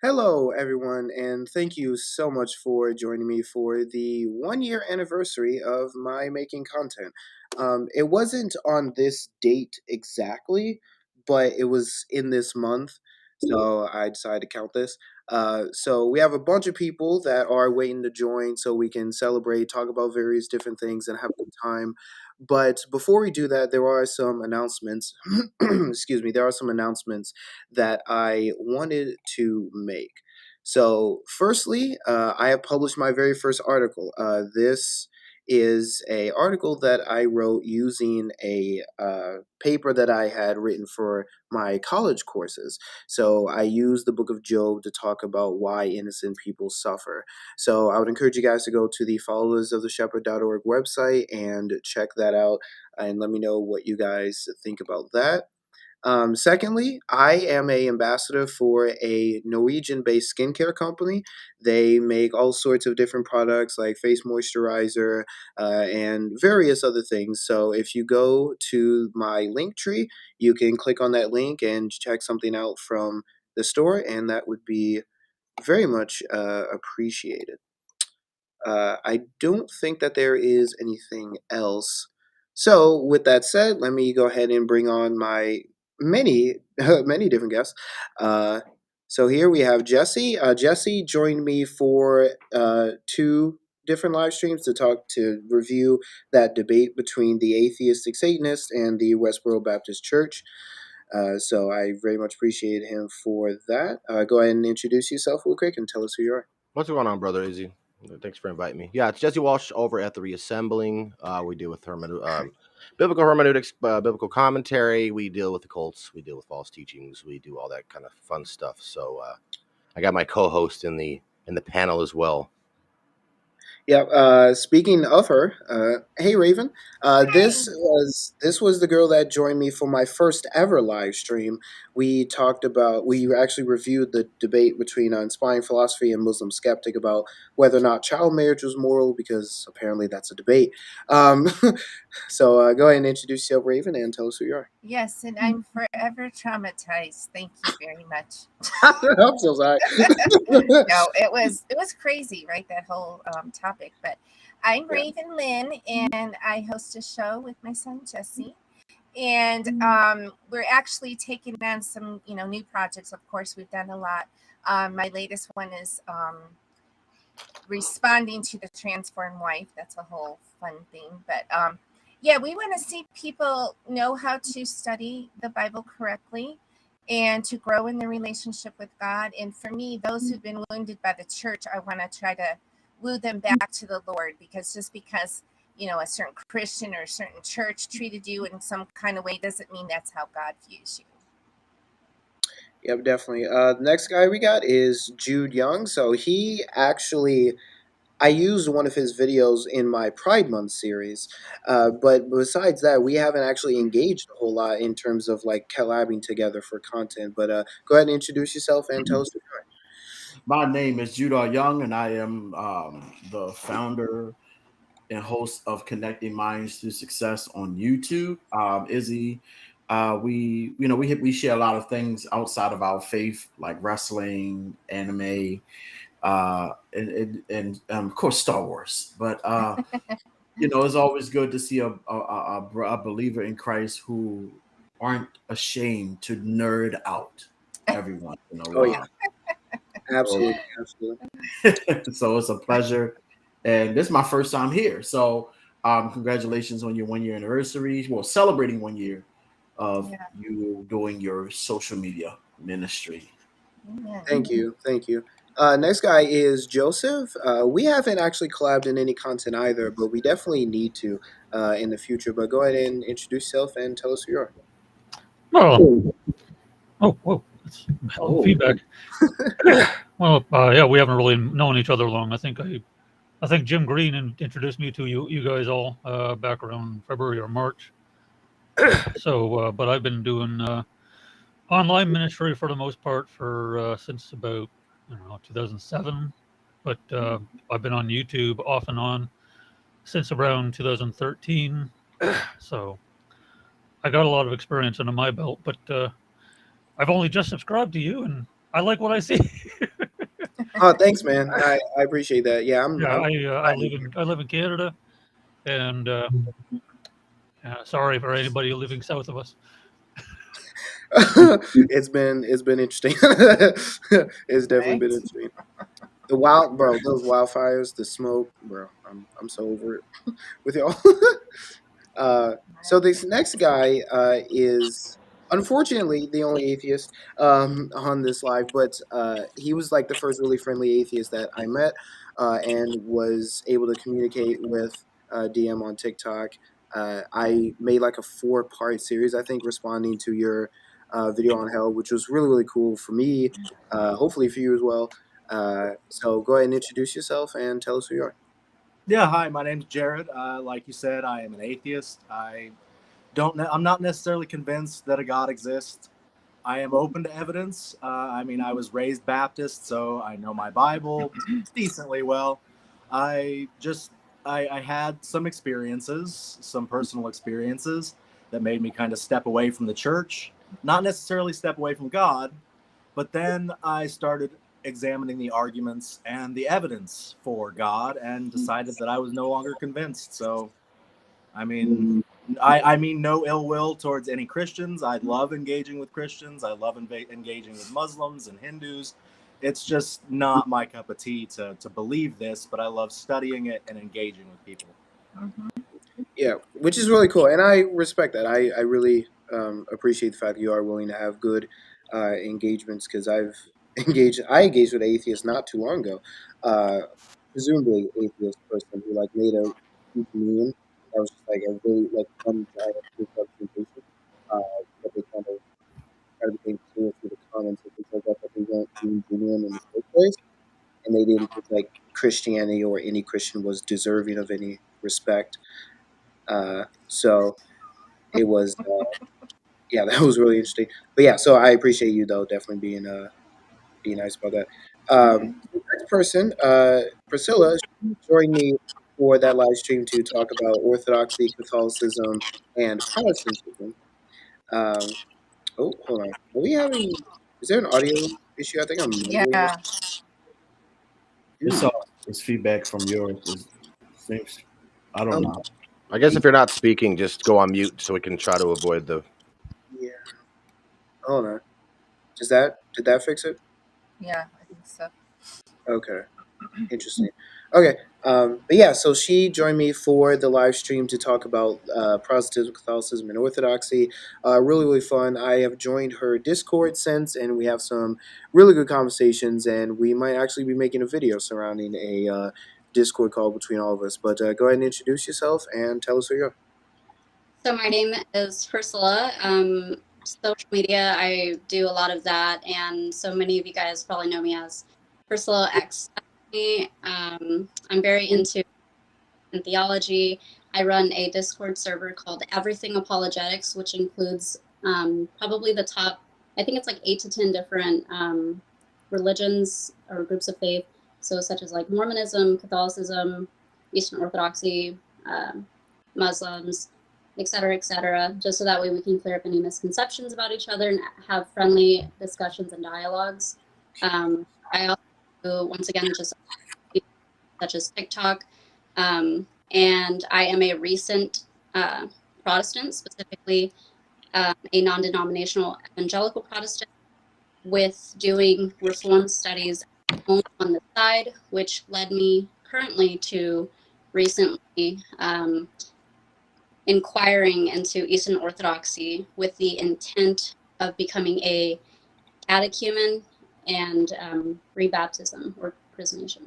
Hello, everyone, and thank you so much for joining me for the 1 year anniversary of my making content. It wasn't on this date exactly, but it was in this month, so I decided to count this. So we have a bunch of people that are waiting to join so we can celebrate, talk about various different things, and have a good time. But before we do that, there are some announcements. Excuse me, there are some announcements that I wanted to make. So, firstly, I have published my very first article. This is a article that I wrote using a paper that I had written for my college courses. So I used the book of Job to talk about why innocent people suffer. So I would encourage you guys to go to the followers of the shepherd.org website and check that out and let me know what you guys think about that. Secondly, I am a ambassador for a Norwegian-based skincare company. They make all sorts of different products like face moisturizer and various other things. So if you go to my link tree, you can click on that link and check something out from the store, and that would be very much appreciated. I don't think that there is anything else. So, with that said, let me go ahead and bring on my many, many different guests. Uh, so here we have Jesse. Jesse joined me for two different live streams to review that debate between the atheistic Satanist and the Westboro Baptist Church. So I very much appreciate him for that. Go ahead and introduce yourself real quick and tell us who you are. What's going on, brother Izzy? Thanks for inviting me. Yeah, it's Jesse Walsh over at the Reassembling. We deal with biblical hermeneutics, biblical commentary. We deal with the cults. We deal with false teachings. We do all that kind of fun stuff. So I got my co-host in the panel as well. Yeah. Speaking of her, hey Raven. This was the girl that joined me for my first ever live stream. We actually reviewed the debate between inspiring philosophy and Muslim skeptic about whether or not child marriage was moral, because apparently that's a debate. Um, so go ahead and introduce yourself, Raven, and tell us who you are. Yes, and I'm forever traumatized. Thank you very much. I'm so sorry. No, it was crazy, right? That whole topic. But I'm Yeah. Raven Lynn, and I host a show with my son Jesse. And we're actually taking on some, new projects. Of course, we've done a lot. My latest one is responding to the transformed wife. That's a whole fun thing. But yeah, we want to see people know how to study the Bible correctly and to grow in their relationship with God. And for me, those who've been wounded by the church, I want to try to woo them back to the Lord, because just because a certain Christian or a certain church treated you in some kind of way doesn't mean that's how God views you. Yep, definitely. The next guy we got is Jude Young. So he actually, I used one of his videos in my Pride Month series, but besides that, we haven't actually engaged a whole lot in terms of like collabing together for content. But go ahead and introduce yourself and tell us who you are. My name is Jude R Young, and I am the founder and host of Connecting Minds to Success on YouTube. Izzy, we share a lot of things outside of our faith, like wrestling, anime, and of course Star Wars. But it's always good to see a believer in Christ who aren't ashamed to nerd out every once in a Oh yeah, while. absolutely, absolutely. So it's a pleasure. And this is my first time here. So congratulations on your 1 year anniversary. Well, celebrating 1 year of you doing your social media ministry. Thank you, thank you. Next guy is Joseph. We haven't actually collabed in any content either, but we definitely need to in the future. But go ahead and introduce yourself and tell us who you are. Well, whoa, that's hell of feedback. Well, yeah, we haven't really known each other long. I think Jim Green introduced me to you guys all back around February or March. So, but I've been doing online ministry for the most part for since about 2007. But I've been on YouTube off and on since around 2013. So I got a lot of experience under my belt, but I've only just subscribed to you, and I like what I see. Oh, thanks, man. I appreciate that. Yeah, Yeah, I'm I live in Canada, and sorry for anybody living south of us. It's been interesting. It's definitely been Right? interesting. The wild bro, those wildfires, the smoke, bro. I'm so over it with y'all. So this next guy is unfortunately the only atheist on this live, but he was like the first really friendly atheist that I met and was able to communicate with DM on TikTok. I made like a 4-part series, I think, responding to your video on hell, which was really, really cool for me, hopefully for you as well. So go ahead and introduce yourself and tell us who you are. Yeah, hi, my name's Jared. Like you said, I am an atheist. I'm not necessarily convinced that a God exists. I am open to evidence. I mean, I was raised Baptist, so I know my Bible decently well. I just, I had some experiences, some personal experiences that made me kind of step away from the church. Not necessarily step away from God, but then I started examining the arguments and the evidence for God and decided that I was no longer convinced. So, I mean, I mean no ill will towards any Christians. I love engaging with Christians. I love engaging with Muslims and Hindus. It's just not my cup of tea to believe this, but I love studying it and engaging with people. Mhm. Yeah, which is really cool, and I respect that. I really appreciate the fact that you are willing to have good engagements because I engaged with an atheist not too long ago, uh, presumably atheist person who like made a huge meme that was just like a really like one giant misrepresentation, but they kind of kind of became clear through the comments and things like that they weren't being genuine in the first place, and they didn't think like Christianity or any Christian was deserving of any respect. So it was, yeah, that was really interesting. But yeah, so I appreciate you though, definitely being nice about that. The next person, Priscilla, she joined me for that live stream to talk about Orthodoxy, Catholicism, and Protestantism. Um, oh, hold on. Are we having? Is there an audio issue? I think I'm mumbling. Yeah. It's Ooh. it's feedback from yours. It seems I don't Oh, know. I guess if you're not speaking, just go on mute so we can try to avoid the. yeah. Hold on. Did that fix it? Yeah, I think so. Okay. Interesting. Okay. But yeah, so she joined me for the live stream to talk about Protestantism, Catholicism, and Orthodoxy. Really, really fun. I have joined her Discord since, and we have some really good conversations. And we might actually be making a video surrounding a Discord call between all of us. But go ahead and introduce yourself and tell us who you are. So my name is Priscilla. Social media, I do a lot of that, and so many of you guys probably know me as Priscilla X. I'm very into theology. I run a Discord server called Everything Apologetics, which includes probably the top, I think it's like 8 to 10 different religions or groups of faith. So such as like Mormonism, Catholicism, Eastern Orthodoxy, Muslims, et cetera, just so that way we can clear up any misconceptions about each other and have friendly discussions and dialogues. I also do, once again, just such as TikTok. And I am a recent Protestant, specifically a non-denominational evangelical Protestant, with doing Reformed studies on the side, which led me currently to recently inquiring into Eastern Orthodoxy with the intent of becoming a catechumen and rebaptism or chrismation.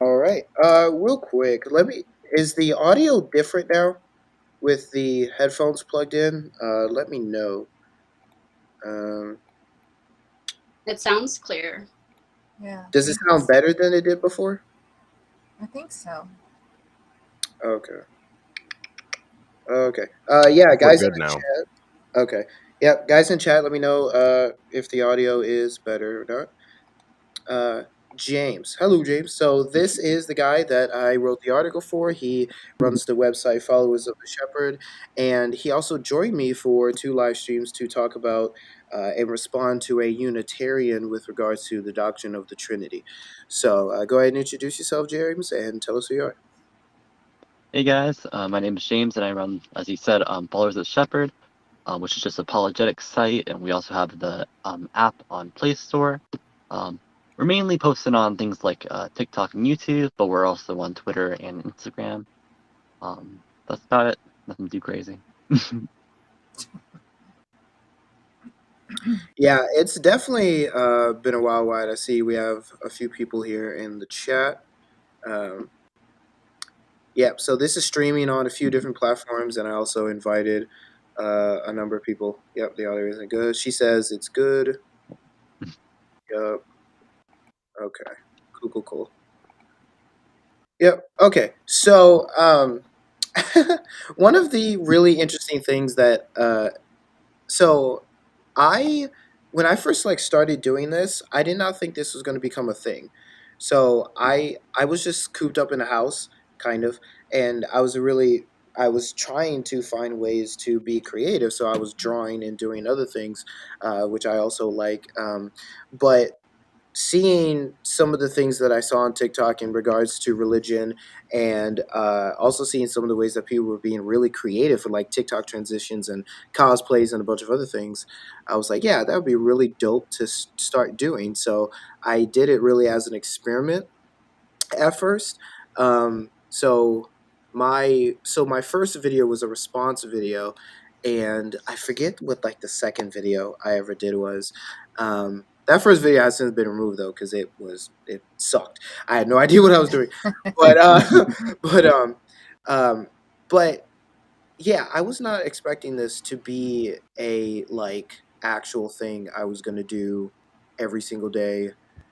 All right. Real quick, is the audio different now with the headphones plugged in? Let me know. Um, It sounds clear. Yeah. does it sound better than it did before? I think so. Okay. Okay. Yeah, We're guys in good the now. chat. Okay. Yep, guys in chat, let me know if the audio is better or not. James. Hello, James. So this is the guy that I wrote the article for. He runs the website Followers of the Shepherd, and he also joined me for 2 live streams to talk about and respond to a Unitarian with regards to the doctrine of the Trinity. So go ahead and introduce yourself, James, and tell us who you are. Hey guys, my name is James, and I run, as you said, Followers of the Shepherd, which is just an apologetic site, and we also have the app on Playstore. We're mainly posting on things like TikTok and YouTube, but we're also on Twitter and Instagram. That's about it. Nothing too crazy. Yeah, it's definitely been a while wide. I see we have a few people here in the chat. Yeah, so this is streaming on a few different platforms, and I also invited a number of people. Yep, the audio isn't good. She says it's good. Yep. Okay. Cool. Yep. Okay. So, one of the really interesting things that so I when I first started doing this, I did not think this was going to become a thing. So I was just cooped up in a house, kind of, and I was trying to find ways to be creative. So I was drawing and doing other things, which I also like. But seeing some of the things that I saw on TikTok in regards to religion, and also seeing some of the ways that people were being really creative for TikTok transitions and cosplays and a bunch of other things, I was like, yeah, that would be really dope to start doing. So I did it really as an experiment at first. So my first video was a response video, and I forget what the second video I ever did was. That first video has since been removed though because it sucked. I had no idea what I was doing, but but but yeah, I was not expecting this to be a actual thing I was gonna do every single day,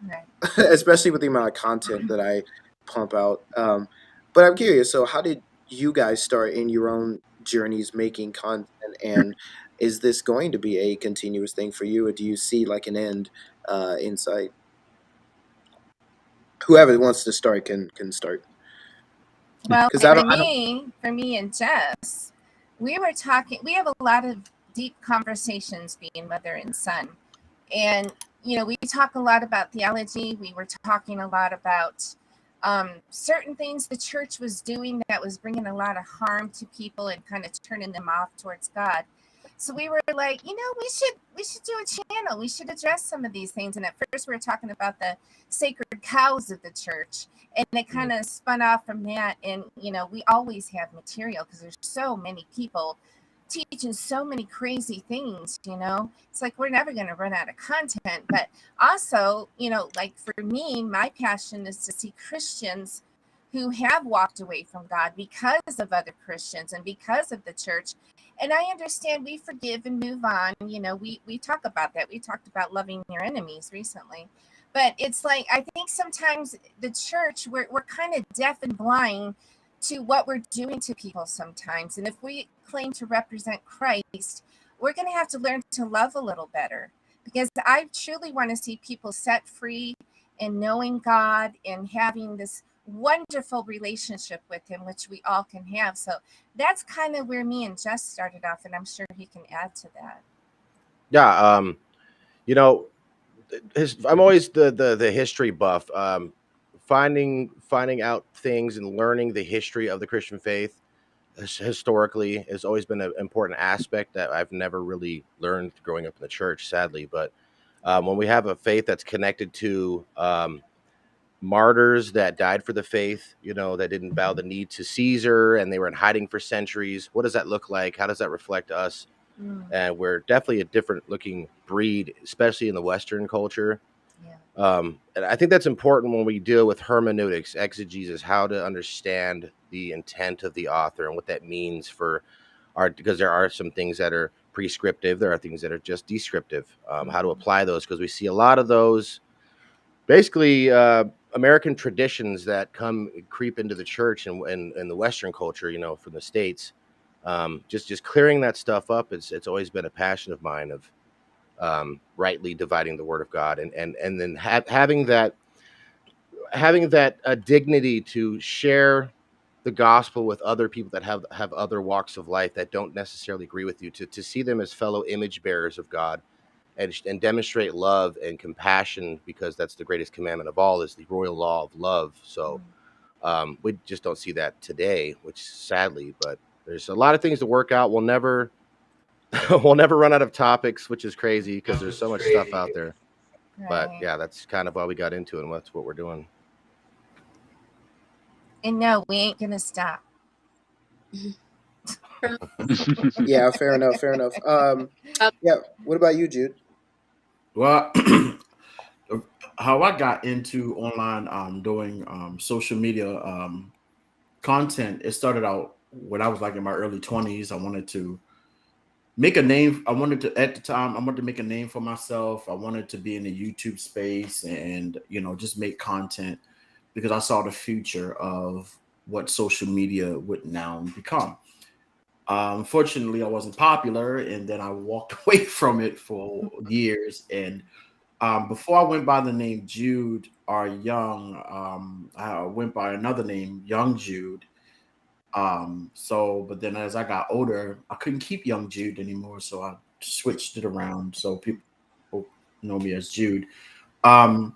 Right. especially with the amount of content that I pump out. But I'm curious. So, how did you guys start in your own journeys making content, and is this going to be a continuous thing for you, or do you see an end in sight? Whoever wants to start can start. Well, 'Cause for me and Jess, we were talking. We have a lot of deep conversations being mother and son, and we talk a lot about theology. We were talking a lot about certain things the church was doing that was bringing a lot of harm to people and kind of turning them off towards God. So we were like, we should do a channel. We should address some of these things. And at first we were talking about the sacred cows of the church, and it kind of spun off from that. And we always have material because there's so many people teaching so many crazy things. It's like we're never going to run out of content. But also, for me, my passion is to see Christians who have walked away from God because of other Christians and because of the church. And I understand we forgive and move on. We talk about that. We talked about loving your enemies recently. But it's like, I think sometimes the church, we're kind of deaf and blind to what we're doing to people sometimes. And if we claim to represent Christ, we're going to have to learn to love a little better, because I truly want to see people set free and knowing God and having this wonderful relationship with him, which we all can have. So that's kind of where me and Jess started off, and I'm sure he can add to that. Yeah, I'm always the history buff. Finding out things and learning the history of the Christian faith historically has always been an important aspect that I've never really learned growing up in the church, sadly. But when we have a faith that's connected to martyrs that died for the faith, that didn't bow the knee to Caesar, and they were in hiding for centuries, what does that look like? How does that reflect us? And we're definitely a different looking breed, especially in the Western culture. And I think that's important when we deal with hermeneutics, exegesis, how to understand the intent of the author and what that means for because there are some things that are prescriptive, there are things that are just descriptive, how to apply those, because we see a lot of those basically American traditions that creep into the church and the Western culture, from the States. Just clearing that stuff up, it's always been a passion of mine, of rightly dividing the word of God, and then having that dignity to share the gospel with other people that have other walks of life that don't necessarily agree with you, to see them as fellow image bearers of God, and demonstrate love and compassion, because that's the greatest commandment of all, is the royal law of love. So we just don't see that today, which sadly, but there's a lot of things to work out. We'll never we'll never run out of topics, which is crazy because there's so much stuff out there. But Right. yeah, that's kind of why we got into it, and that's what we're doing. And no, we ain't gonna stop. Yeah, fair enough. Fair enough. Yeah. What about you, Jude? Well, how I got into online doing social media content, it started out when I was like in my early 20s. I wanted to make a name. At the time, I wanted to make a name for myself. I wanted to be in the YouTube space and, just make content, because I saw the future of what social media would now become. Unfortunately, I wasn't popular, and then I walked away from it for years. And before I went by the name Jude R Young, I went by another name, Young Jude. But then as I got older, I couldn't keep Young Jude anymore, so I switched it around so people know me as Jude. But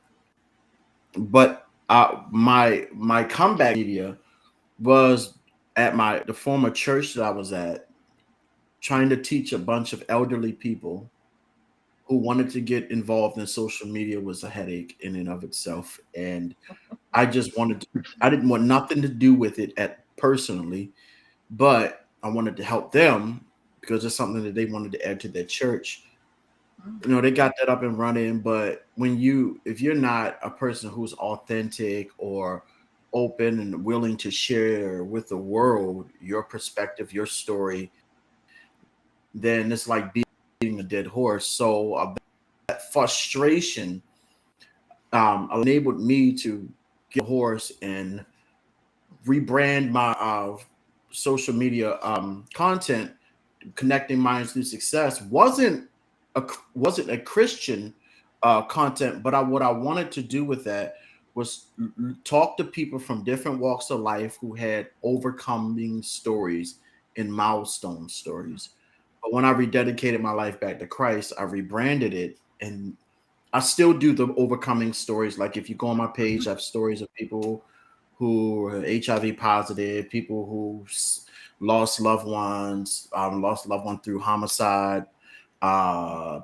my comeback media was at the former church that I was at, trying to teach a bunch of elderly people who wanted to get involved in social media was a headache in and of itself. And I didn't want nothing to do with it personally, but I wanted to help them because it's something that they wanted to add to their church. They got that up and running, but if you're not a person who's authentic or open and willing to share with the world your perspective, your story, then it's like beating a dead horse. So that frustration enabled me to get a horse and rebrand my social media content. Connecting minds through success wasn't a Christian content, but what I wanted to do with that was talk to people from different walks of life who had overcoming stories and milestone stories. But when I rededicated my life back to Christ, I rebranded it, and I still do the overcoming stories. Like if you go on my page, I have stories of people who are HIV positive, people who lost loved ones, through homicide,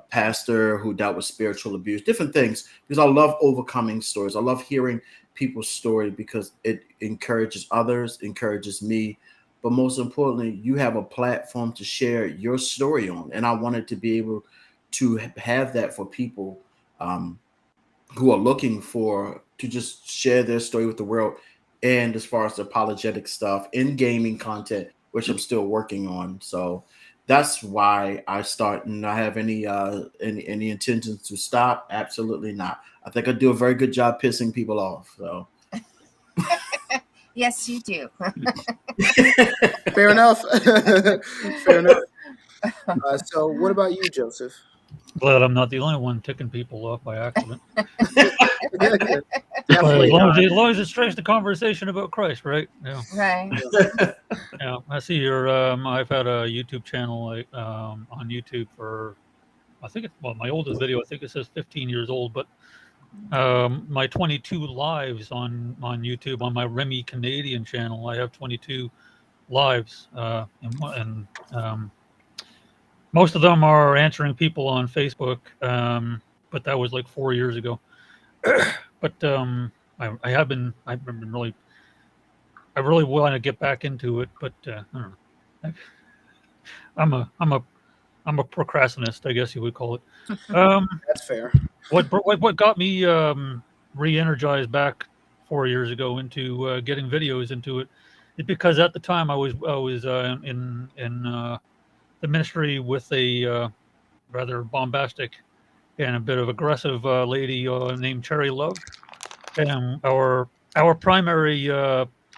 pastor who dealt with spiritual abuse, different things, because I love overcoming stories. I love hearing people's story because it encourages others, encourages me. But most importantly, you have a platform to share your story on. And I wanted to be able to have that for people who are looking to just share their story with the world. And as far as the apologetic stuff in gaming content, which I'm still working on. So that's why I start, and I have any intentions to stop. Absolutely not. I think I do a very good job pissing people off. So Yes, you do. Fair enough. Fair enough. So what about you, Joseph? Glad I'm not the only one ticking people off by accident. Definitely as long as it strays the conversation about Christ, right? Yeah. Right. Yeah. I see your. I've had a YouTube channel on YouTube for, I think my oldest video, I think it says 15 years old, but my 22 lives on YouTube on my Remy Canadian channel, I have 22 lives, and most of them are answering people on Facebook, but that was like 4 years ago. But I've been really, I really want to get back into it, but I don't know. I'm a procrastinist, I guess you would call it. That's fair. What got me re-energized back 4 years ago into getting videos into it is because at the time I was in the ministry with a rather bombastic and a bit of aggressive lady named Cherry Love, and our primary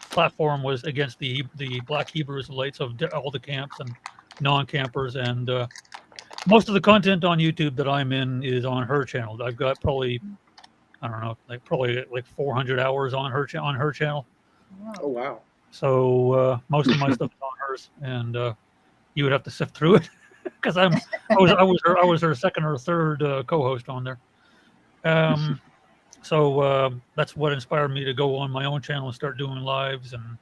platform was against the Black Hebrew Israelites of all the camps and non-campers, and most of the content on YouTube that I'm in is on her channel. I've got probably, I don't know, like 400 hours on her channel. Oh wow. So most of my stuff is on hers, and you would have to sift through it because I was her second or third co-host on there. So that's what inspired me to go on my own channel and start doing lives. And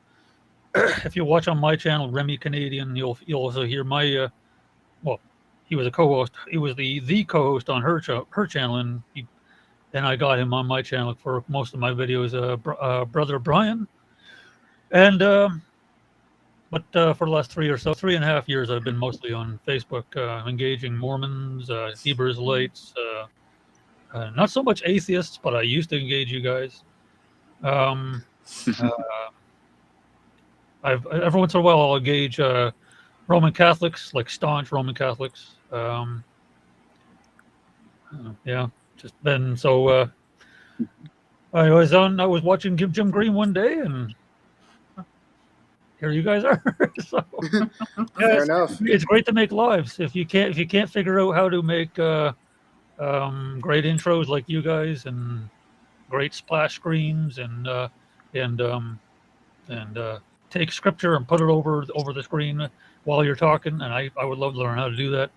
if you watch on my channel, Remy Canadian, you'll also hear my well, he was a co-host. He was the co-host on her channel, and then I got him on my channel for most of my videos. Brother Brian, and but for the last 3.5 years, I've been mostly on Facebook, engaging Mormons, Hebrew Israelites, not so much atheists, but I used to engage you guys. Every once in a while I'll engage Roman Catholics, like staunch Roman Catholics. Yeah, just been so. I was watching Jim Green one day, and here you guys are. So, Fair enough. It's great to make lives. If you can't figure out how to make great intros like you guys, and great splash screens, and take scripture and put it over the screen while you're talking, and I would love to learn how to do that.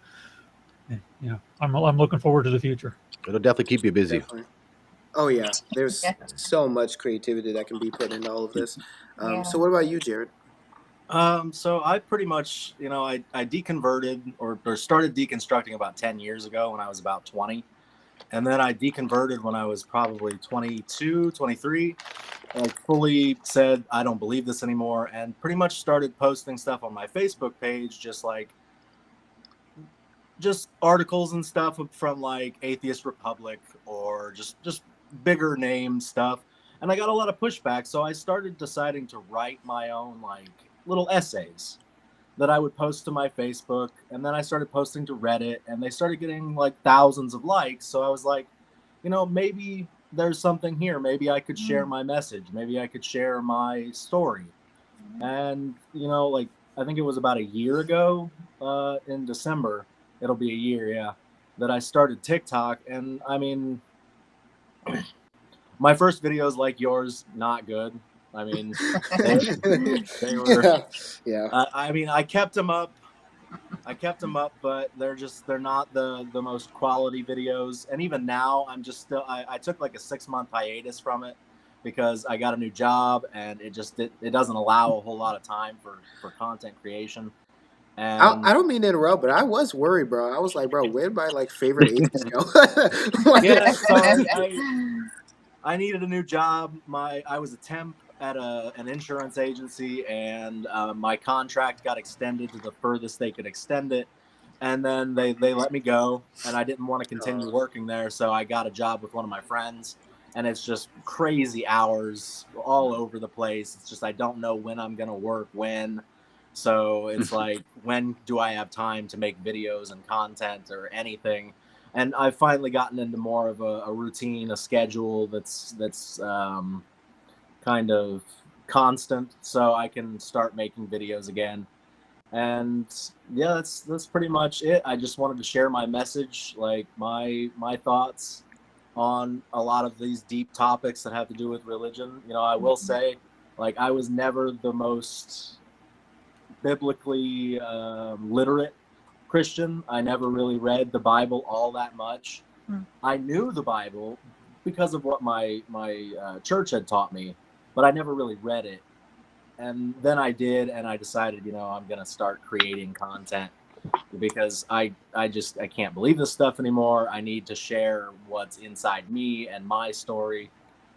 Yeah, I'm looking forward to the future. It'll definitely keep you busy. Definitely. Oh yeah, there's so much creativity that can be put into all of this. So what about you, Jared? So I pretty much, I deconverted or started deconstructing about 10 years ago when I was about 20. And then I deconverted when I was probably 22, 23. I fully said, I don't believe this anymore. And pretty much started posting stuff on my Facebook page, just articles and stuff from like Atheist Republic or just bigger name stuff. And I got a lot of pushback. So I started deciding to write my own like little essays that I would post to my Facebook, and then I started posting to Reddit, and they started getting like thousands of likes. So I was like, maybe there's something here. Maybe I could share my message. Maybe I could share my story. And, like, I think it was about a year ago in December, it'll be a year, that I started TikTok. And I mean, my first videos like yours, not good. I mean, they were. Yeah. I mean, I kept them up, but they're not the most quality videos. And even now, I'm just still. I took like a 6-month hiatus from it because I got a new job, and it doesn't allow a whole lot of time for content creation. And I don't mean to interrupt, but I was worried, bro. I was like, bro, where did my like favorite atheist go? yeah, so I needed a new job. I was a temp at an insurance agency, and my contract got extended to the furthest they could extend it, and then they let me go, and I didn't want to continue working there, so I got a job with one of my friends, and it's just crazy hours all over the place. It's just I don't know when I'm gonna work when, so it's like, when do I have time to make videos and content or anything? And I've finally gotten into more of a routine, a schedule that's kind of constant, so I can start making videos again. And yeah, that's pretty much it. I just wanted to share my message, like my thoughts on a lot of these deep topics that have to do with religion. I will say, like, I was never the most biblically literate Christian. I never really read the Bible all that much. I knew the Bible because of what my church had taught me, but I never really read it. And then I did, and I decided, I'm going to start creating content because I can't believe this stuff anymore. I need to share what's inside me and my story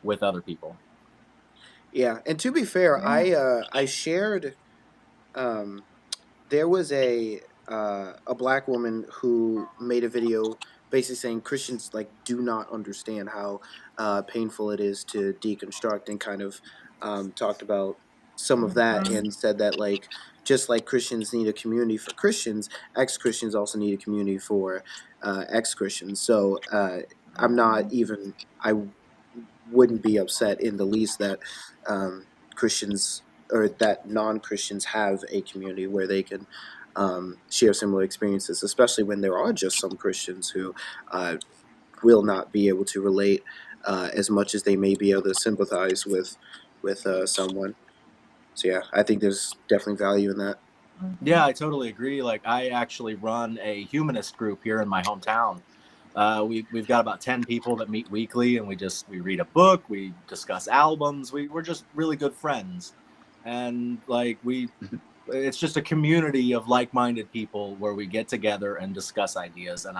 with other people. Yeah, and to be fair, I shared. There was a black woman who made a video basically saying Christians like do not understand how painful it is to deconstruct, and kind of talked about some of that, and said that like just like Christians need a community for Christians, ex-Christians also need a community for ex-Christians. So I'm not even, I wouldn't be upset in the least that Christians or that non-Christians have a community where they can share similar experiences, especially when there are just some Christians who will not be able to relate as much as they may be able to sympathize with someone. So yeah, I think there's definitely value in that. Yeah, I totally agree. Like, I actually run a humanist group here in my hometown. We've got about 10 people that meet weekly, and we read a book, we discuss albums, we're just really good friends, and like it's just a community of like-minded people where we get together and discuss ideas. And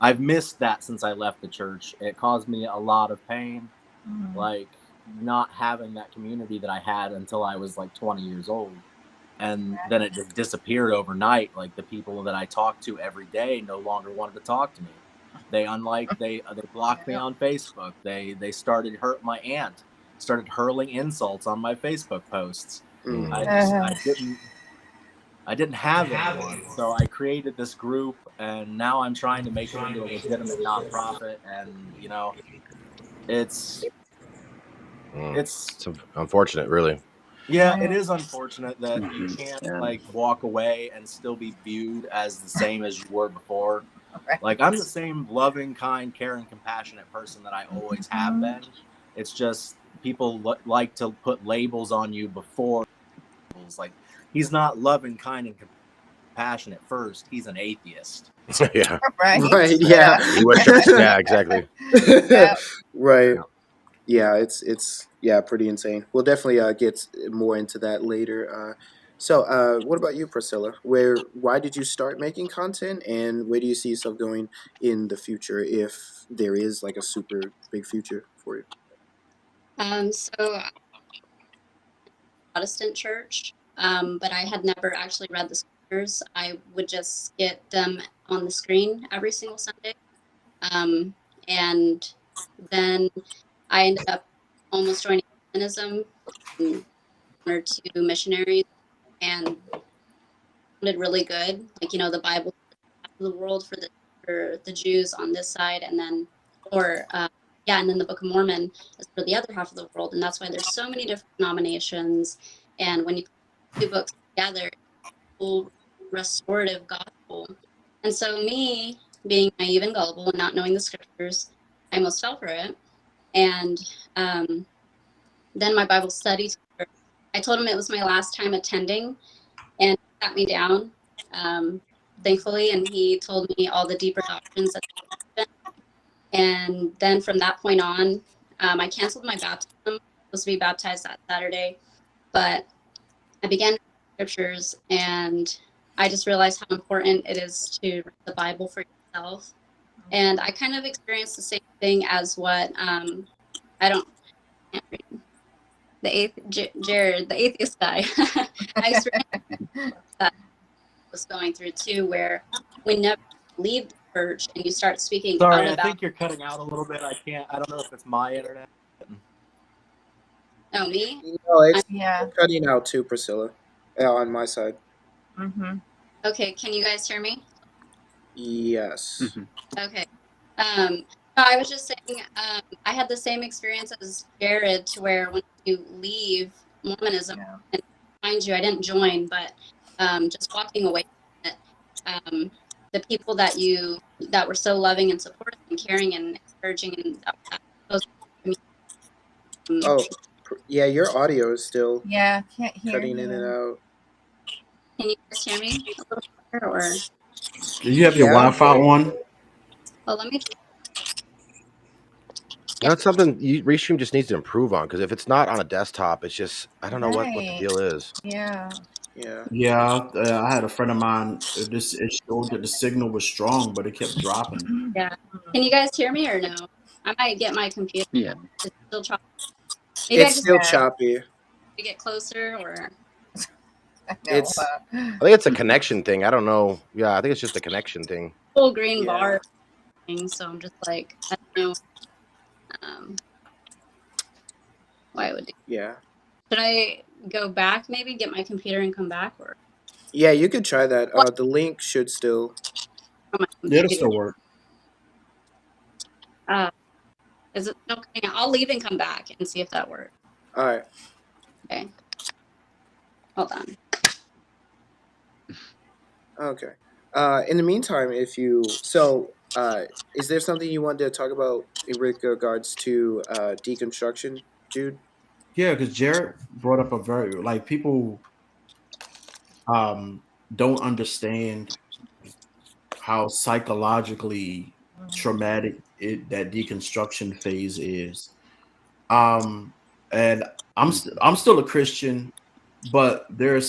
I've missed that since I left the church. It caused me a lot of pain, like not having that community that I had until I was like 20 years old. And then it just disappeared overnight. Like, the people that I talked to every day no longer wanted to talk to me. They blocked me on Facebook. They started my aunt started hurling insults on my Facebook posts. I didn't have anyone, so I created this group, and now I'm trying to make it into a legitimate nonprofit. And it's It's unfortunate, really. Yeah, it is unfortunate that you can't like walk away and still be viewed as the same as you were before. Like, I'm the same loving, kind, caring, compassionate person that I always have been. It's just people like to put labels on you before. Like, he's not loving, kind, and compassionate first. He's an atheist. Yeah. Right. Yeah. Yeah. Exactly. Right. Yeah, it's pretty insane. We'll definitely get more into that later. So what about you, Priscilla? Why did you start making content, and where do you see yourself going in the future, if there is like a super big future for you? So Protestant church, but I had never actually read the scriptures. I would just get them on the screen every single Sunday. And then I ended up almost joining feminism, one or two missionaries, and it sounded really good. Like, the Bible the world for the Jews on this side, and then and then the Book of Mormon is for the other half of the world. And that's why there's so many different denominations. And when you put two books together, it's a full restorative gospel. And so, me being naive and gullible and not knowing the scriptures, I almost fell for it. And then my Bible study teacher, I told him it was my last time attending, and he sat me down, thankfully, and he told me all the deeper doctrines that I had. And then from that point on, I canceled my baptism. I was supposed to be baptized that Saturday, but I began scriptures, and I just realized how important it is to read the Bible for yourself. And I kind of experienced the same thing as what Jared, the atheist guy. I experienced that was going through too, where we never leave the church and you start speaking. Sorry, I think you're cutting out a little bit. I don't know if it's my internet. Oh, me? No, it's cutting out too, Priscilla. On my side. Okay, can you guys hear me? Yes. Okay. I was just saying, I had the same experience as Jared, to where when you leave Mormonism and find you, I didn't join, but just walking away from it, the people that were so loving and supportive and caring and encouraging, and yeah, your audio is still can't hear cutting in and out. Can you guys hear me a little better, or do you have your Wi-Fi on? Well, let me. That's something Restream just needs to improve on, because if it's not on a desktop, it's just, I don't know what the deal is. Yeah, I had a friend of mine. It showed that the signal was strong, but it kept dropping. Yeah. Can you guys hear me or no? I might get my computer. Yeah. It's still choppy. It's still choppy. To get closer, or I think it's a connection thing. I don't know. Yeah, I think it's just a connection thing. Full green bar thing. So I'm just like, I don't know. Why would yeah. Should I go back, maybe get my computer and come back, or? Yeah, you could try that. The link should still. Yeah, it'll still work. Is it okay? I'll leave and come back and see if that works. All right. Okay. Hold on. Okay. In the meantime, is there something you wanted to talk about in regards to deconstruction, Jude? Yeah, because Jared brought up a very people. don't understand how psychologically traumatic that deconstruction phase is. And I'm still a Christian, but there are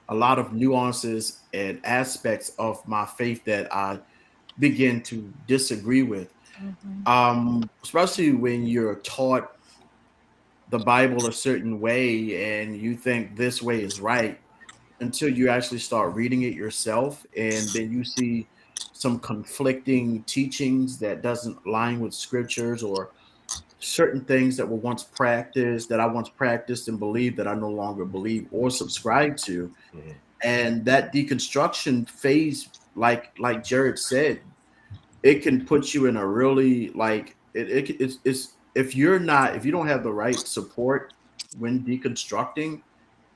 a lot of nuances and aspects of my faith that I begin to disagree with. Especially when you're taught the Bible a certain way and you think this way is right until you actually start reading it yourself, and then you see some conflicting teachings that doesn't align with scriptures, or certain things that were once practiced that I once practiced and believed that I no longer believe or subscribe to. And that deconstruction phase, like Jared said, it can put you in a really it's if you don't have the right support when deconstructing,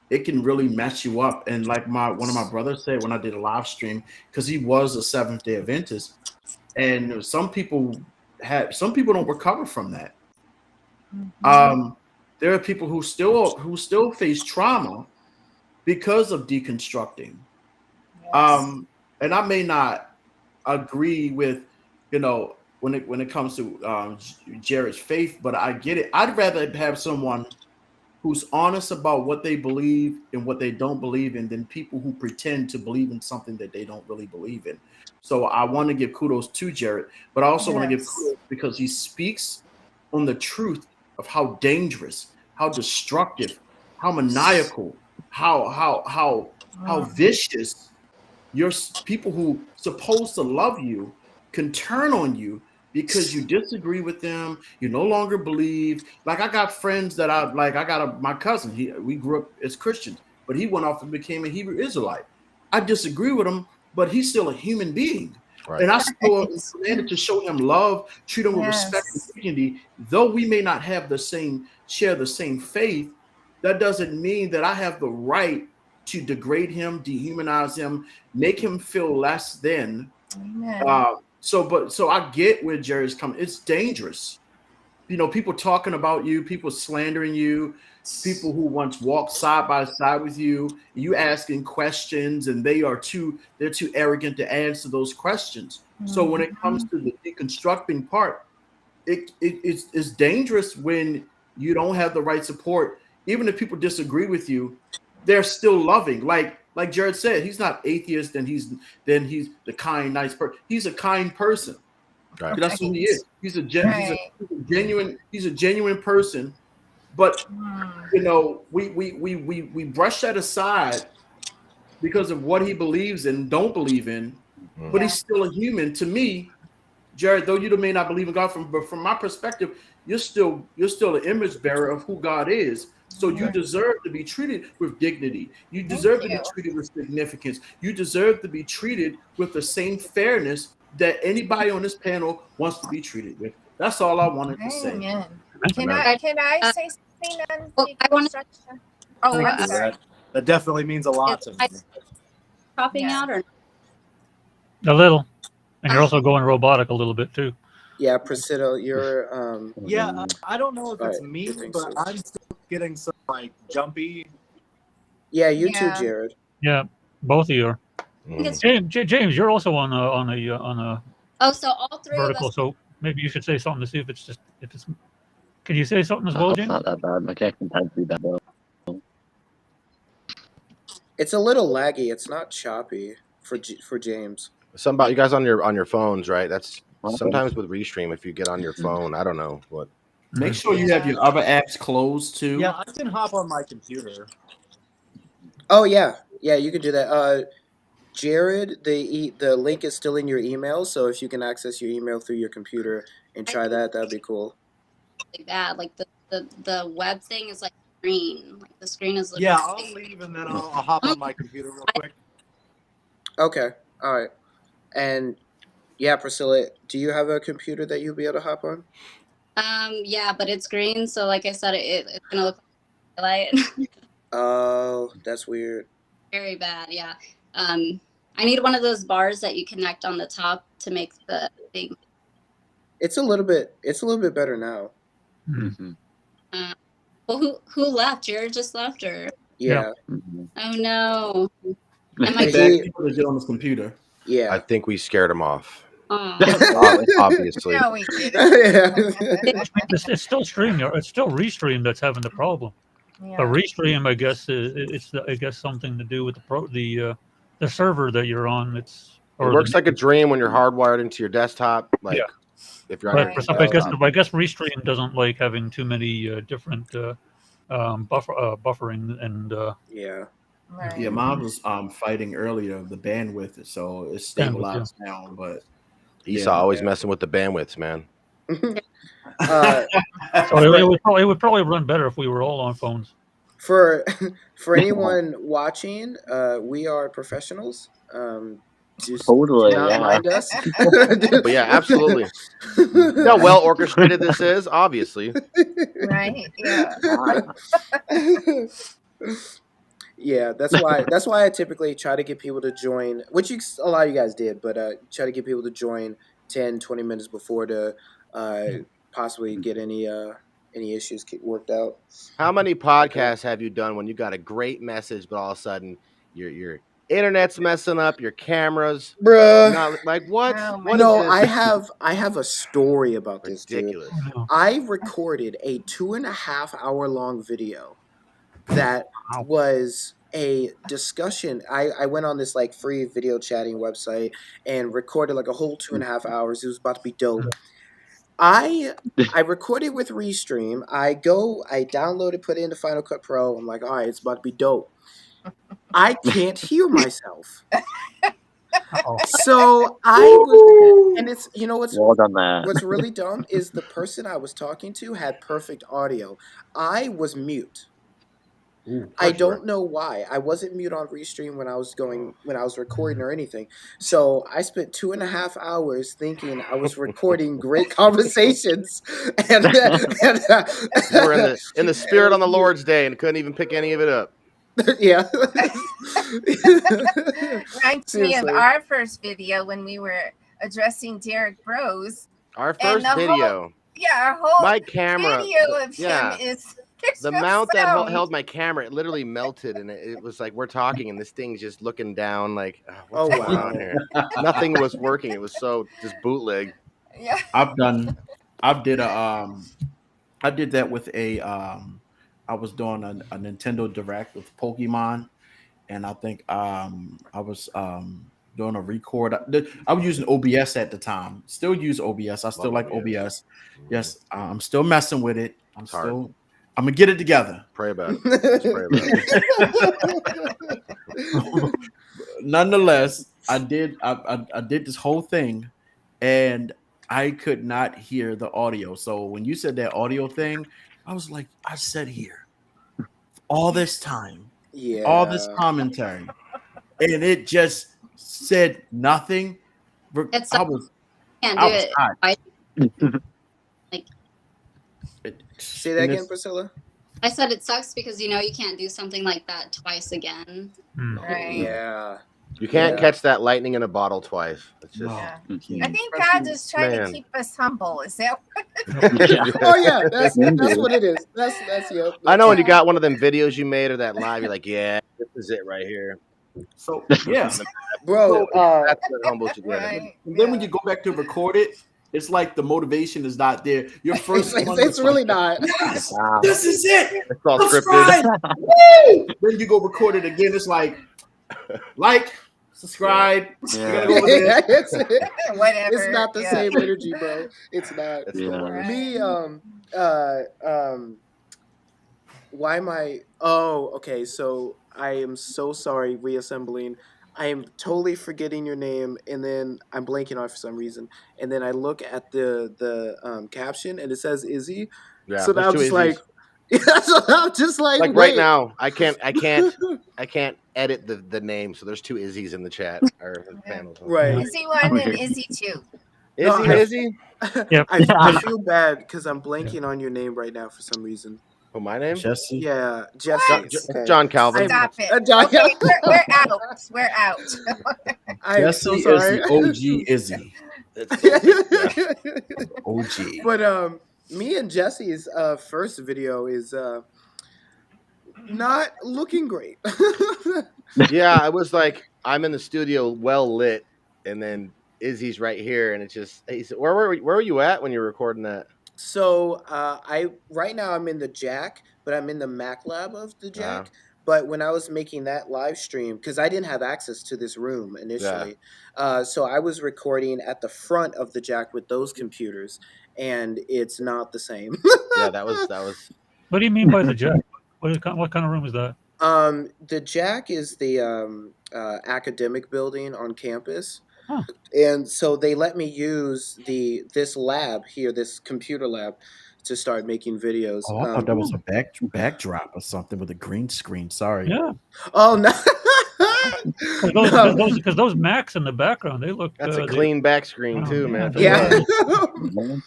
it can really mess you up. And like one of my brothers said when I did a live stream, because he was a Seventh-day Adventist, and some people don't recover from that. There are people who still face trauma because of deconstructing. And I may not agree with, when it comes to Jared's faith, but I get it. I'd rather have someone who's honest about what they believe and what they don't believe in than people who pretend to believe in something that they don't really believe in. So I want to give kudos to Jared, but I also want to give kudos because he speaks on the truth of how dangerous, how destructive, how maniacal, how vicious your people who supposed to love you can turn on you because you disagree with them. You no longer believe. Like, I got friends that my cousin, we grew up as Christians, but he went off and became a Hebrew Israelite. I disagree with him, but he's still a human being. Right. And I still commanded to show him love, treat him with respect and dignity. Though we may not share the same faith, that doesn't mean that I have the right to degrade him, dehumanize him, make him feel less than. So I get where Jerry's coming. It's dangerous. People talking about you, people slandering you, people who once walked side by side with you, you asking questions, and they're too arrogant to answer those questions. So when it comes to the deconstructing part, it's dangerous when you don't have the right support. Even if people disagree with you, they're still loving. Like Jared said, he's not atheist and he's the kind, nice person. He's a kind person. Right. That's who he is. He's a genuine person. But we brush that aside because of what he believes and don't believe in. But he's still a human. To me, Jared, though you may not believe in God, but from my perspective, you're still an image bearer of who God is. So you deserve to be treated with dignity. You deserve to be treated with significance. You deserve to be treated with the same fairness that anybody on this panel wants to be treated with. That's all I wanted to say. Can I say something on deconstruction? I'm sorry. That definitely means a lot to me. Popping out or a little, and you're also going robotic a little bit too. Yeah, Priscilla, you're I don't know if it's me, but I'm still getting some jumpy. Yeah, you too, Jared. Yeah, both of you are. James, you're also on a Oh, so all three vertical. of us. So maybe you should say something to see if it's. Can you say something as well, James? It's not that bad. My connection tends to be bad though. It's a little laggy. It's not choppy for James. Something about you guys on your phones, right? That's sometimes with Restream. If you get on your phone, I don't know what. Make sure you have your other apps closed too. Yeah, I can hop on my computer. Oh yeah, you can do that. Jared, the link is still in your email, so if you can access your email through your computer and try that'd be cool. Bad, like the web thing is like green. Like the screen is. Yeah, I'll leave and then I'll hop on my computer real quick. Okay, all right, and yeah, Priscilla, do you have a computer that you'll be able to hop on? Yeah, but it's green, so like I said, it's gonna look like a highlight. Oh, that's weird. Very bad, yeah. I need one of those bars that you connect on the top to make the thing. It's a little bit better now. Well, who left? Jared just left, or? Yeah. Oh no. Am Bad He, people to get on his computer. I yeah. think we scared him off. Oh. Obviously. No, we didn't. Yeah. It's still streaming. It's still Restream that's having the problem. But Yeah. Restream, I guess, it's something to do with the server that you're on. It works like a dream when you're hardwired into your desktop. Like, Yeah. if you're But on for some, your I desktop. guess Restream doesn't like having too many different buffering and Yeah. Right. Yeah, mine was fighting earlier the bandwidth, so it's stabilized now. But Esau always messing with the bandwidths, man. so it would probably run better if we were all on phones. For anyone watching, we are professionals. Just Totally, do not yeah. mind us. But yeah, absolutely. You know how well orchestrated this is, obviously. Right. Yeah. Yeah, that's why I typically try to get people to join, which a lot of you guys did, but try to get people to join 10, 20 minutes before to possibly get any issues worked out. How many podcasts have you done when you got a great message, but all of a sudden your internet's messing up, your cameras, bruh? Not like what? Oh, What No, is this? I have a story about this, dude. Ridiculous. I recorded a 2.5 hour long video that was a discussion. I went on this like free video chatting website and recorded like a whole 2.5 hours. It was about to be dope. I recorded with Restream. I downloaded, put it into Final Cut Pro. I'm like, all right, it's about to be dope. I can't hear myself. So I was, and it's, you know what's Well done, man. what's really dumb is the person I was talking to had perfect audio. I was mute. I don't know why. I wasn't mute on Restream when I was recording or anything. So I spent 2.5 hours thinking I was recording great conversations, and You were in the spirit on the Lord's Day and couldn't even pick any of it up. yeah. Reminds me of Seriously. our first video when we were addressing Derek Bros. Our And first the video. Our whole My camera. video of him is there's The no mount that sound. held my camera, it literally melted, and it was like we're talking, and this thing's just looking down, like, Oh, what's going wow. on here? Nothing was working. It was so just bootleg. Yeah. I did that with I was doing a Nintendo Direct with Pokemon, and I think I was doing a record. I was using OBS at the time. Still use OBS. I still like OBS. Yes, I'm still messing with it. I'm gonna get it together. Pray about it. Just pray about it. Nonetheless, I did this whole thing, and I could not hear the audio. So when you said that audio thing, I was like, I sat here all this time, all this commentary, and it just said nothing. It's I was can't I do was it. hot. Say that again, Priscilla. I said it sucks because you can't do something like that twice again. Right. Yeah. You can't catch that lightning in a bottle twice. It's just, I think God is trying to keep us humble. Is that what Oh yeah, that's what it is. That's I know when you got one of them videos you made or that live, you're like, yeah, this is it right here. So yeah, bro. That's what humbles you. right. And then when you go back to record it, it's like the motivation is not there. Your first one, it's really not. Yes, this is it. It's all Subscribe. scripted. Woo! Then you go record it again. It's like, subscribe. Yeah. Go over there. Whatever. It's not the same energy, bro. It's not. It's the worst. Me, why am I? Oh, okay. So I am so sorry. Reassembling. I am totally forgetting your name, and then I'm blanking on it for some reason. And then I look at the caption, and it says Izzy. Yeah, So now I'm there's just two like, Izzies. so I'm just like Like wait. right now, I can't edit the name, so there's two Izzies in the chat or the panels. Right. Izzy 1 and Izzy 2. Izzy? Yep. I feel bad because I'm blanking on your name right now for some reason. Oh, my name? Jesse. Yeah, Jesse. Okay. John Calvin. Stop it. John- Okay, we're out. We're out. I'm Jesse so is sorry. the OG Izzy. OG. But me and Jesse's first video is not looking great. Yeah, I was like, I'm in the studio, well lit, and then Izzy's right here, and it's just, he said, where were you at when you were recording that? So I right now I'm in the Jack, but I'm in the Mac lab of the Uh, Jack. But when I was making that live stream, because I didn't have access to this room yeah, initially, so I was recording at the front of the Jack with those computers, and it's not the same. yeah, that was What do you mean by the Jack? What kind of room is that? The Jack is the academic building on campus. Huh. And so they let me use this lab here, this computer lab, to start making videos. Oh, I thought that was a backdrop or something with a green screen. Sorry. Yeah. Oh no! Because those Macs in the background, they look. that's a clean back screen Oh, too, man. Yeah.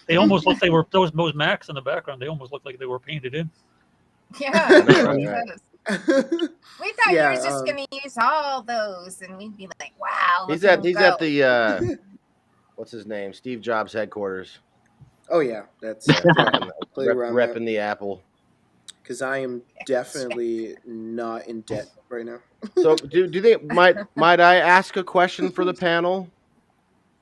They almost look they were those Macs in the background. They almost look like they were painted in. Yeah. Right, it right. does. We thought Yeah, you were just going to use all those, and we'd be like, "Wow, He's look at him he's go." at the what's his name? Steve Jobs headquarters. Oh yeah, that's play around Repping the Apple. because I am definitely not in debt right now. So do they might I ask a question for the panel?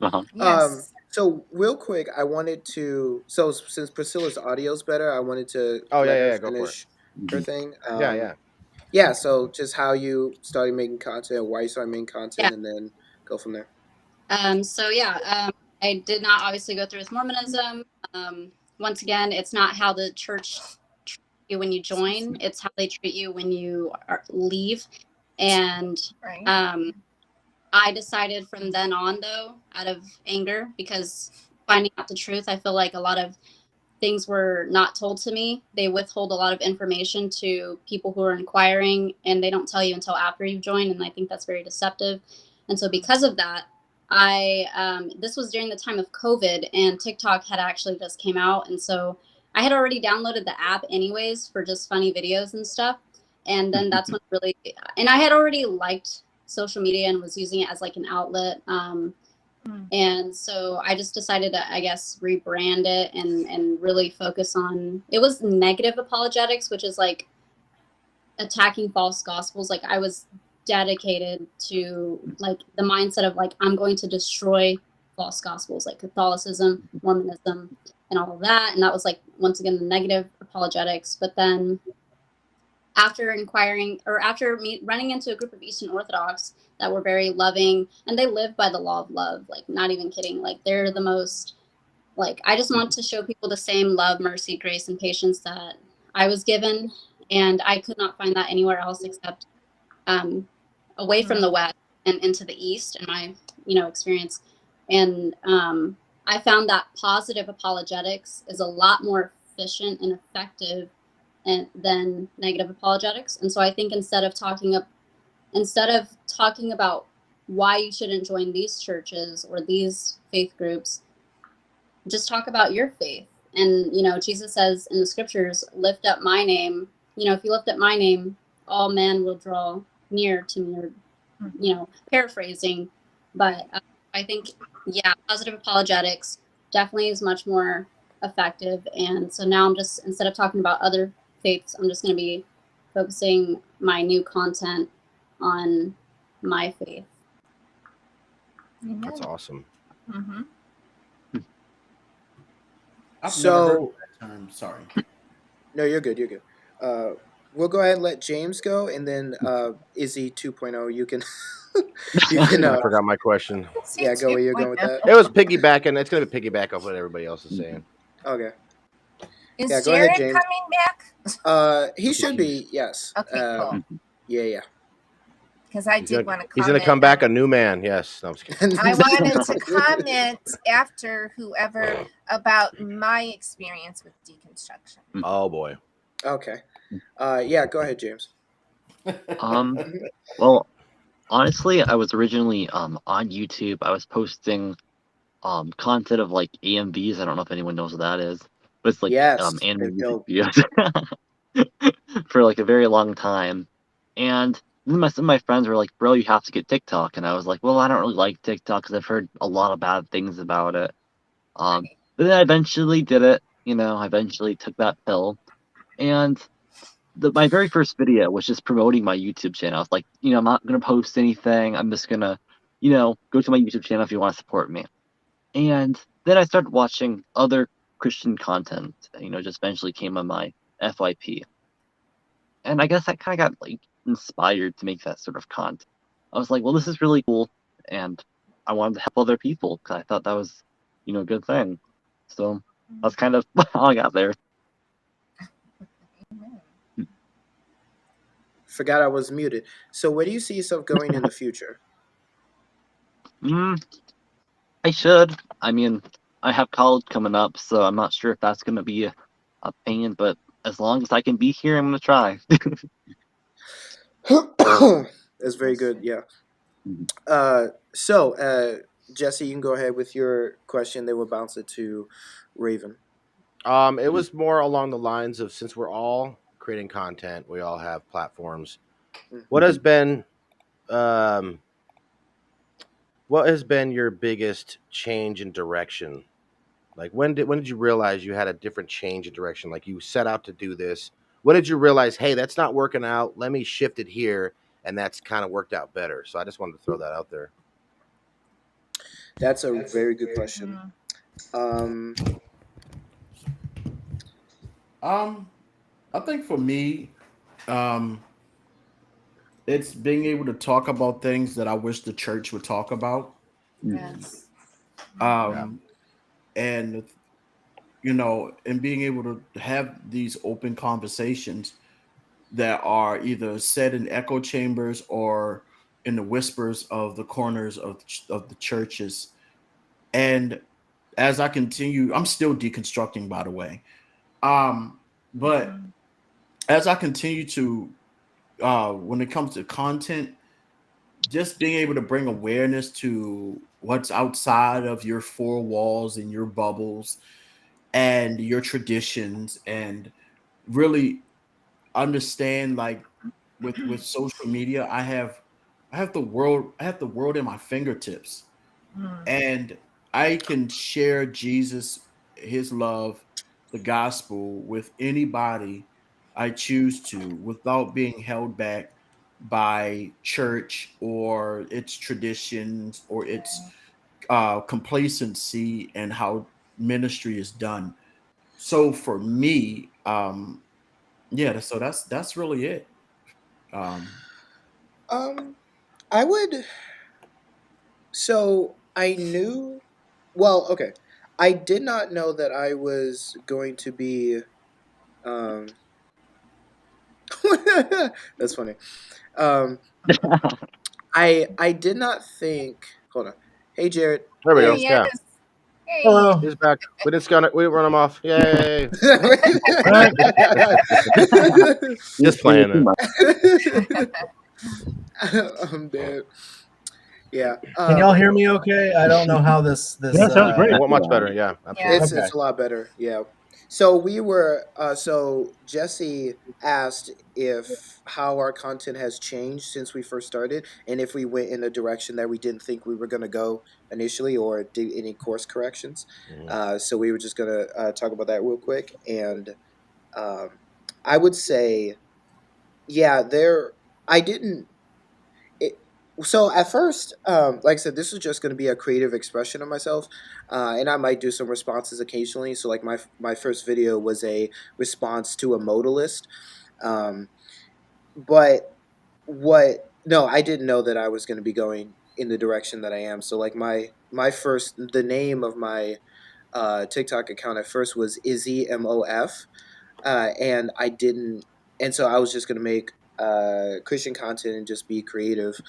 Uh-huh. Yes. So real quick, I wanted to. So since Priscilla's audio's better, I wanted to Oh, let yeah, her go for it. finish her thing. Yeah. Yeah. So just how you started making content, why you started making content, and then go from there. I did not obviously go through with Mormonism. Once again, it's not how the church treats you when you join; it's how they treat you when you leave. And Right. I decided from then on, though, out of anger, because finding out the truth, I feel like a lot of things were not told to me. They withhold a lot of information to people who are inquiring, and they don't tell you until after you've joined. And I think that's very deceptive. And so because of that, this was during the time of COVID, and TikTok had actually just came out. And so I had already downloaded the app anyways for just funny videos and stuff. And then that's when and I had already liked social media and was using it as like an outlet. And so I just decided to, I guess, rebrand it and really focus on, it was negative apologetics, which is like attacking false gospels. Like I was dedicated to like the mindset of like, I'm going to destroy false gospels, like Catholicism, Mormonism, and all of that. And that was like, once again, the negative apologetics. But then after inquiring, or after me running into a group of Eastern Orthodox that were very loving, and they live by the law of love, like not even kidding, like they're the most, like I just want to show people the same love, mercy, grace, and patience that I was given, and I could not find that anywhere else except away from the West and into the East in my experience. And I found that positive apologetics is a lot more efficient and effective than negative apologetics. And so I think instead of talking about why you shouldn't join these churches or these faith groups, just talk about your faith. And Jesus says in the scriptures, lift up my name. If you lift up my name, all men will draw near to me, or paraphrasing. But I think positive apologetics definitely is much more effective. And so now I'm just, instead of talking about other faiths, I'm just going to be focusing my new content on my faith. That's awesome. Mm-hmm. I've never heard of that term. Sorry. No, you're good. You're good. We'll go ahead and let James go, and then Izzy 2.0. You can. I forgot my question. Yeah, go where you're going with that. It was piggybacking. It's going to be piggyback off what everybody else is saying. Okay. Is Yeah, go Jared ahead, James. coming back? He should be. Yes. Okay, cool. Yeah. Because I did want to comment. He's going to come back a new man. Yes. No, I'm just kidding. I wanted to comment after whoever about my experience with deconstruction. Oh boy. Okay. Yeah, go ahead, James. Well, honestly, I was originally on YouTube. I was posting content of like AMVs. I don't know if anyone knows what that is, but it's like anime music videos for like a very long time. And some of my friends were like, "Bro, you have to get TikTok." And I was like, "Well, I don't really like TikTok because I've heard a lot of bad things about it." But then I eventually did it. I eventually took that pill, and my very first video was just promoting my YouTube channel. I was like, I'm not gonna post anything. I'm just gonna, go to my YouTube channel if you want to support me. And then I started watching other Christian content. Just eventually came on my FYP. And I guess I kind of got like inspired to make that sort of content. I was like, well, this is really cool, and I wanted to help other people because I thought that was, a good thing. So that's kind of how I got there. Forgot I was muted. So where do you see yourself going in the future? I should. I mean, I have college coming up, so I'm not sure if that's going to be a pain, but as long as I can be here, I'm going to try. That's very good. Yeah. So, Jesse, you can go ahead with your question. Then we'll bounce it to Raven. It was more along the lines of, since we're all creating content, we all have platforms. What has been your biggest change in direction? Like when did you realize you had a different change in direction? Like you set out to do this. When did you realize, hey, that's not working out, let me shift it here, and that's kind of worked out better? So I just wanted to throw that out there. That's a very good question. I think for me, it's being able to talk about things that I wish the church would talk about. Yes. And and being able to have these open conversations that are either said in echo chambers or in the whispers of the corners of the churches. And as I continue, I'm still deconstructing, by the way. But as I continue to, when it comes to content, just being able to bring awareness to what's outside of your four walls and your bubbles and your traditions, and really understand, like with social media, I have the world in my fingertips, and I can share Jesus, his love, the gospel with anybody I choose to without being held back by church or its traditions or its complacency and how ministry is done. So for me, so that's really it. I would. So I knew. Well, okay. I did not know that I was going to be. That's funny. I did not think. Hold on. Hey, Jared. There we There go. he Yeah. is. Hey. Hello. He's back. We didn't scan it. We run him off. Yay. Just playing it. I'm dead. Yeah. Can y'all hear me okay? I don't know how this Yeah, sounds great. Well, much better. Yeah, absolutely. It's a lot better. Yeah. So we were. So Jesse asked if how our content has changed since we first started, and if we went in a direction that we didn't think we were going to go initially, or do any course corrections. So we were just going to talk about that real quick, and I would say, yeah, I didn't. So at first, like I said, this was just going to be a creative expression of myself, and I might do some responses occasionally. So like my first video was a response to a modalist, but no, I didn't know that I was going to be going in the direction that I am. So like the name of my TikTok account at first was Izzy MOF, and I didn't, and so I was just going to make Christian content and just be creative.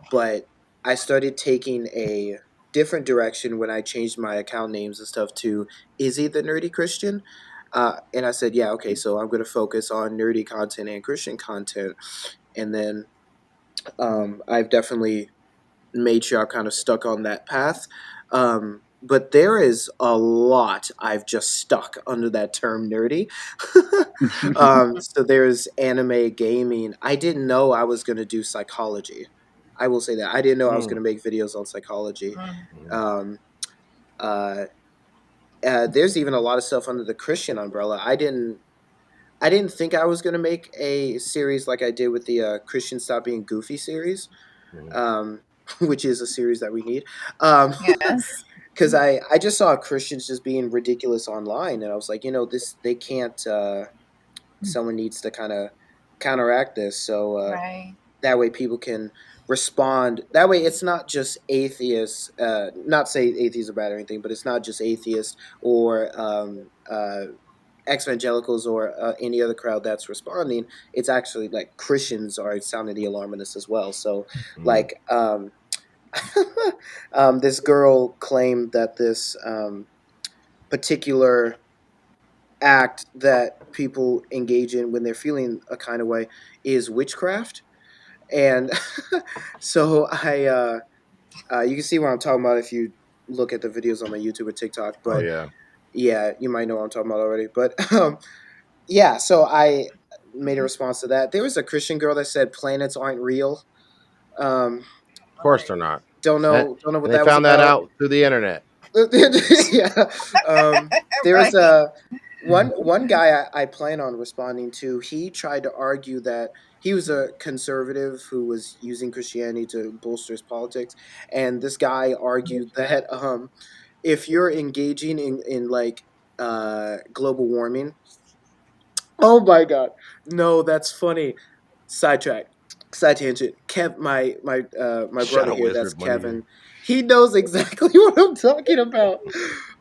But I started taking a different direction when I changed my account names and stuff to Izzy the Nerdy Christian. And I said, yeah, okay, so I'm going to focus on nerdy content and Christian content. And then I've definitely made sure I've kind of stuck on that path. But there is a lot I've just stuck under that term nerdy. So there's anime, gaming. I didn't know I was going to do psychology. I will say that. I didn't know I was going to make videos on psychology. There's even a lot of stuff under the Christian umbrella. I didn't. I didn't think I was gonna make a series like I did with the Christian Stop Being Goofy series, um, which is a series that we need. Yes. Because I just saw Christians just being ridiculous online, and I was like, this they can't. Someone needs to kind of counteract this, so Right. that way people can respond. That way, it's not just atheists. Not say atheists are bad or anything, but it's not just atheists or evangelicals or any other crowd that's responding. It's actually like Christians are sounding the alarm in this as well. So, like, this girl claimed that this particular act that people engage in when they're feeling a kind of way is witchcraft. And so you can see what I'm talking about if you look at the videos on my YouTube or TikTok. But yeah, you might know what I'm talking about already. But yeah, so I made a response to that. There was a Christian girl that said planets aren't real. Of course they're not. Don't know what and that they was found that about. out through the internet. Yeah. There's Right. one guy I plan on responding to. He tried to argue that he was a conservative who was using Christianity to bolster his politics, and this guy argued that if you're engaging in like global warming, oh my god, no, that's funny. Sidetrack, side tangent. My brother Shadow here, that's Wizard money. Kevin. He knows exactly what I'm talking about.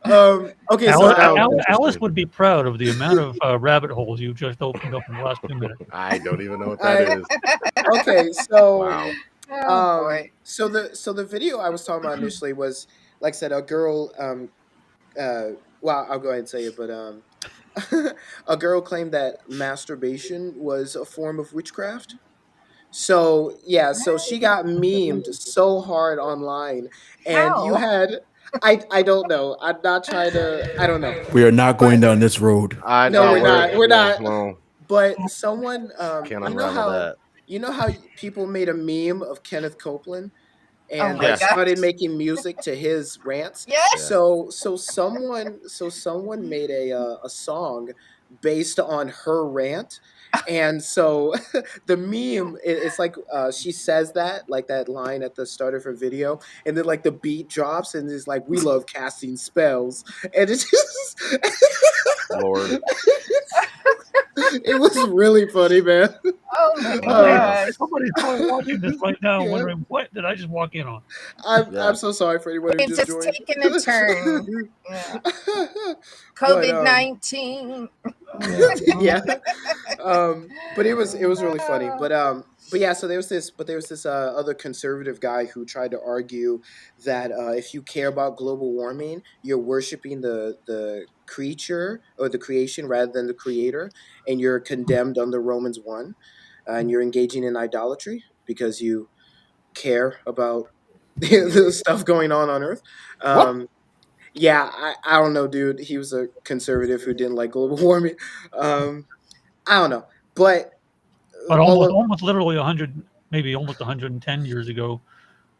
Okay, so Alice would be proud of the amount of rabbit holes you just opened up in the last 2 minutes. I don't even know what that is. Okay, so Wow. Oh boy. so the video I was talking about initially was, like I said, a girl. Well, I'll go ahead and say it, but a girl claimed that masturbation was a form of witchcraft. So yeah, so she got memed so hard online, and you How? had I don't know. I'm not trying to. I don't know. We are not going But down this road. no, we're not. We're not. No, But someone, can't you know unravel that. how people made a meme of Kenneth Copeland Oh and my like gosh. started making music to his rants. Yes. So someone made a song based on her rant, and so the meme it's like she says that, like that line at the start of her video, and then like the beat drops and it's like, we love casting spells, and it's just Lord. it was really funny, man. Oh my gosh. Somebody's probably watching this right now, Yeah. wondering what did I just walk in on. I'm so sorry for anyone who It's just just joined. taking a turn. Yeah. But, COVID-19. yeah. But it was really funny. But yeah, so there was this other conservative guy who tried to argue that if you care about global warming, you're worshiping the creature or the creation rather than the creator, and you're condemned under Romans 1, and you're engaging in idolatry because you care about the stuff going on Earth. Yeah, I don't know, dude. He was a conservative who didn't like global warming. I don't know, but But all of, almost literally 100, maybe almost 110 years ago,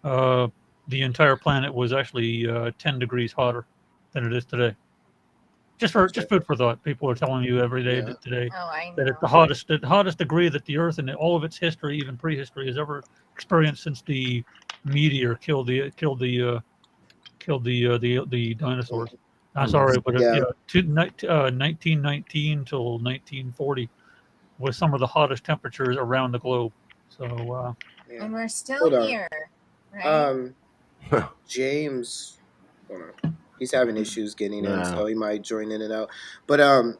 the entire planet was actually 10 degrees hotter than it is today. Just food for thought. People are telling you every day that today Oh, I that know. it's the hottest degree that the Earth in all of its history, even prehistory, has ever experienced since the meteor killed the dinosaurs. I'm sorry, but Yeah. 1919 till 1940 was some of the hottest temperatures around the globe. So yeah. And we're still Hold on. here. Right? James, hold on. He's having issues getting in, Yeah. so he might join in and out. But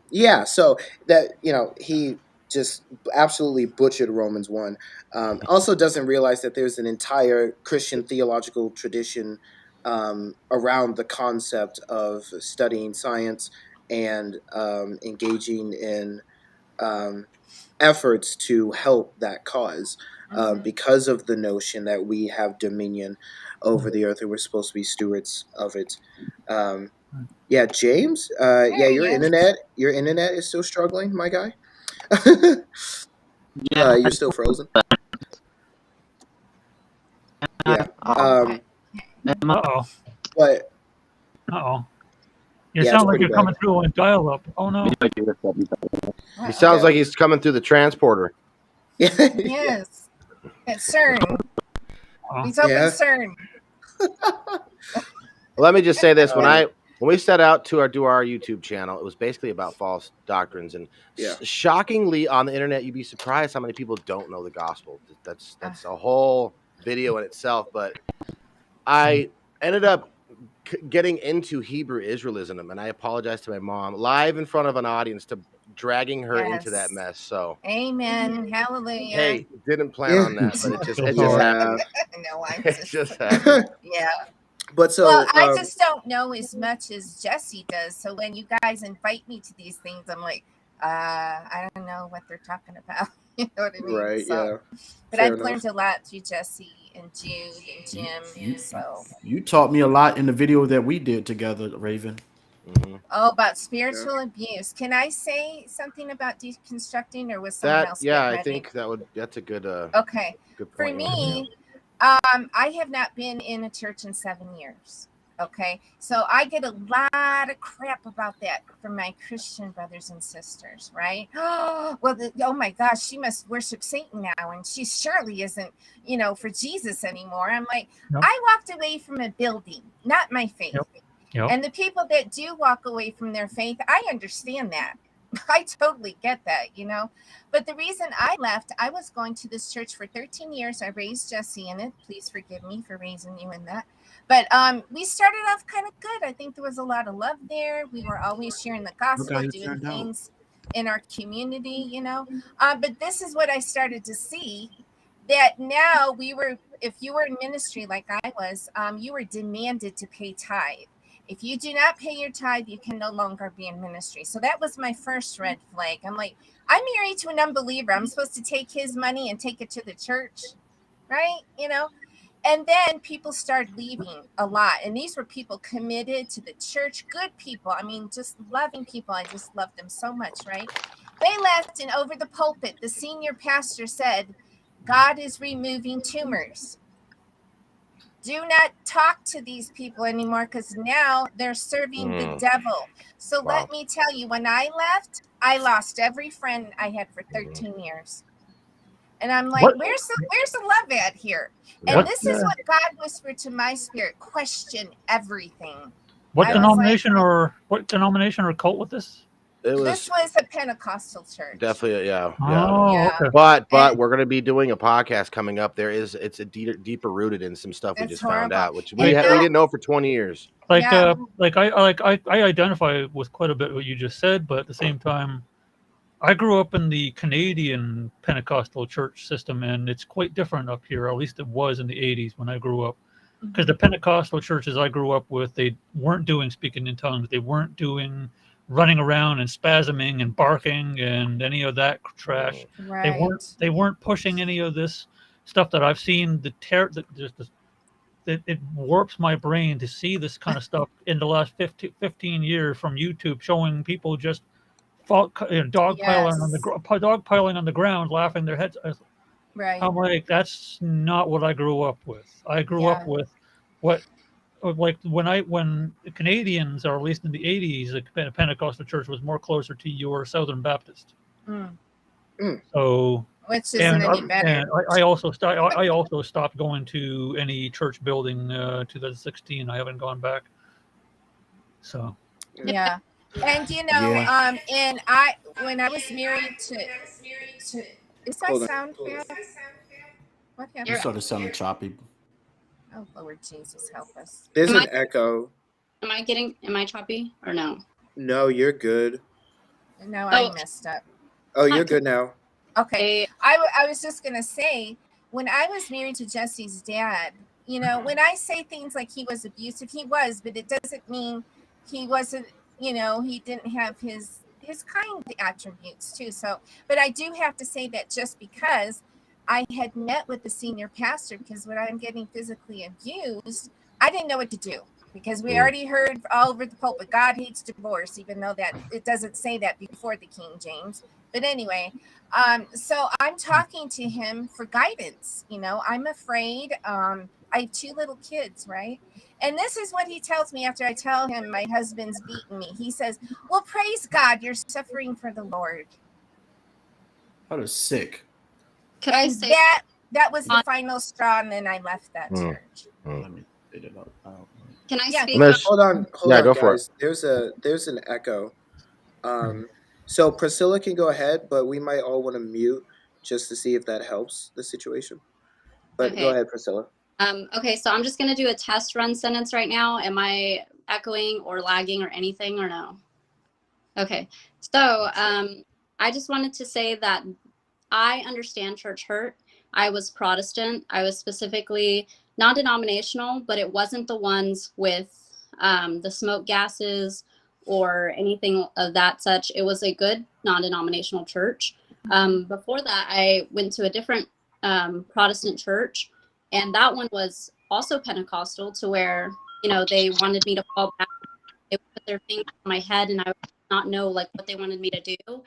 yeah, so that he just absolutely butchered Romans 1. Also doesn't realize that there's an entire Christian theological tradition around the concept of studying science and engaging in efforts to help that cause. Because of the notion that we have dominion over the earth and we're supposed to be stewards of it. Yeah, James. Yeah, he is. your internet is still struggling, my guy. Yeah. You're still frozen. Yeah. uh oh, But you Yeah, it's sound like pretty you're bad. coming through on dial-up. Oh no. Maybe I do this, that'd be better. He sounds like he's coming through the transporter. Yes. It's CERN. He's up in CERN. Let me just say this: when we set out to do our YouTube channel, it was basically about false doctrines, and shockingly, on the internet, you'd be surprised how many people don't know the gospel. That's a whole video in itself. But I ended up getting into Hebrew Israelism, and I apologize to my mom live in front of an audience to dragging her into that mess. So, amen, hallelujah. Hey, didn't plan on that, but it just happened. No, it just happened. Yeah. But so, well, I just don't know as much as Jesse does. So when you guys invite me to these things, I'm like, I don't know what they're talking about. You know what I mean? Right. So, Yeah. But I've learned a lot through Jesse and Jude and Jim. You taught me a lot in the video that we did together, Raven. Oh, about spiritual abuse. Can I say something about deconstructing, or was someone else? Yeah, I think that's a good. Okay. Good point. For me, I have not been in a church in 7 years. Okay, so I get a lot of crap about that from my Christian brothers and sisters, right? Oh my gosh, she must worship Satan now, and she surely isn't, for Jesus anymore. I'm like, I walked away from a building, not my faith. And the people that do walk away from their faith, I understand that. I totally get that, But the reason I left, I was going to this church for 13 years. I raised Jesse in it. Please forgive me for raising you in that. But we started off kind of good. I think there was a lot of love there. We were always sharing the gospel, doing things in our community, But this is what I started to see, that now if you were in ministry like I was, you were demanded to pay tithe. If you do not pay your tithe, you can no longer be in ministry. So that was my first red flag. I'm like, I'm married to an unbeliever. I'm supposed to take his money and take it to the church, right? And then people started leaving a lot. And these were people committed to the church, good people. I mean, just loving people. I just loved them so much, right? They left, and over the pulpit, the senior pastor said, God is removing tumors. Do not talk to these people anymore, because now they're serving the devil. So let me tell you, when I left, I lost every friend I had for 13 years. And I'm like, where's the love at here? And this is what God whispered to my spirit: question everything. What denomination or cult was this? This was a Pentecostal church. Definitely, yeah. Oh, okay. But we're going to be doing a podcast coming up. It's a deeper rooted in some stuff we just found out, which we didn't know for 20 years. I identify with quite a bit what you just said, but at the same time, I grew up in the Canadian Pentecostal church system, and it's quite different up here. At least it was in the 80s when I grew up. Because the Pentecostal churches I grew up with, they weren't doing speaking in tongues. They weren't doing running around and spasming and barking and any of that trash. Right. They weren't pushing any of this stuff that I've seen. It warps my brain to see this kind of stuff in the last 15 years from YouTube, showing people just dogpiling on the ground, laughing their heads. Right. I'm like, that's not what I grew up with. I grew up with what, like when the Canadians, or at least in the 80s, the Pentecostal church was more closer to your Southern Baptist. So, which isn't any better. And I also stopped going to any church building. 2016, I haven't gone back. So. Yeah. And and when I was married to is my sound bad? What happened? You started sounding choppy. Oh Lord Jesus, help us. There's an echo. Am I choppy or no? No, you're good. No, I messed up. Oh, you're good now. Okay. I was just gonna say, when I was married to Jesse's dad, when I say things like he was abusive, he was, but it doesn't mean he wasn't, he didn't have his kind attributes too. So, but I do have to say that just because I had met with the senior pastor, because when I'm getting physically abused, I didn't know what to do, because we already heard all over the pulpit, God hates divorce, even though that it doesn't say that before the King James. But anyway, so I'm talking to him for guidance. I'm afraid. I have 2 little kids, right? And this is what he tells me after I tell him my husband's beaten me. He says, well, praise God, you're suffering for the Lord. That is sick. Could I And say that was the on- final straw, and then I left that church. Let me fade it up. Can I Yeah. speak? Hold on, Yeah, go for guys. There's an echo. So Priscilla can go ahead, but we might all want to mute just to see if that helps the situation. But go Okay. ahead, Priscilla. Okay, so I'm just going to do a test run sentence right now. Am I echoing or lagging or anything or no? Okay, so I just wanted to say that I understand church hurt. I was Protestant. I was specifically non-denominational, but it wasn't the ones with the smoke gases or anything of that such. It was a good non-denominational church. Before that, I went to a different Protestant church, and that one was also Pentecostal, to where, you know, they wanted me to fall back. They would put their finger on my head, and I would not know like what they wanted me to do.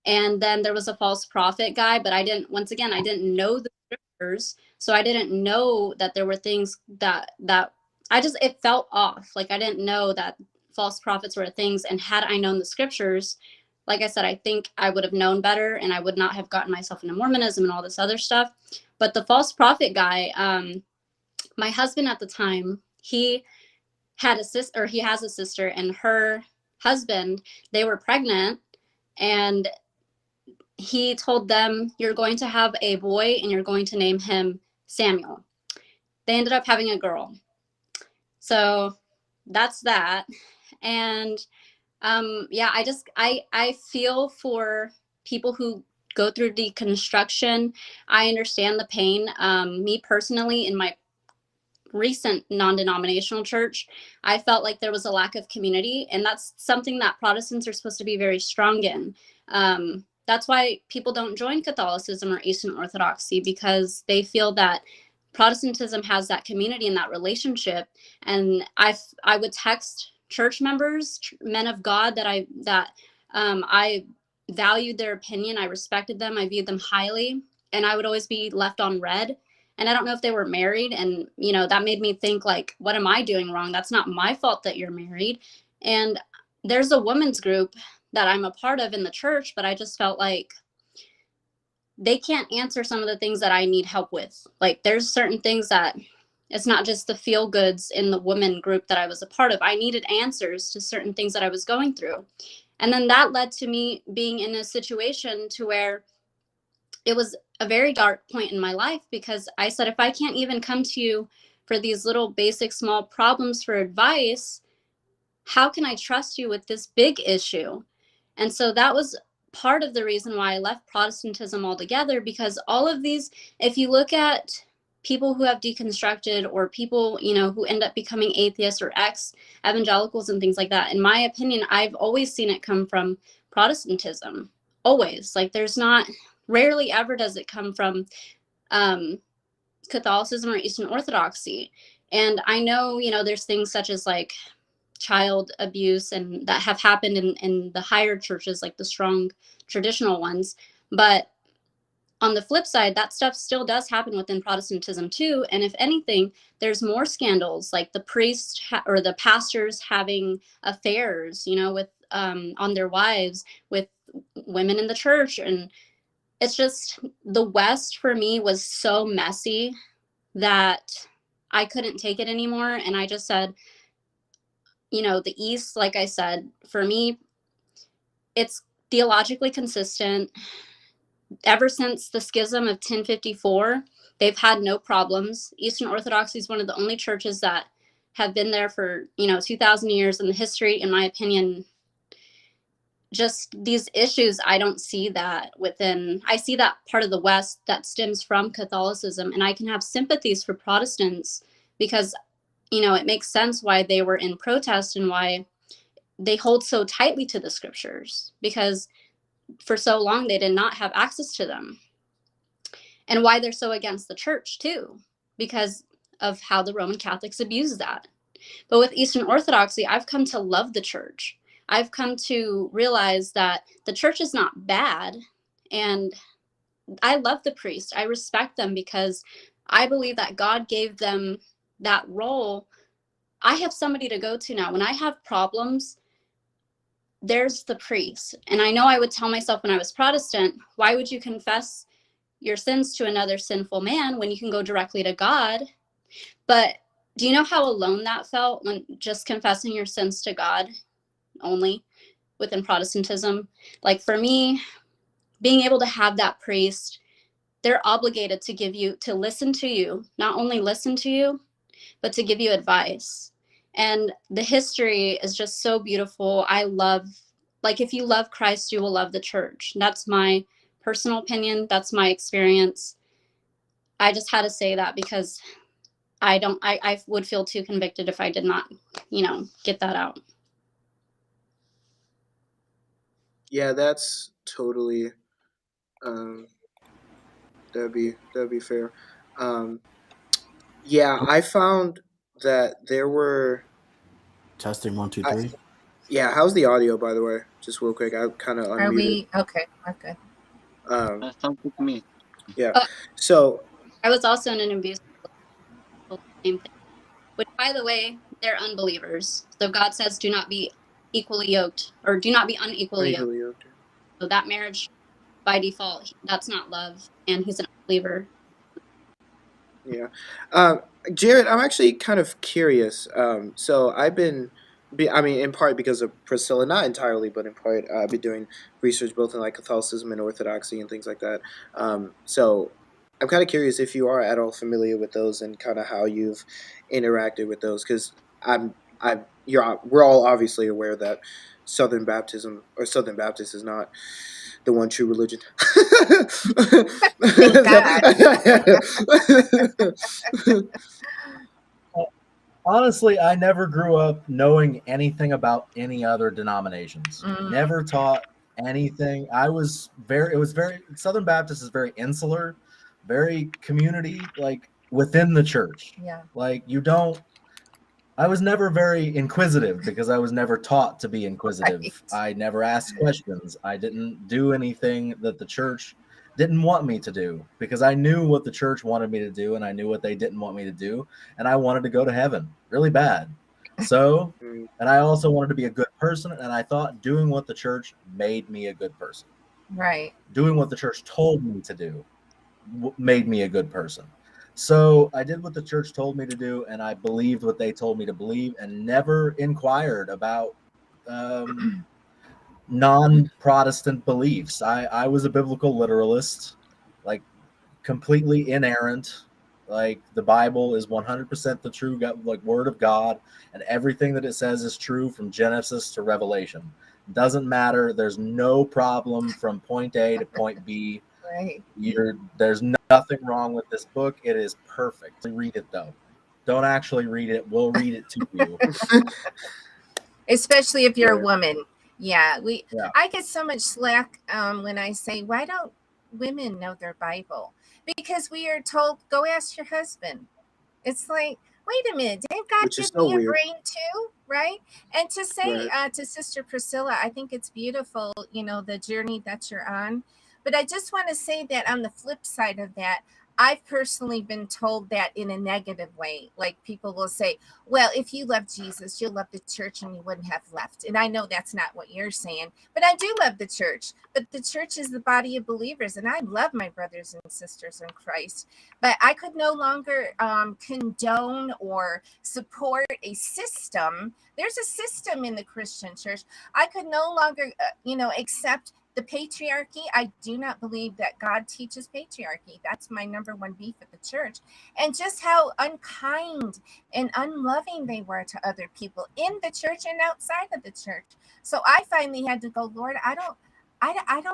And then there was a false prophet guy, but I didn't know the scriptures. So I didn't know that there were things that it felt off. Like I didn't know that false prophets were things. And had I known the scriptures, like I said, I think I would have known better, and I would not have gotten myself into Mormonism and all this other stuff. But the false prophet guy, my husband at the time, he has a sister, and her husband, they were pregnant, and he told them, "You're going to have a boy and you're going to name him Samuel." They ended up having a girl. So that's that. And yeah, I feel for people who go through deconstruction. I understand the pain. Me personally, in my recent non-denominational church, I felt like there was a lack of community, and that's something that Protestants are supposed to be very strong in. That's why people don't join Catholicism or Eastern Orthodoxy, because they feel that Protestantism has that community and that relationship. And I would text church members, men of God, that I valued their opinion, I respected them, I viewed them highly, and I would always be left on red. And I don't know if they were married, and you know, that made me think, like, what am I doing wrong? That's not my fault that you're married. And there's a women's group that I'm a part of in the church, but I just felt like they can't answer some of the things that I need help with. Like, there's certain things that it's not just the feel goods in the women group that I was a part of. I needed answers to certain things that I was going through. And then that led to me being in a situation to where it was a very dark point in my life, because I said, if I can't even come to you for these little basic small problems for advice, how can I trust you with this big issue? And so that was part of the reason why I left Protestantism altogether, because all of these, if you look at people who have deconstructed, or people, you know, who end up becoming atheists or ex-evangelicals and things like that, in my opinion, I've always seen it come from Protestantism. Always. Like, there's not, rarely ever does it come from Catholicism or Eastern Orthodoxy. And I know, you know, there's things such as like child abuse and that have happened in the higher churches, like the strong traditional ones. But on the flip side, that stuff still does happen within Protestantism too. And if anything, there's more scandals, like the priests or the pastors having affairs, you know, with on their wives, with women in the church. And it's just, the West for me was so messy that I couldn't take it anymore. And I just said, you know, the East, like I said, for me, it's theologically consistent. Ever since the schism of 1054, they've had no problems. Eastern Orthodoxy is one of the only churches that have been there for, you know, 2,000 years in the history, in my opinion. Just these issues, I don't see that within, I see that part of the West that stems from Catholicism, and I can have sympathies for Protestants, because, you know, it makes sense why they were in protest and why they hold so tightly to the scriptures, because for so long they did not have access to them, and why they're so against the church too, because of how the Roman Catholics abuse that. But with Eastern Orthodoxy, I've come to love the church. I've come to realize that the church is not bad, and I love the priests. I respect them, because I believe that God gave them that role. I have somebody to go to now. When I have problems, there's the priest. And I know I would tell myself when I was Protestant, why would you confess your sins to another sinful man when you can go directly to God? But do you know how alone that felt when just confessing your sins to God only within Protestantism? Like for me, being able to have that priest, they're obligated to give you, to listen to you, not only listen to you, but to give you advice. And the history is just so beautiful. I love, like, if you love Christ, you will love the church. That's my personal opinion. That's my experience. I just had to say that because I would feel too convicted if I did not, get that out. Yeah, that's totally that'd be fair. Yeah, I found that there were Testing 1 2 I, 3. yeah, how's the audio, by the way? Just real quick, I kind of Are unmuted. we okay? Okay. That sounds good to me. Yeah. Uh, So I was also in an abusive relationship, same thing. Which, by the way, they're unbelievers. So God says, do not be equally yoked, or do not be unequally yoked. unequally yoked. So that marriage, by default, that's not love, and he's an unbeliever. Yeah. Jared, I'm actually kind of curious. So I mean, in part because of Priscilla, not entirely, but in part, I've been doing research both in like Catholicism and Orthodoxy and things like that. So I'm kind of curious if you are at all familiar with those and kind of how you've interacted with those, because we're all obviously aware that Southern Baptist is not the one true religion. Honestly, I never grew up knowing anything about any other denominations. Never taught anything. Southern Baptist is very insular, very community, like within the church. Yeah. Like I was never very inquisitive because I was never taught to be inquisitive. Right. I never asked questions. I didn't do anything that the church didn't want me to do because I knew what the church wanted me to do and I knew what they didn't want me to do. And I wanted to go to heaven really bad. So, and I also wanted to be a good person. And I thought doing what the church made me a good person. Right. Doing what the church told me to do made me a good person. So I did what the church told me to do, and I believed what they told me to believe, and never inquired about non-Protestant beliefs. I was a biblical literalist, like completely inerrant. Like the Bible is 100% the true word of God, and everything that it says is true from Genesis to Revelation. Doesn't matter. There's no problem from point A to point B. Right. There's nothing wrong with this book. It is perfect. Read it though. Don't actually read it. We'll read it to you. Especially if you're Right. a woman. Yeah. Yeah. I get so much slack when I say, why don't women know their Bible? Because we are told, go ask your husband. It's like, wait a minute, didn't God Which is give so me a weird. brain too? Right. And to say Right. to Sister Priscilla, I think it's beautiful, the journey that you're on. But I just want to say that on the flip side of that, I've personally been told that in a negative way. Like people will say, well, if you love Jesus, you'll love the church and you wouldn't have left. And I know that's not what you're saying, but I do love the church. But the church is the body of believers. And I love my brothers and sisters in Christ. But I could no longer condone or support a system. There's a system in the Christian church. I could no longer, accept the patriarchy. I do not believe that God teaches patriarchy. That's my number one beef at the church. And just how unkind and unloving they were to other people in the church and outside of the church. So I finally had to go, Lord, I don't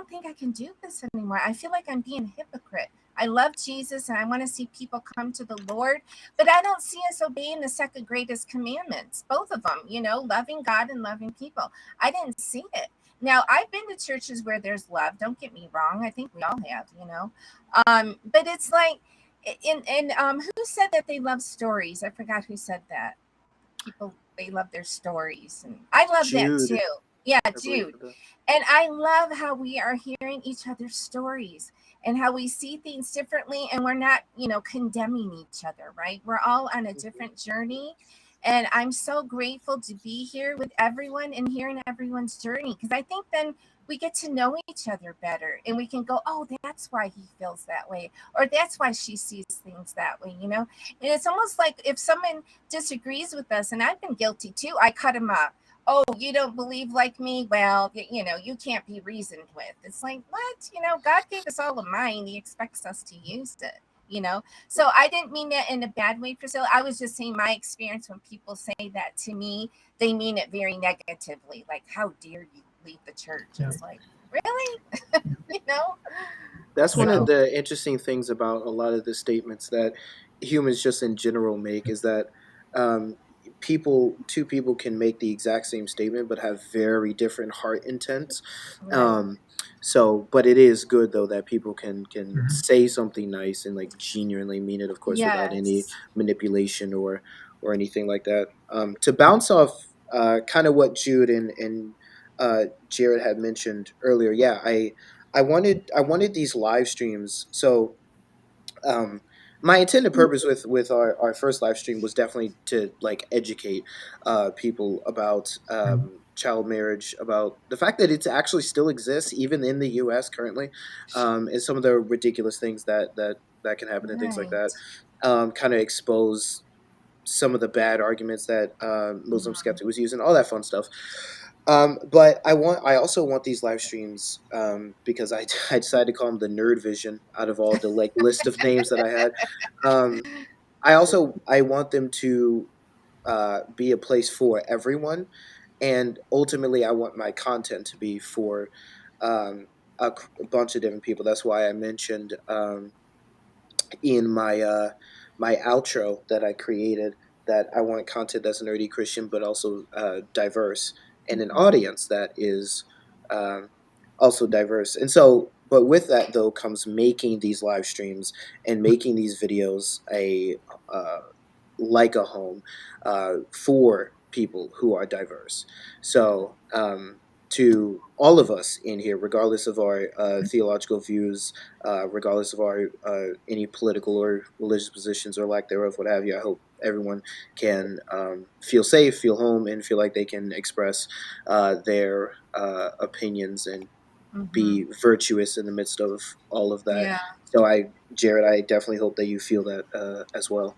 think I can do this anymore. I feel like I'm being a hypocrite. I love Jesus and I want to see people come to the Lord, but I don't see us obeying the second greatest commandments, both of them, loving God and loving people. I didn't see it. Now, I've been to churches where there's love. Don't get me wrong. I think we all have, but it's like, who said that they love stories? I forgot who said that. People, they love their stories. And I love Jude. that too. Yeah, I believe Jude. that. And I love how we are hearing each other's stories and how we see things differently. And we're not, condemning each other, right? We're all on a different journey. And I'm so grateful to be here with everyone and hearing everyone's journey, because I think then we get to know each other better, and we can go, oh, that's why he feels that way, or that's why she sees things that way, And it's almost like if someone disagrees with us, and I've been guilty too, I cut them off. Oh, you don't believe like me? Well, you can't be reasoned with. It's like, what? God gave us all a mind. He expects us to use it. So I didn't mean that in a bad way, Priscilla. I was just saying my experience when people say that to me, they mean it very negatively. Like, how dare you leave the church? It's like, really? you know? That's one So, of the interesting things about a lot of the statements that humans just in general make is that um, two people can make the exact same statement but have very different heart intents. right. But it is good though that people can Mhm. say something nice and like genuinely mean it, of course, without any Yes. manipulation or anything like that. To bounce off kind of what Jude and Jared had mentioned earlier, yeah, I wanted these live streams. So um my intended purpose with our first live stream was definitely to like educate people about child marriage, about the fact that it actually still exists even in the US currently, and some of the ridiculous things that can happen and things like that, Right. kind of expose some of the bad arguments that Muslim Mhm. skeptic was using, all that fun stuff. But I also want these live streams because I decided to call them the Nerd Vision out of all the like list of names that I had. Um, I want them to be a place for everyone, and ultimately I want my content to be for um, a bunch of different people. That's why I mentioned in my outro that I created that I want content that's nerdy Christian but also diverse, and an Mhm. audience that is um, also diverse. And so, but with that though comes making these live streams and making these videos a uh, like a home for people who are diverse. So, to all of us in here, regardless of our theological views, regardless of our any political or religious positions or lack thereof, what have you, I hope everyone can feel safe, feel home, and feel like they can express their opinions and Mhm. be virtuous in the midst of all of that. Yeah. So, Jared, I definitely hope that you feel that as well.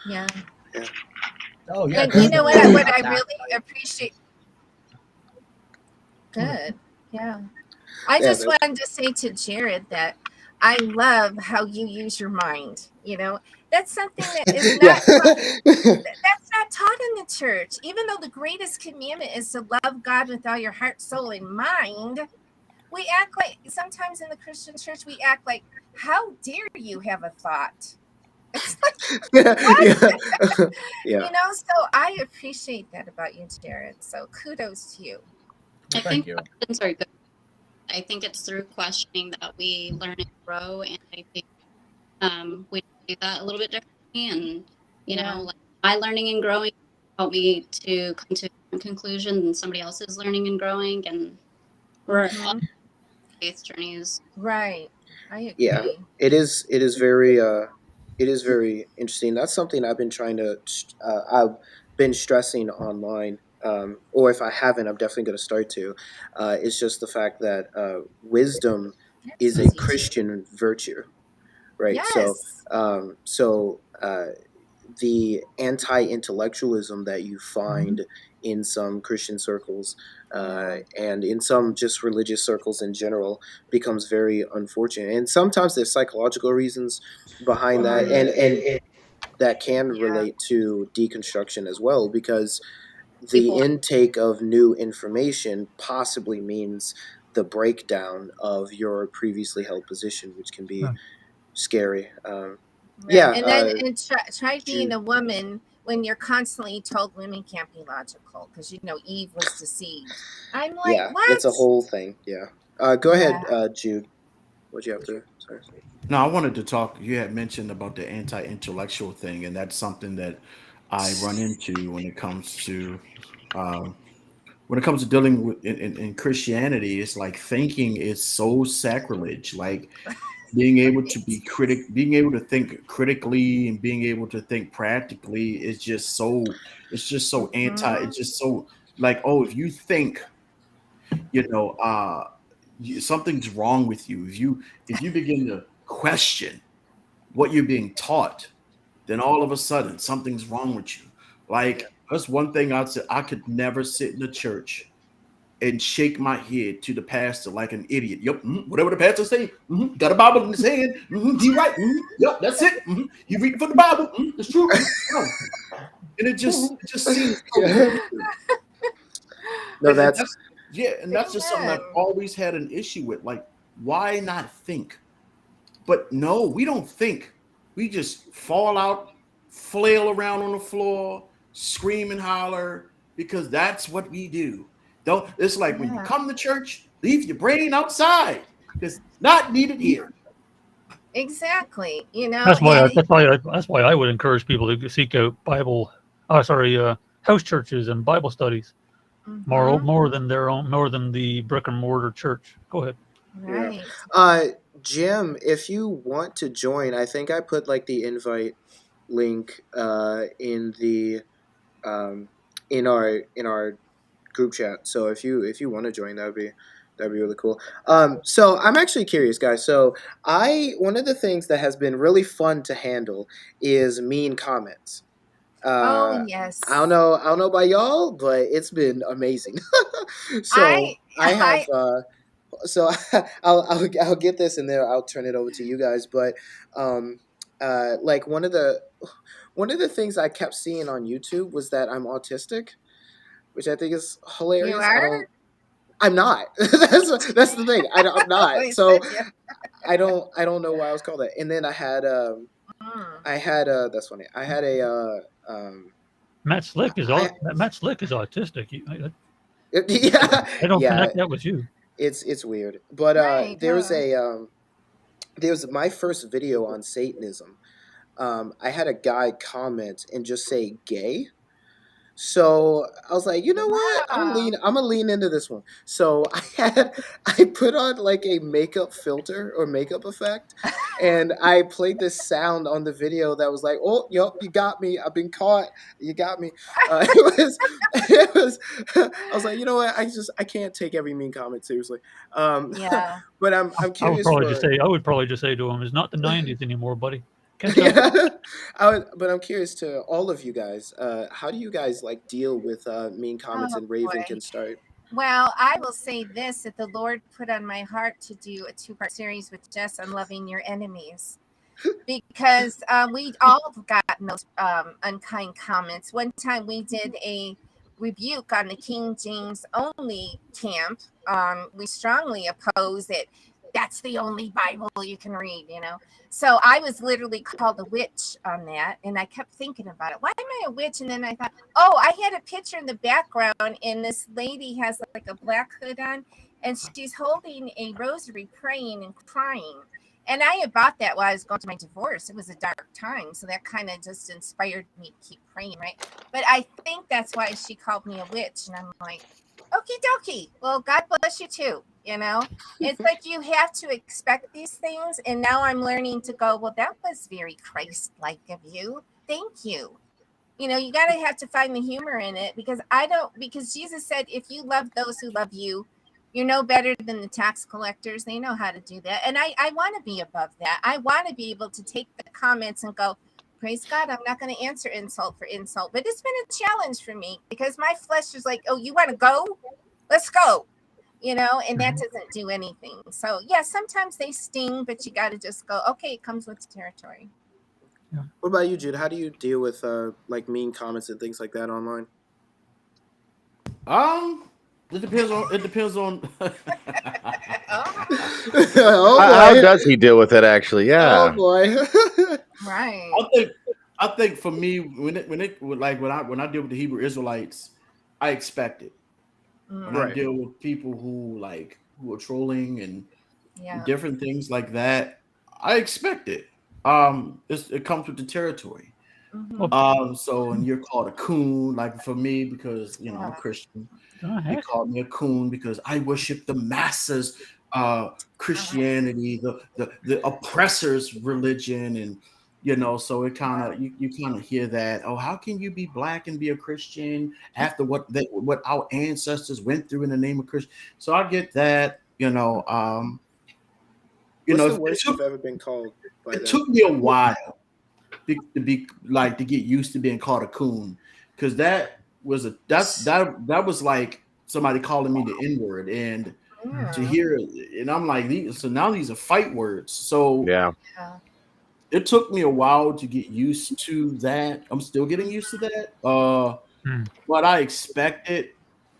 Yeah. Yeah. Oh yeah, And you know what? definitely. What I really appreciate. Good. Yeah. I Yeah, just man. wanted to say to Jared that I love how you use your mind. That's something that is Yeah. not that's not taught in the church. Even though the greatest commandment is to love God with all your heart, soul, and mind, we act like sometimes in the Christian church we act like, how dare you have a thought? It's like, what? Yeah. Yeah. So I appreciate that about you, Jared. So kudos to you. I Well, thank think you. questions are good. I think it's through questioning that we learn and grow, and I think we do that a little bit differently. And Yeah. like my learning and growing helped me to come to a different conclusion than somebody else's learning and growing, and we're all Mhm. faith journeys. Right. I Yeah. agree. It is very interesting. That's something I've been I've been stressing online. Or if I haven't, I'm definitely going to start to. It's just the fact that wisdom That's is a easy too. Christian virtue, right? So, Yes. um, so uh, the anti-intellectualism that you Mhm. find in some Christian circles Yeah. and in some just religious circles in general becomes very unfortunate. And sometimes there's psychological reasons behind that, Mhm. and that can Yeah. relate to deconstruction as well, because the People, intake of new information possibly means the breakdown of your previously held position, which can be Yeah. scary. Right. Yeah, And then and try being Jude. a woman when you're constantly told women can't be logical because Eve was deceived. I'm like, Yeah, it's a what? whole thing. Yeah. Go ahead, Yeah. Jude. What you have to say? No, I wanted to talk. You had mentioned about the anti-intellectual thing, and that's something that I run into um, when it comes to dealing with in Christianity. It's like thinking is so sacrilege. Like being able to be being able to think critically and being able to think practically is just so, it's just so it's just so like, oh, if you think, you know, something's wrong with you, if you begin to question what you're being taught, then all of a sudden something's wrong with you. Like, that's one thing I'd say. I could never sit in a church and shake my head to the pastor like an idiot. Yep, whatever the pastor say. Got a Bible in his hand. He right. Yep, that's it. He reading from the Bible. It's true. No. And it just seems so weird. No, And that's that's just something I've always had an issue with. Like, why not think? But no, we don't think. We just fall out, flail around on the floor, scream and holler, because that's what we do. Don't. It's like when you come to church, leave your brain outside because it's not needed here. Exactly. You know, That's why I would encourage people to seek out house churches and Bible studies more than the brick and mortar church. Go ahead. Right. Jim, if you want to join, I think I put like the invite link in the in our group chat. So if you want to join, that'd be really cool. So I'm actually curious, guys. So one of the things that has been really fun to handle is mean comments. Oh yes. I don't know about y'all, but it's been amazing. So I have so I'll get this in there. I'll turn it over to you guys. But like one of the things I kept seeing on YouTube was that I'm autistic, which I think is hilarious. You are? I'm not. that's the thing. I'm not. So I don't know why I was called that. And then I had that's funny. I had a Matt Slick is autistic. yeah. I don't connect that with you. It's weird. But there's my first video on Satanism. I had a guy comment and just say gay. So I was like, you know what? I'm gonna lean into this one. So I put on like a makeup filter or makeup effect, and I played this sound on the video that was like, "Oh, yep, you got me. I've been caught. You got me." It was. I was like, you know what? I can't take every mean comment seriously. Yeah. But I'm curious. I would probably just say to him, "It's not the '90s anymore, buddy." Yeah, but I'm curious to all of you guys. How do you guys like deal with mean comments? And Raven can start. Well, I will say this: that the Lord put on my heart to do a 2-part series with Jess on loving your enemies, because we all have gotten those unkind comments. One time we did a rebuke on the King James only camp. We strongly oppose it. That's the only Bible you can read, you know. So I was literally called a witch on that, and I kept thinking about it. Why am I a witch? And then I thought, oh, I had a picture in the background, and this lady has like a black hood on, and she's holding a rosary, praying and crying. And I had bought that while I was going through my divorce. It was a dark time, so that kind of just inspired me to keep praying, right? But I think that's why she called me a witch, and I'm like, okie dokie. Well, God bless you too. You know, it's like you have to expect these things. And now I'm learning to go, well, that was very Christ-like of you. Thank you. You know, you got to have to find the humor in it, because Jesus said, if you love those who love you, you're no better than the tax collectors. They know how to do that. And I want to be above that. I want to be able to take the comments and go, praise God, I'm not going to answer insult for insult. But it's been a challenge for me, because my flesh is like, oh, you want to go? Let's go. You know, and that doesn't do anything. So yeah, sometimes they sting, but you got to just go, okay, it comes with the territory. Yeah. What about you, Jude? How do you deal with like mean comments and things like that online? It depends on Oh, how does he deal with it actually? Yeah. Oh boy. Right. I think for me, when I deal with the Hebrew Israelites, I expect it. When I deal with people who are trolling and different things like that, I expect it. It comes with the territory. So and you're called a coon, like for me, because I'm a Christian. They called me a coon because I worship the masses. Christianity, the oppressor's religion, and so it kind of you kind of hear that. Oh, how can you be black and be a Christian after what our ancestors went through in the name of Christian? So I get that. What's the worst you've ever been called by it that? took me a while to get used to being called a coon, because that was like somebody calling me the N-word, and to hear it, and I'm like, so now these are fight words. So Yeah. it took me a while to get used to that. I'm still getting used to that. But I expect it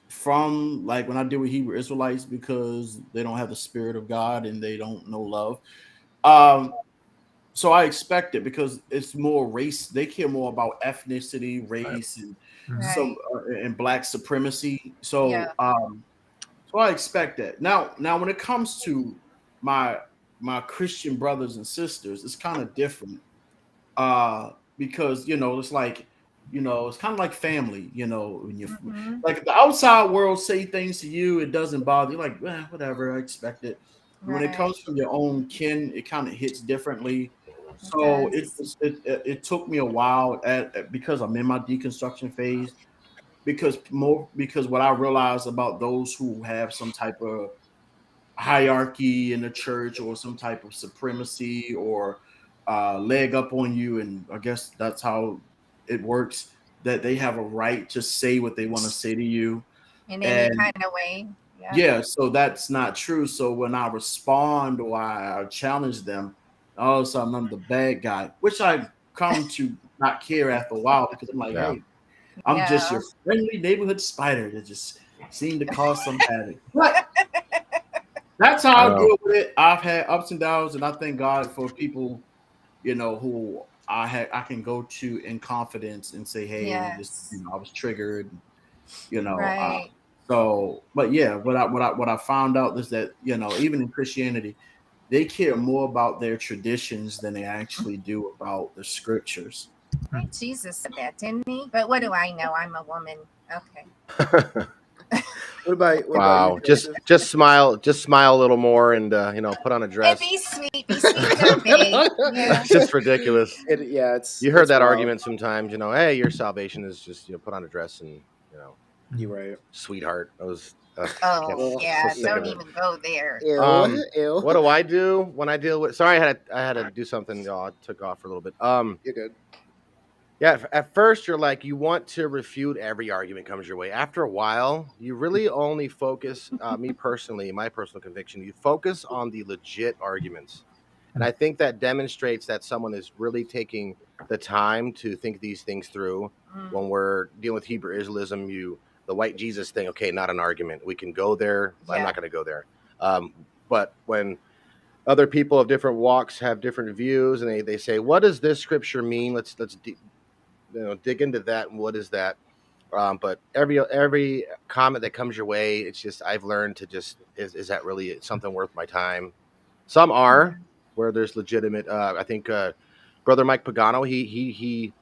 from, like, when I deal with Hebrew Israelites, because they don't have the Spirit of God and they don't know love. So I expect it, because it's more race. They care more about ethnicity, race, and and black supremacy. So so I expect that. Now when it comes to my Christian brothers and sisters, it's kind of different. Because it's like, it's kind of like family. When you like the outside world say things to you, it doesn't bother you. Like, whatever, I expect it. When it comes from your own kin, it kind of hits differently. So it took me a while because I'm in my deconstruction phase, because what I realized about those who have some type of hierarchy in the church, or some type of supremacy, or leg up on you, and I guess that's how it works, that they have a right to say what they want to say to you in any kind of way. Yeah, so that's not true. So when I respond, or I challenge them, all of a sudden I'm the bad guy, which I come to not care after a while, because I'm like, hey, I'm just your friendly neighborhood spider that just seemed to cause some havoc. But that's how I deal with it. I've had ups and downs, and I thank God for people, who I can go to in confidence and say, hey, this, I was triggered, Right. So, but yeah, what I found out is that, even in Christianity, they care more about their traditions than they actually do about the scriptures. Jesus said that, didn't he? But what do I know? I'm a woman. Okay. What about Wow. you, just smile a little more, and put on a dress. And be sweet, and obey. Yeah. It's just ridiculous. You heard that wild. argument sometimes, hey, your salvation is just put on a dress and you're right, sweetheart. I was don't even go there. Ew. What do I do when I deal with? Sorry, I had to do something. I took off for a little bit. You're good. Yeah, at first you're like, you want to refute every argument comes your way. After a while, you really only focus, me personally, my personal conviction, you focus on the legit arguments. And I think that demonstrates that someone is really taking the time to think these things through. When we're dealing with Hebrew Israelism, the white Jesus thing, okay, not an argument. We can go there. I'm not going to go there. But when other people of different walks have different views, and they say, what does this scripture mean? Let's dig into that, and what is that? But every comment that comes your way, it's just, I've learned to just, is that really something worth my time? Some are, where there's legitimate. I think Brother Mike Pagano, he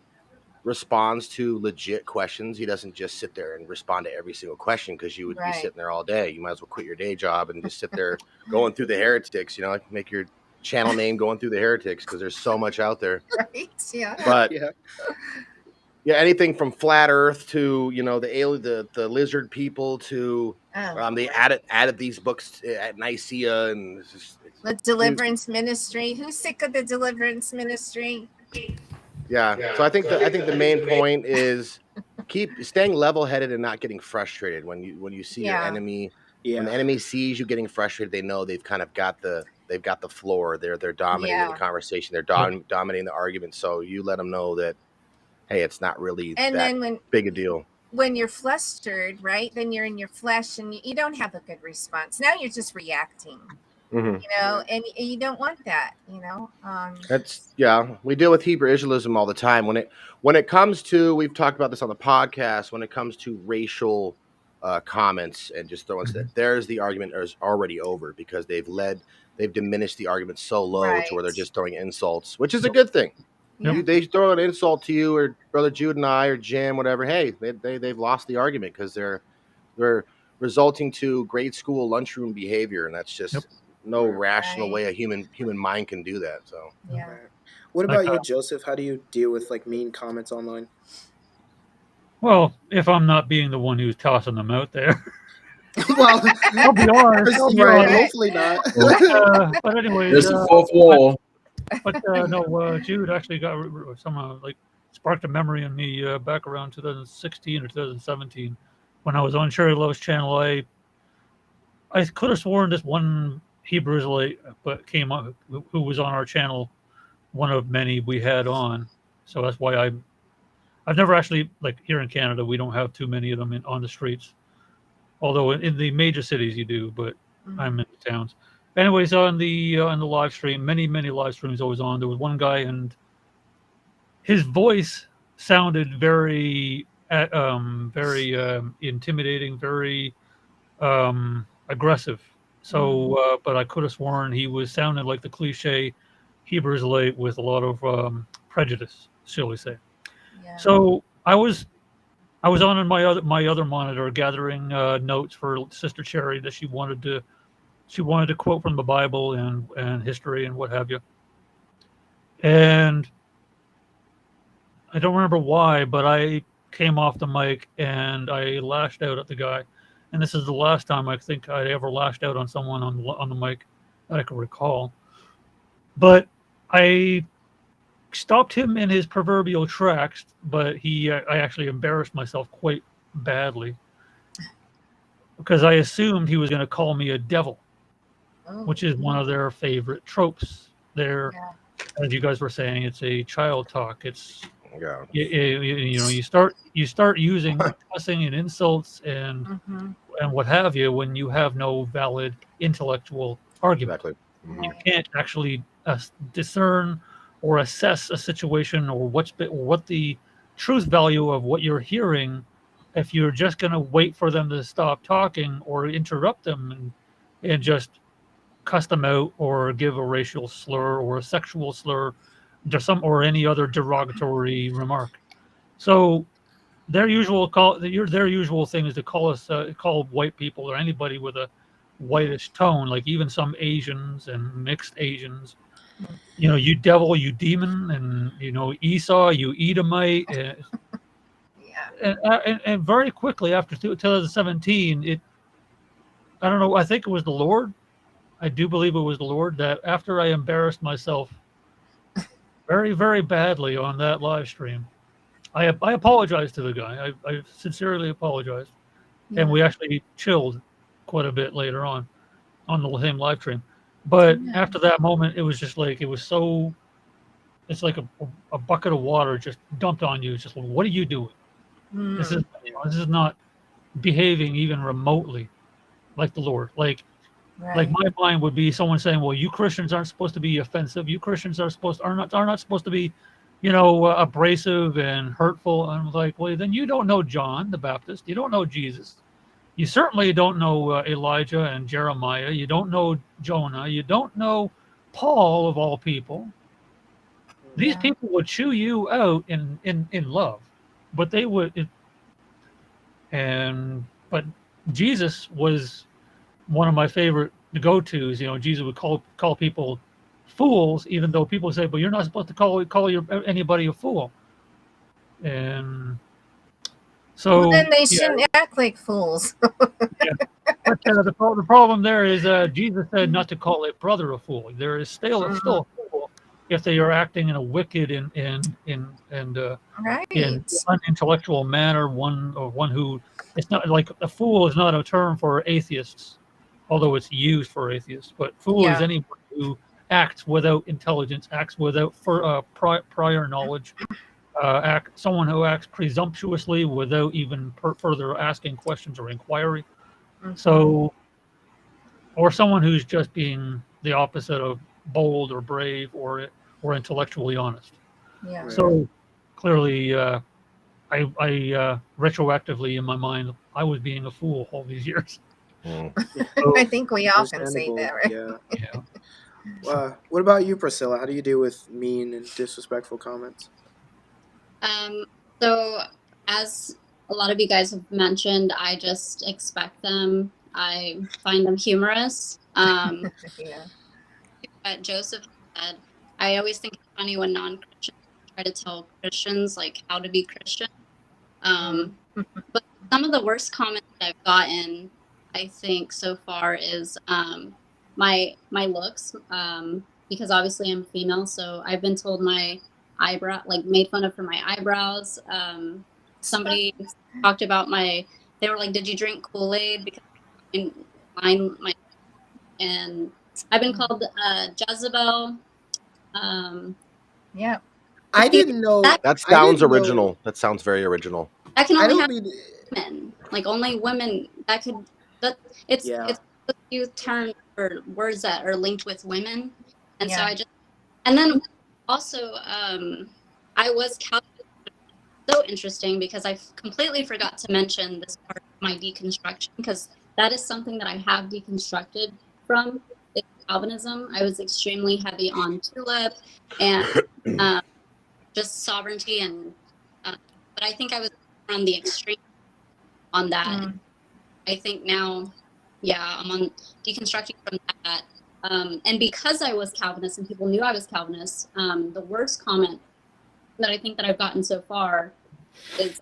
responds to legit questions. He doesn't just sit there and respond to every single question, because you would be sitting there all day. You might as well quit your day job and just sit there going through the heretics. Make your channel name Going Through the Heretics, because there's so much out there. Right. Yeah. But yeah, anything from flat Earth to the lizard people to they added these books at Nicaea, and it's just, the deliverance ministry. Who's sick of the deliverance ministry? Yeah. So I think the main point is keep staying level-headed and not getting frustrated when you see your enemy. When the enemy sees you getting frustrated, they know they've kind of got the floor. They're dominating the conversation. They're dominating the argument. So you let them know that, hey, it's not really big a deal. When you're flustered, right? Then you're in your flesh, and you don't have a good response. Now you're just reacting. And you don't want that. That's we deal with Hebrew Israelism all the time. When it comes to, we've talked about this on the podcast, when it comes to racial comments and just throwing stuff, there's the argument is already over, because they've diminished the argument so low to where they're just throwing insults, which is a good thing. They throw an insult to you, or Brother Jude and I, or Jim, whatever. Hey, they've lost the argument, because they're resulting to grade school lunchroom behavior, and that's just no rational Right. way a human mind can do that. So Yeah. Right. What Like, about you, Joseph? How do you deal with like mean comments online? well, if I'm not being the one who's tossing them out there, Well, I'll be honest. I'll be right. honest. Hopefully not. But anyways, There's the fourth wall. but no, Jude actually got some like sparked a memory in me back around 2016 or 2017 when I was on Sherry Lowe's channel. I could have sworn this one Hebrew Israelite, but came on who was on our channel, one of many we had on. So that's why I've never actually, like here in Canada, we don't have too many of them on the streets. Although in the major cities you do, but I'm in the towns. Anyways, on the live stream, many live streams I was on, there was one guy and his voice sounded very intimidating, very aggressive. So, but I could have sworn he was sounded like the cliche Hebrew Israelite with a lot of prejudice, shall we say? Yeah. So I was on in my other monitor gathering notes for Sister Cherry that she wanted to quote from the Bible and history and what have you. And I don't remember why, but I came off the mic and I lashed out at the guy. And this is the last time I think I ever lashed out on someone on the mic that I can recall. But I stopped him in his proverbial tracks, but I actually embarrassed myself quite badly because I assumed he was going to call me a devil, which is one of their favorite tropes. As you guys were saying, it's a child talk. It's yeah, you start using cussing and insults and what have you when you have no valid intellectual argument. exactly. You can't actually discern or assess a situation or what the truth value of what you're hearing if you're just going to wait for them to stop talking or interrupt them and just cuss them out or give a racial slur or a sexual slur or any other derogatory remark. So their usual thing is to call white people or anybody with a whitish tone, like even some Asians and mixed Asians. You devil, you demon, and Esau, you Edomite. And very quickly after 2017, I don't know, I think it was the Lord. I do believe it was the Lord that after I embarrassed myself very, very badly on that live stream, I apologized to the guy. I sincerely apologized. And we actually chilled quite a bit later on the same live stream. But after that moment, it was just like, it's like a bucket of water just dumped on you. It's just like, what are you doing? This is not behaving even remotely like the Lord. Like my mind would be someone saying, well, you Christians aren't supposed to be offensive. You Christians are not supposed to be, abrasive and hurtful. And I'm like, well, then you don't know John the Baptist. You don't know Jesus. You certainly don't know Elijah and Jeremiah. You don't know Jonah. You don't know Paul of all people. These people would chew you out in love, but they would. But Jesus was one of my favorite go-tos. Jesus would call people fools, even though people say, "But you're not supposed to call anybody a fool." And so then they shouldn't act like fools. But the problem there is Jesus said not to call a brother a fool. There is still a fool if they are acting in a wicked and unintellectual manner. One who, it's not like a fool is not a term for atheists, although it's used for atheists. But fool is anyone who acts without intelligence, acts without prior knowledge. Someone who acts presumptuously without even further asking questions or inquiry. So, or someone who's just being the opposite of bold or brave or intellectually honest. Yeah. So clearly, I retroactively in my mind, I was being a fool all these years. So, I think we all can say that, right? Yeah. What about you, Priscilla? How do you deal with mean and disrespectful comments? So as a lot of you guys have mentioned, I just expect them I find them humorous. Yeah. But Joseph said, I always think it's funny when non-Christians try to tell Christians like how to be Christian. But some of the worst comments that I've gotten, I think so far, is my looks, because obviously I'm female, so I've been told my eyebrow, like made fun of for my eyebrows. Somebody talked about they were like, did you drink Kool-Aid? Because my and I've been called Jezebel. Yeah. I didn't know. That sounds original. That sounds very original. That can I only don't happen mean. to women. Like only women that could. That it's Yeah. it's a few terms or words that are linked with women, and so Yeah. and then also I was Calvinist. So interesting because I completely forgot to mention this part of my deconstruction, because that is something that I have deconstructed from is Calvinism. I was extremely heavy on tulip and just sovereignty, and but I think I was on the extreme on that. I think now, yeah, I'm on deconstructing from that. And because I was Calvinist and people knew I was Calvinist, the worst comment that I think that I've gotten so far is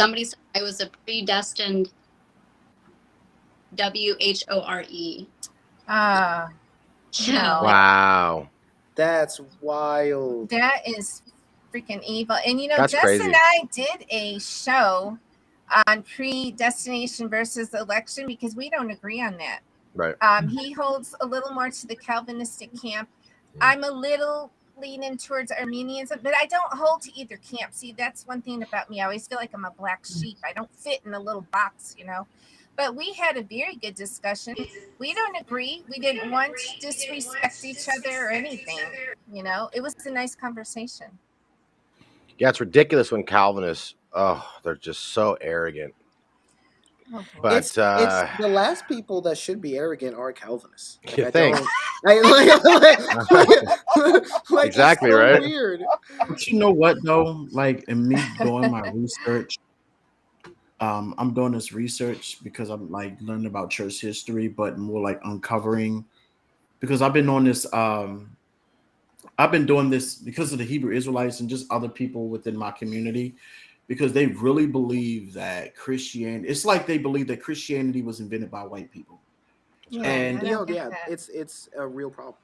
somebody said I was a predestined WHORE. No. Wow. That's wild. That is freaking evil. And That's Jess crazy. and I did a show on predestination versus election because we don't agree on that. Right. He holds a little more to the Calvinistic camp. I'm a little leaning towards Arminianism, but I don't hold to either camp. See, that's one thing about me. I always feel like I'm a black sheep. I don't fit in a little box, But we had a very good discussion. We don't agree. We didn't want to disrespect each other or anything. It was a nice conversation. Yeah, it's ridiculous when Calvinists, they're just so arrogant. Okay. But It's the last people that should be arrogant are Calvinists. Like, you think? Exactly, it's so right? Weird. But you know what though? Like in me doing my research, I'm doing this research because I'm like learning about church history, but more like uncovering, because I've been on this. I've been doing this because of the Hebrew Israelites and just other people within my community, because they really believe that Christianity. It's like they believe that Christianity was invented by white people. Yeah, And it's a real problem.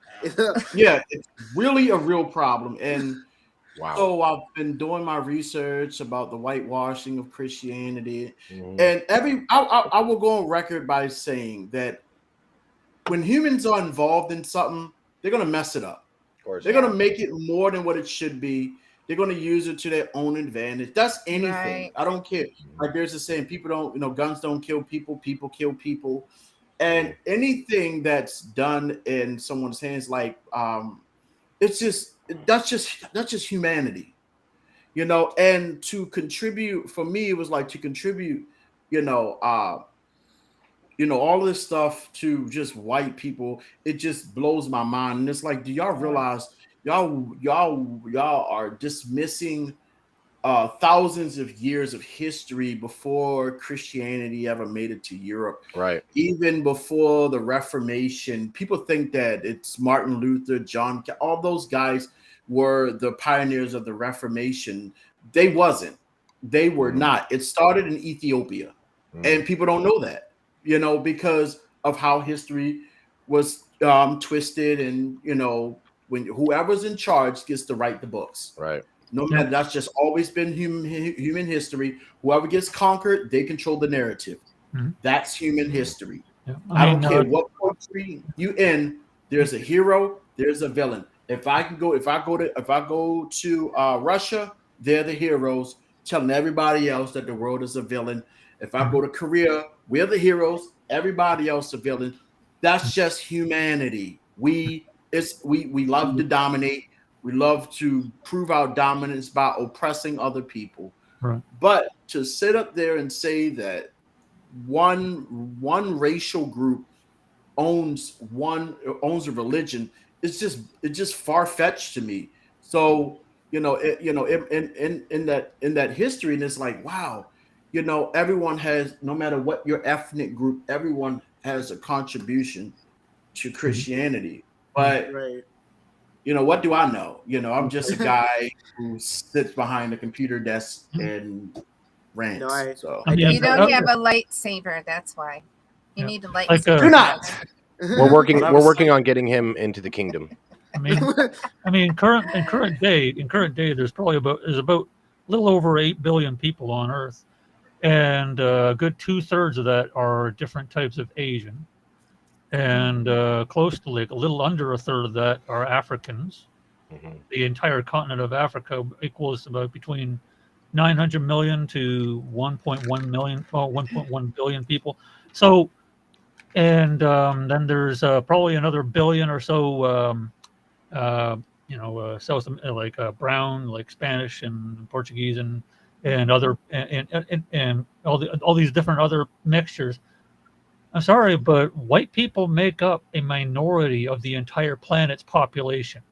Yeah, it's really a real problem. And wow. So I've been doing my research about the whitewashing of Christianity, Mhm. and I will go on record by saying that when humans are involved in something, they're gonna mess it up. Of course. They're gonna make it more than what it should be. They're gonna use it to their own advantage. That's anything. Right. I don't care. Like there's a saying, people don't, guns don't kill people, people kill people. And anything that's done in someone's hands, like it's just that's just humanity, and to contribute for me, it was like to contribute, all this stuff to just white people. It just blows my mind. And it's like, do y'all realize y'all are dismissing thousands of years of history before Christianity ever made it to Europe? Right. Even before the Reformation, people think that it's Martin Luther, all those guys were the pioneers of the Reformation. They wasn't. They were not. It started in Ethiopia, and people don't know that, because of how history was twisted, and when whoever's in charge gets to write the books. Right. No matter, that's just always been human history. Whoever gets conquered, they control the narrative. That's human history. Yeah. I don't care what country you in. There's a hero. There's a villain. If I go to Russia, they're the heroes, telling everybody else that the world is a villain. If I go to Korea, we're the heroes. Everybody else a villain. That's just humanity. We love to dominate. We love to prove our dominance by oppressing other people. Right. But to sit up there and say that one racial group owns a religion, it's just far-fetched to me. So in that history, and it's like, wow, you know, everyone has, no matter what your ethnic group, everyone has a contribution to Christianity. But Right. you know, what do I know? You know, I'm just a guy who sits behind a computer desk and rants. No, I I mean, You don't oh, have a lightsaber, that's why. You Yeah. need a Like, lightsaber. Do not. We're working. What I We're was working saying- on getting him into the kingdom. I mean, in current day, there's probably about a little over 8 billion people on Earth, and a good 2/3 of that are different types of Asian, and close to like a little under a third of that are Africans. Mhm. The entire continent of Africa equals about between 900 million to 1.1 million, 1.1 billion people. So, and then there's probably another billion or so, South like brown, like Spanish and Portuguese and other and all these different other mixtures. I'm sorry, but white people make up a minority of the entire planet's population.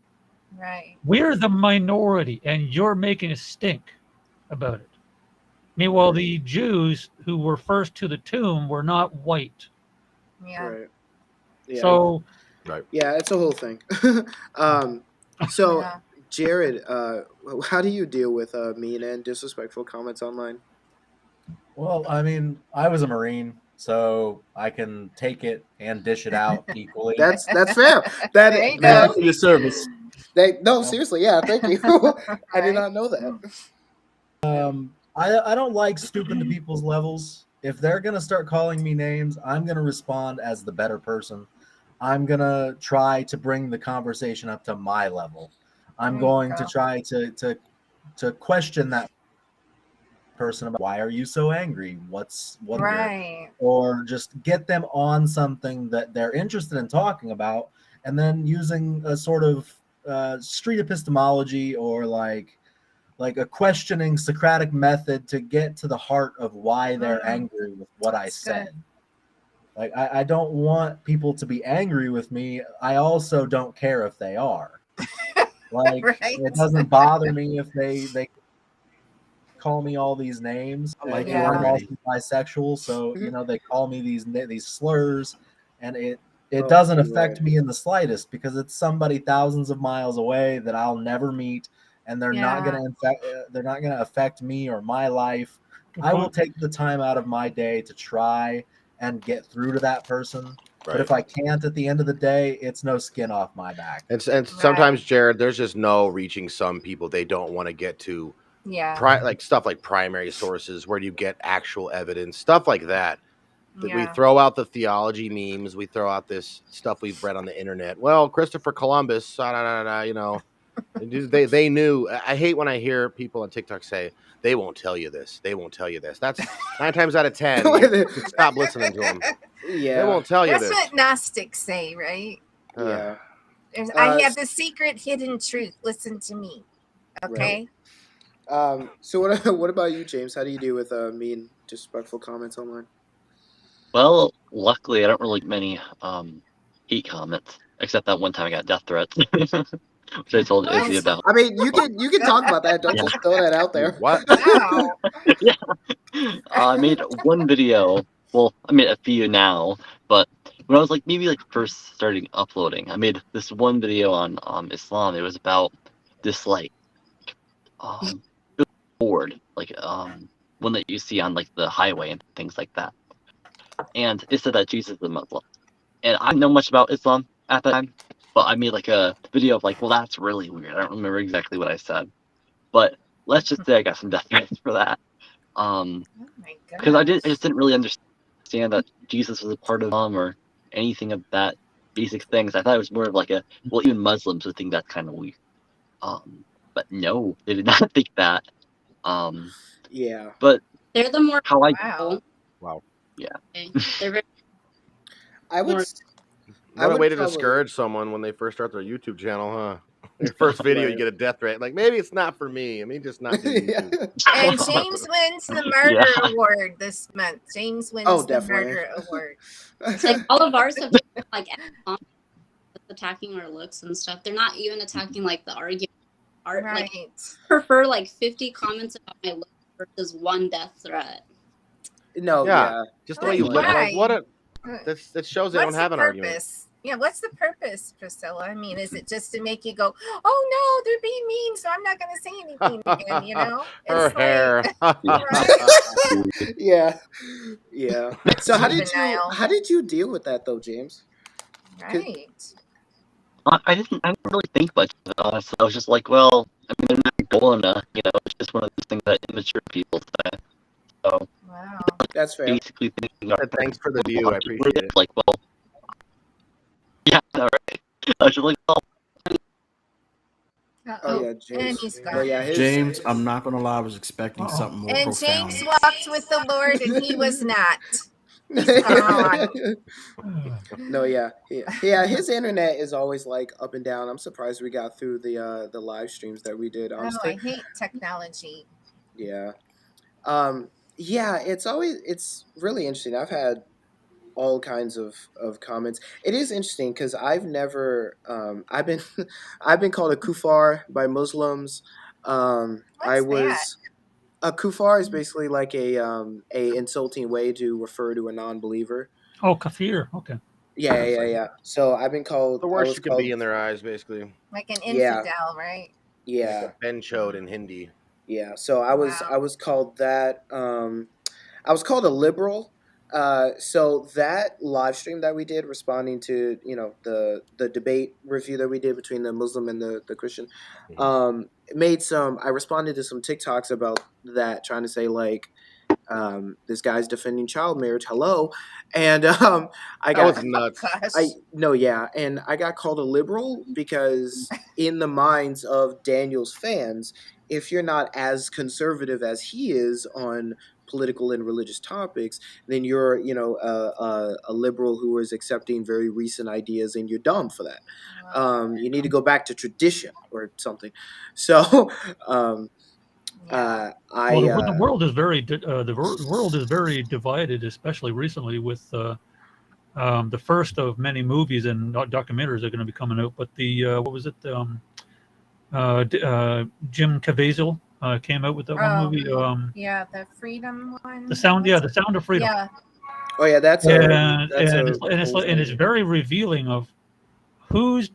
Right. We're the minority, and you're making a stink about it. Meanwhile, the Jews who were first to the tomb were not white. Yeah. Right. Yeah. So, Right. Yeah, it's a whole thing. So, Yeah. Jared, how do you deal with mean and disrespectful comments online? Well, I mean, I was a Marine, so I can take it and dish it out equally. That's fair. There you That go. for your service. no, seriously, yeah, thank you. I did Right. not know that. I don't like stooping to people's levels. If they're gonna start calling me names, I'm gonna respond as the better person. I'm gonna try to bring the conversation up to my level. I'm There you going to go. try to question that person about why are you so angry? What Right. or just get them on something that they're interested in talking about, and then using a sort of street epistemology or like a questioning Socratic method to get to the heart of why they're angry with what I That's said. good. Like I don't want people to be angry with me. I also don't care if they are. Like Right. it doesn't bother me if they call me all these names. I like And you I'm already. also bisexual, so you know they call me these slurs, and it Oh, doesn't right. affect me in the slightest because it's somebody thousands of miles away that I'll never meet, and they're not Yeah. gonna affect me or my life. good I will point. take the time out of my day to try and get through to that person. But Right. if I can't at the end of the day, it's no skin off my back. And sometimes, Jared, there's just no reaching some people. They don't want to get to Yeah. like stuff like primary sources where you get actual evidence, stuff like that. That we Yeah. throw out the theology memes, we throw out this stuff we've read on the internet. Well, Christopher Columbus, you know, they knew. I hate when I hear people on TikTok say they won't tell you this. They won't tell you this. That's 9 times out of 10. You stop listening to them. They Yeah. won't tell you That's this. what Gnostics say, right? Yeah. I have the secret hidden truth. Listen to me. Okay? So what about you, James? How do you deal with mean, disrespectful comments online? Well, luckily, I don't really get many hate comments, except that one time I got death threats, which I told What? Izzy about. I mean, you can talk about that. Don't Yeah. just throw that out there. What? Wow. Yeah. I made one video. Well, I made a few now, but when I was like maybe like first starting uploading, I made this one video on Islam. It was about this like board, like one that you see on like the highway and things like that. And it said that Jesus is a Muslim. And I didn't know much about Islam at that time, but I made like a video of like, well, that's really weird. I don't remember exactly what I said, but let's just say I got some death threats for that. Oh my Because I goodness. just didn't really understand that Jesus was a part of Islam or anything of that basic things. I thought it was more of like a, well, even Muslims would think that's kind of weird. But no, they did not think that. Yeah. But They're the more how I Wow. Yeah. they're very I would. more What a way to probably- discourage someone when they first start their YouTube channel, huh? Your first video, you Right. get a death threat. Like, maybe it's not for me. I mean, just not do YouTube. And James wins the murder award this month. James wins Oh, the definitely. murder award. it's like all of ours have been like attacking our looks and stuff. They're not even attacking like the argument. Art Right. like prefer like 50 comments about my look versus one death threat. No, Yeah, yeah. just the way you Like, look. Like, what why? a that shows they don't What's have the an argument. purpose? Yeah, what's the purpose, Priscilla? I mean, is it just to make you go, "Oh no, they're being mean, so I'm not going to say anything again"? You know, Her it's hair. like, right? Yeah, yeah. So Juvenile, how did you deal with that though, James? 'Cause- right? I didn't really think much of it, honestly. I was just like, well, I mean, they're not going to, it's just one of those things that immature people say. So Wow. That's fair. basically thinking, Thanks for the view. I appreciate it. like, well, yeah, all right. I was just like, well, Oh yeah, And James. he's Oh gone. yeah, James, I'm not gonna lie, I was expecting something more And profound. James walked with the Lord, and he was not. He's gone. No, yeah, yeah. His internet is always like up and down. I'm surprised we got through the live streams that we did. Oh, Honestly, I hate technology. yeah. Yeah. It's really interesting. I've had all kinds of comments. It is interesting because I've never I've been I've been called a kufar by Muslims. I What's that? was a kufar is basically like a insulting way to refer to a non-believer. Oh, kafir. Okay. Yeah. So I've been called. The I worst was you can called. be in their eyes, basically. Like an Yeah, infidel, right? yeah, Like a benchode in Hindi. yeah. So I Wow. was called that. I was called a liberal. So that live stream that we did, responding to the debate review that we did between the Muslim and the Christian, made some. I responded to some TikToks about that, trying to say like, this guy's defending child marriage. Hello, and I That got was nuts. Gosh. and I got called a liberal because in the minds of Daniel's fans, if you're not as conservative as he is on political and religious topics, then you're a liberal who is accepting very recent ideas, and you're dumb for that. You need to go back to tradition or something. So Yeah. Well, the world is the world is very divided, especially recently with the first of many movies and documentaries that are going to be coming out. But the what was it? Jim Caviezel came out with that one movie. Yeah, the freedom one. The sound, yeah, the Sound of Freedom. Yeah. Oh yeah, that's it's very revealing of who is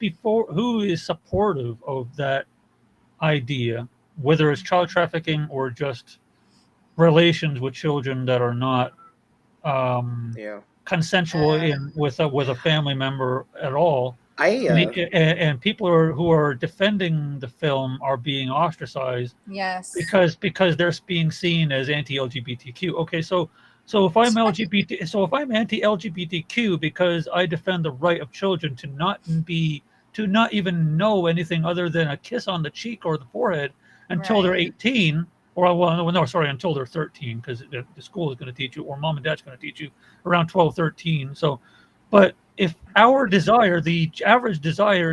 supportive of that idea, whether it's child trafficking or just relations with children that are not consensual with a family member at all. And people who are defending the film are being ostracized. Yes. Because they're being seen as anti-LGBTQ. Okay, so if I'm anti-LGBTQ because I defend the right of children to not even know anything other than a kiss on the cheek or the forehead until they're 18, until they're 13, because the school is going to teach you, or mom and dad's going to teach you around 12, 13. So, but if the average desire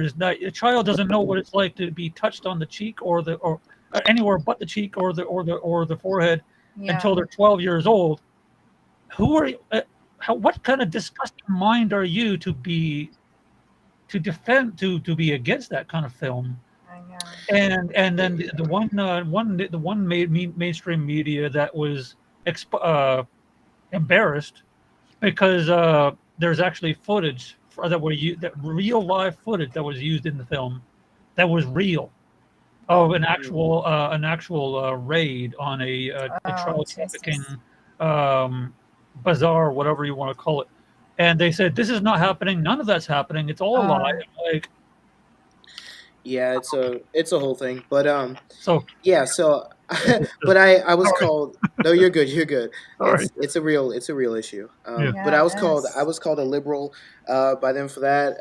is that a child doesn't know what it's like to be touched on the cheek or anywhere but the cheek or the forehead until they're 12 years old, who are you? What kind of disgusting mind are you to be against that kind of film? I know. And then the one mainstream media that was embarrassed because there's actually footage that real live footage that was used in the film that was real of an actual raid on a child trafficking bazaar, whatever you want to call it. And they said, this is not happening. None of that's happening. It's all a lie. Like, yeah, it's a whole thing. But so but I was called. No, you're good. You're good. Sorry. It's a real issue. Yeah. But I was called a liberal by them for that.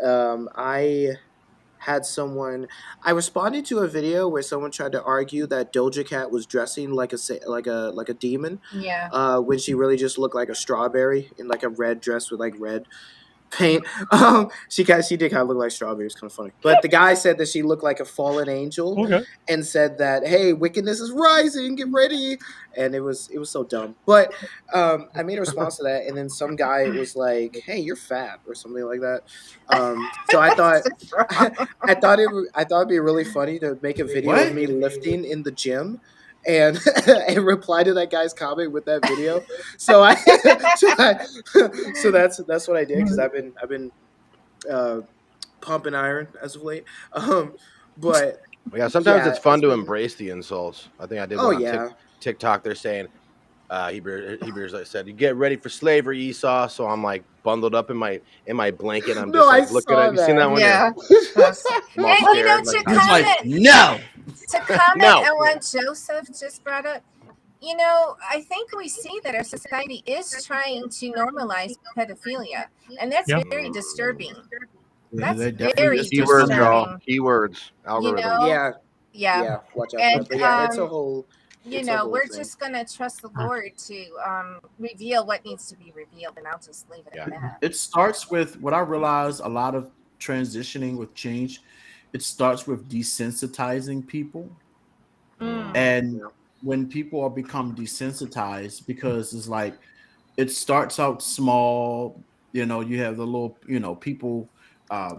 I responded to a video where someone tried to argue that Doja Cat was dressing like a demon. Yeah. When she really just looked like a strawberry in like a red dress with like red paint. She did kind of look like strawberry. It's kind of funny. But the guy said that she looked like a fallen angel, and said that, hey, wickedness is rising, get ready. And it was so dumb. But I made a response to that, and then some guy was like, hey, you're fat or something like that. So I thought it'd be really funny to make a video of me lifting in the gym. and and reply to that guy's comment with that video. So so that's what I did, because I've been uh, pumping iron as of late. But Yeah, sometimes yeah, it's fun it's to been. embrace the insults. I think I did Oh one on yeah. TikTok. They're saying Hebrews like said, "You get ready for slavery, Esau." So I'm like bundled up in my blanket. I'm No, just I like looking at. saw You seen that that. one? Yeah. I'm all And scared. Like, to He's like, comment no. no. on what Joseph just brought up, I think we see that our society is trying to normalize pedophilia, and that's Yeah. very disturbing. Yeah, That's they definitely very is just Keywords, y'all. disturbing. Keywords. You Algorithm. know, Yeah, yeah. yeah. Watch out for that. And But yeah, it's a whole we're thing. just gonna trust the Lord to reveal what needs to be revealed, and I'll just leave it Yeah. at that. It starts with what I realize a lot of transitioning with change. It starts with desensitizing people. Mm. And Yeah. when people are become desensitized, because it's like it starts out small, you have the little, people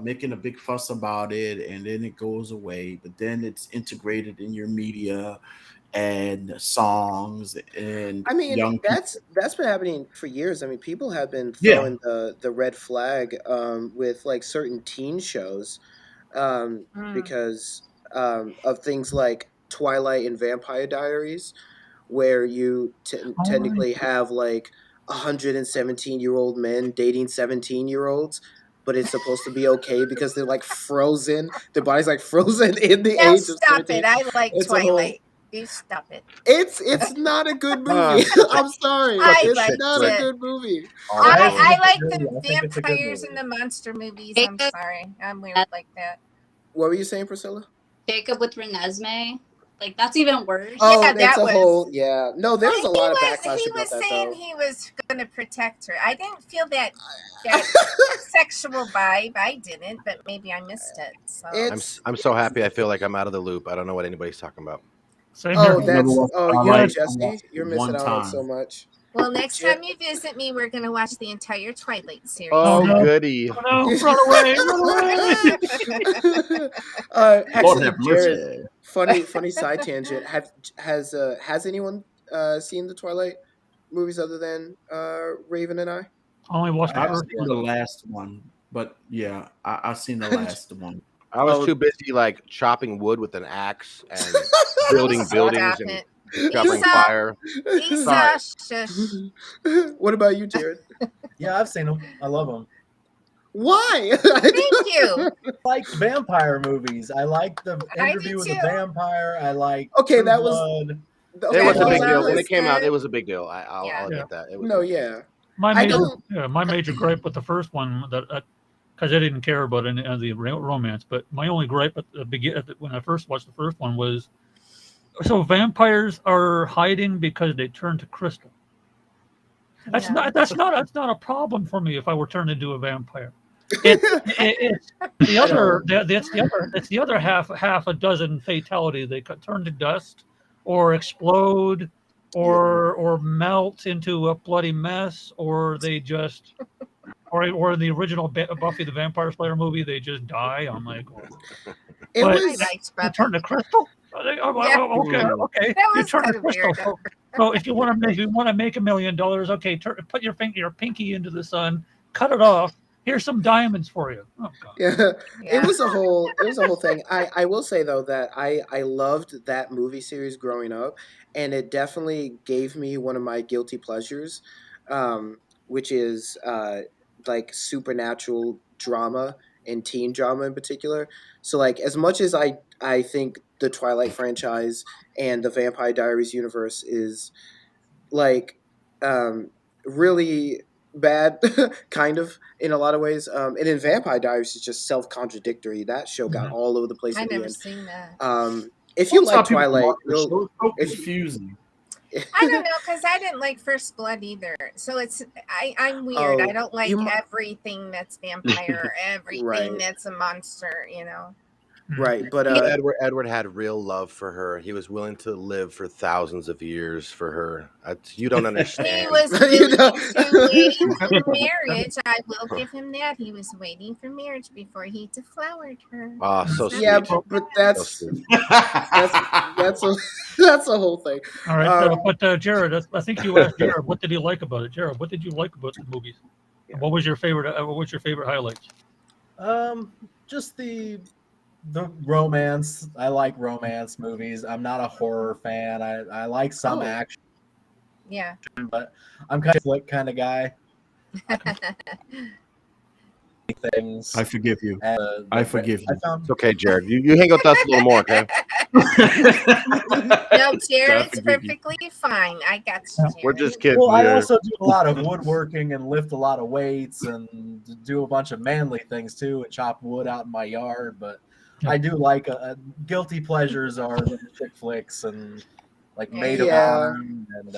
making a big fuss about it, and then it goes away, but then it's integrated in your media and songs and I mean, young people. that's been happening for years. I mean, people have been Yeah. throwing the red flag with like certain teen shows, Mm. because of things like Twilight and Vampire Diaries, where you Oh, right. technically have like 117-year-old men dating 17-year-olds, but it's supposed to be okay because they're like frozen. Their body's like frozen in the Now age of stop 17. it. I like It's a whole. Twilight. You stop it. It's not a good movie. I'm sorry. I Such a It's shit liked not a flick. it. good movie. All the I I, time. I like agree. the I think it's a good vampires movie. and the monster movies. I'm Jacob, sorry. I'm weird like that. What were you saying, Priscilla? Jacob with Renesmee, like that's even worse. Oh, Yeah, it's that a was. whole yeah. No, there Well, was a lot of he backlash about was that saying though. he was going to protect her. I didn't feel that sexual vibe. I didn't, but maybe I missed it. So It's I'm so happy. I feel like I'm out of the loop. I don't know what anybody's talking about. Same here. you and I Jesse, watched you're it missing one out on time. so much. well, next Jer- time you visit me, we're going to watch the entire Twilight series. Oh, Oh, no. goody. Oh, no, run away, run away. Lord Actually, have Jared, mercy. funny side tangent. Has anyone seen the Twilight movies other than Raven and I? I only watched the I've first seen one. the last one, but yeah, I've seen the last one. I was Oh. too busy like chopping wood with an axe and building Stop buildings and it. discovering Esau. fire. Esau, shush. What about you, Jared? Yeah, I've seen them. I love them. Why? Thank you. I like vampire movies. I like the I Interview do with the too. Vampire. I like Okay, True that was Blood. It was a Dracula big deal when was it came out. good. It was a big deal. I'll Yeah. admit that. It was no, a big deal. yeah. My I major, don't. my major gripe with the first one that because I didn't care about any of the romance, but my only gripe at when I first watched the first one was, so vampires are hiding because they turn to crystal. That's Yeah. not a problem for me if I were turned into a vampire. It's the other that's the other half a dozen fatality. They could turn to dust or explode or melt into a bloody mess, or they just or in the original Buffy the Vampire Slayer movie they just die. I'm like, It but was. I liked you Buffy. turn to crystal. Yeah. Okay. That You was turn to kind of crystal. weird. So if you want to make $1 million, okay, put your pinky into the sun, cut it off. Here's some diamonds for you. Oh God. Yeah, Yeah. it was a whole thing. I will say though that I loved that movie series growing up, and it definitely gave me one of my guilty pleasures, which is like supernatural drama and teen drama in particular. So like as much as I think the Twilight franchise and the Vampire Diaries universe is like really bad kind of in a lot of ways, and in Vampire Diaries is just self-contradictory. That show got all over the place I in the never end. seen that. If you That's how like people Twilight, watch the show. you'll It's so if you, confusing. I don't know, because I didn't like First Blood either. So I'm weird. I oh don't like you everything that's vampire or everything right. that's a monster, Right, but Edward had real love for her. He was willing to live for thousands of years for her. You don't He understand. was You willing know, to wait for marriage. I will give him that. He was waiting for marriage before he deflowered her. Ah, so sweet. yeah, but that's So sweet. that's a that's a whole thing. All right, but Jared, I think you asked Jared, what did he like about it? Jared, what did you like about the movies? Yeah. What was your favorite? What was your favorite highlights? Just the romance. I like romance movies. I'm not a horror fan. I like some action, Yeah. but I'm kind of flick kind of guy. Things. I forgive you. I forgive you. It's okay, Jared. You hang with us a little more, okay? No, Jared's perfectly fine. I got you, Jared. We're just kids. Well, I also do a lot of woodworking and lift a lot of weights and do a bunch of manly things too, and chop wood out in my yard. But I do like guilty pleasures are chick flicks and like Maid of Honor and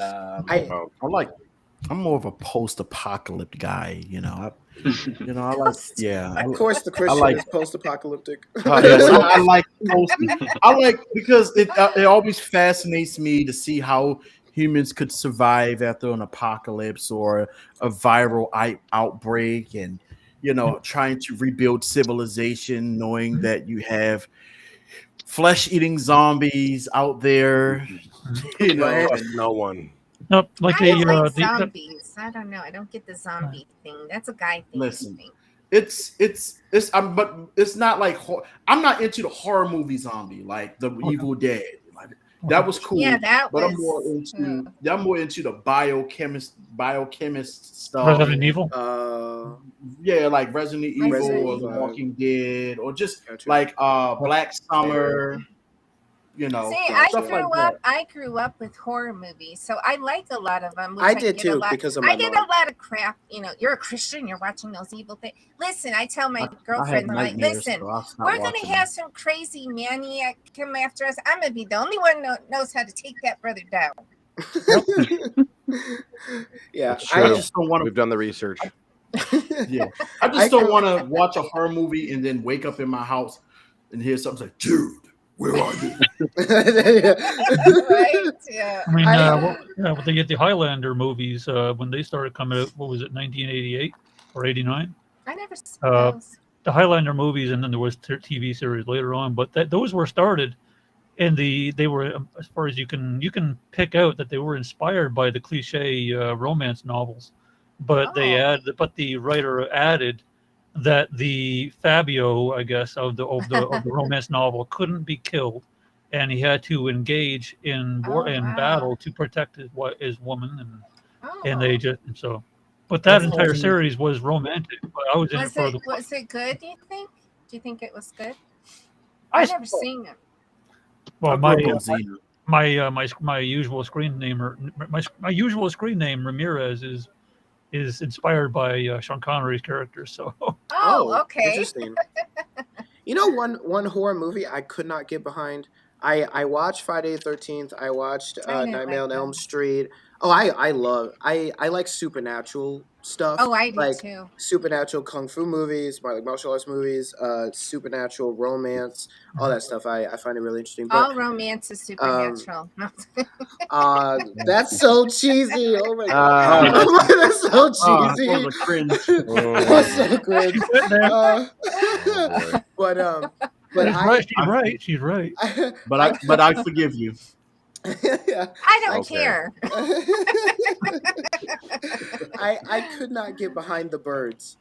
I'm more of a post-apocalyptic guy, you know. I like, of course, the Christian is post-apocalyptic. I like because it always fascinates me to see how humans could survive after an apocalypse or a viral outbreak, and trying to rebuild civilization, knowing that you have flesh-eating zombies out there, no one. No, like zombies. I don't know. I don't get the zombie thing. That's a guy thing. Listen, it's but it's not like I'm not into the horror movie zombie like the Evil Dead. Like, that was cool. Yeah, but I'm more into the biochemist stuff. Resident Evil. Yeah, like Resident Evil or The Walking Dead, or just like Black Summer. See, I grew up with horror movies, so I like a lot of them. I did too, because of my mom. I get a lot of crap. You're a Christian, you're watching those evil things. Listen, I tell my girlfriend, like, listen, we're going to have some crazy maniac come after us. I'm going to be the only one that knows how to take that brother down. Yeah, I just don't want to. We've done the research. Yeah, I just don't want to watch a horror movie and then wake up in my house and hear something like, "Dude, where are you?" Right? Yeah. I mean, they get the Highlander movies when they started coming out. What was it, 1988 or 89? I never saw those. The Highlander movies, and then there was TV series later on. But those were started, and they were, as far as you can pick out that they were inspired by the cliche romance novels. But the writer added that the Fabio, I guess, of the romance novel couldn't be killed, and he had to engage in battle to protect his woman, and they just so. But that entire series was romantic. But I was in it for the. Was it good? Do you think? Do you think it was good? I've never seen it. Well, my usual screen name my usual screen name Ramirez is inspired by Sean Connery's character. So. Oh, okay. Interesting. One horror movie I could not get behind. I watched Friday the 13th. I watched Nightmare on Elm Street. Oh, I like supernatural stuff. Oh, I do like too. Supernatural kung fu movies, like martial arts movies, supernatural romance, all that stuff. I find it really interesting. But, all romance is supernatural. That's so cheesy. Oh my god, that's so cheesy. That was a cringe. That's so cringe. She's right. But I forgive you. I don't care. I could not get behind The Birds.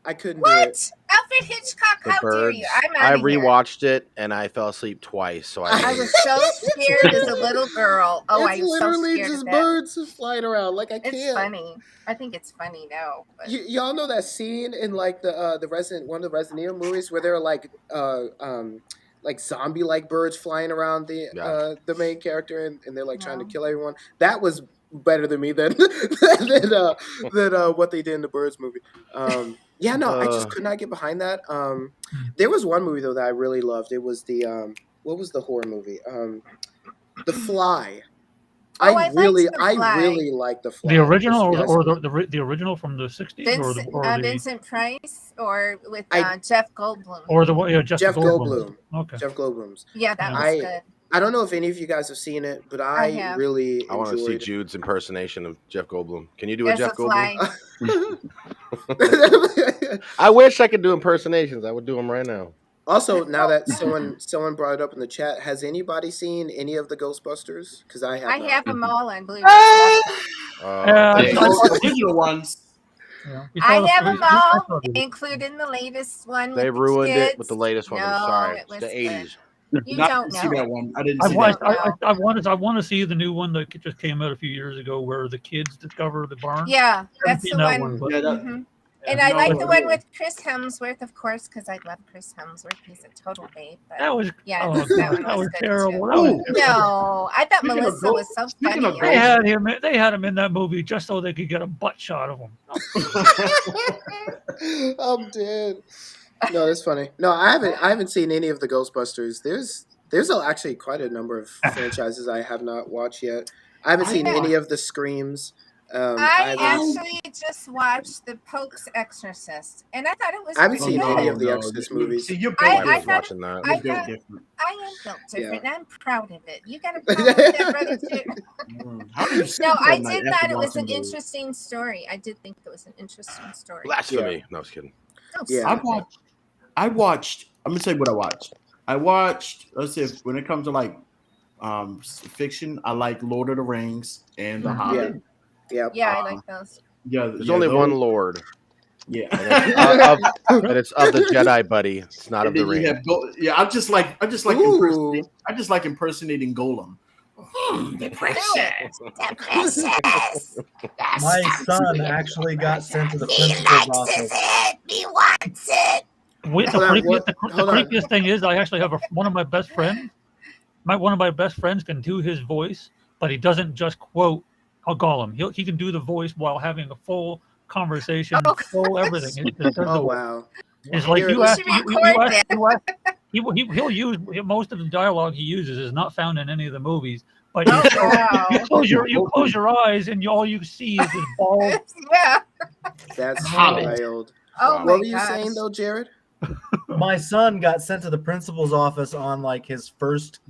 I couldn't do it. Alfred Hitchcock, how dare you? I rewatched it and I fell asleep twice. So I was so scared as a little girl. Oh, I was so scared. It's literally just birds flying around. Like I can't. It's funny. I think it's funny now. But... y'all know that scene in like one of the Resident Evil movies where there are like zombie-like birds flying around the main character, and they're like trying to kill everyone. That was better than me than what they did in the Birds movie. I just could not get behind that. There was one movie though that I really loved. It was the what was the horror movie? The Fly. Oh, I liked The I Fly. really like The Fly. The original This or guy's- the original from the 60s Vincent Price or with I- Jeff Goldblum. or the one Jeff Goldblum. Okay. Jeff Goldblum's. Yeah, that was good. I don't know if any of you guys have seen it, but I have. really I want to see enjoyed. Jude's impersonation of Jeff Goldblum. Can you do a There's Jeff a fly. Goldblum? I wish I could do impersonations. I would do them right now. Also, now that someone brought it up in the chat, has anybody seen any of the Ghostbusters? Because I have. I not. have them all on Blu-ray. The original ones. Yeah. I have them all, including the latest one. They with ruined the it kids. with the latest one. No, I'm sorry. it was The good. 80s. You I don't didn't see know. that one. I didn't I see want, that. I want to see the new one that just came out a few years ago where the kids discover the barn. Yeah, I haven't that's seen the that one. but- Yeah, Mhm. And I like the one with Chris Hemsworth, of course, because I love Chris Hemsworth. He's a total babe. But That was yeah, oh, that one that was good terrible. too. That was No, I thought Speaking of Melissa was so speaking funny. of They had him. They had him in that movie just so they could get a butt shot of him. I'm dead. No, that's funny. No, I haven't seen any of the Ghostbusters. There's actually quite a number of franchises I have not watched yet. I haven't seen any of the Screams. I actually just watched the Pope's Exorcist, and I thought it was. I haven't pretty seen good. any of the Exorcist movies. See, you're I was thought watching that. I built thought- different. I am built different. Yeah. I'm proud of it. You got a problem with that, brother? Too? How do you sleep No, I at night did after thought it was watching an those? interesting story. I did think it was an interesting story. Blasphemy. No, I was kidding. Don't Yeah. stop it. I watched. I'm gonna tell you what I watched. I watched. Let's see. When it comes to like fiction, I like Lord of the Rings and The Hobbit. Yeah. Yeah, I like those. Yeah, There's only one Lord. Yeah, And it's of the Jedi, buddy. It's not of And the then you ring. have yeah. I just like Ooh. impersonating Golem. The precious. The precious. My son actually got sent to the principal's office. He wants it. The Hold on, creepiest thing is I actually have one of my best friends. One of my best friends can do his voice, but he doesn't just quote a Gollum. He can do the voice while having a full conversation, full everything. It just does Oh the- wow. It's like Here- you You ask, should you record ask, you ask, he'll use most of the dialogue he uses is not found in any of the movies. But Oh, wow. you close your eyes and all you see is this bald. Yeah. That's Hobbit. wild. Oh Wow. my What were you gosh. saying though, Jared? My son got sent to the principal's office on like his first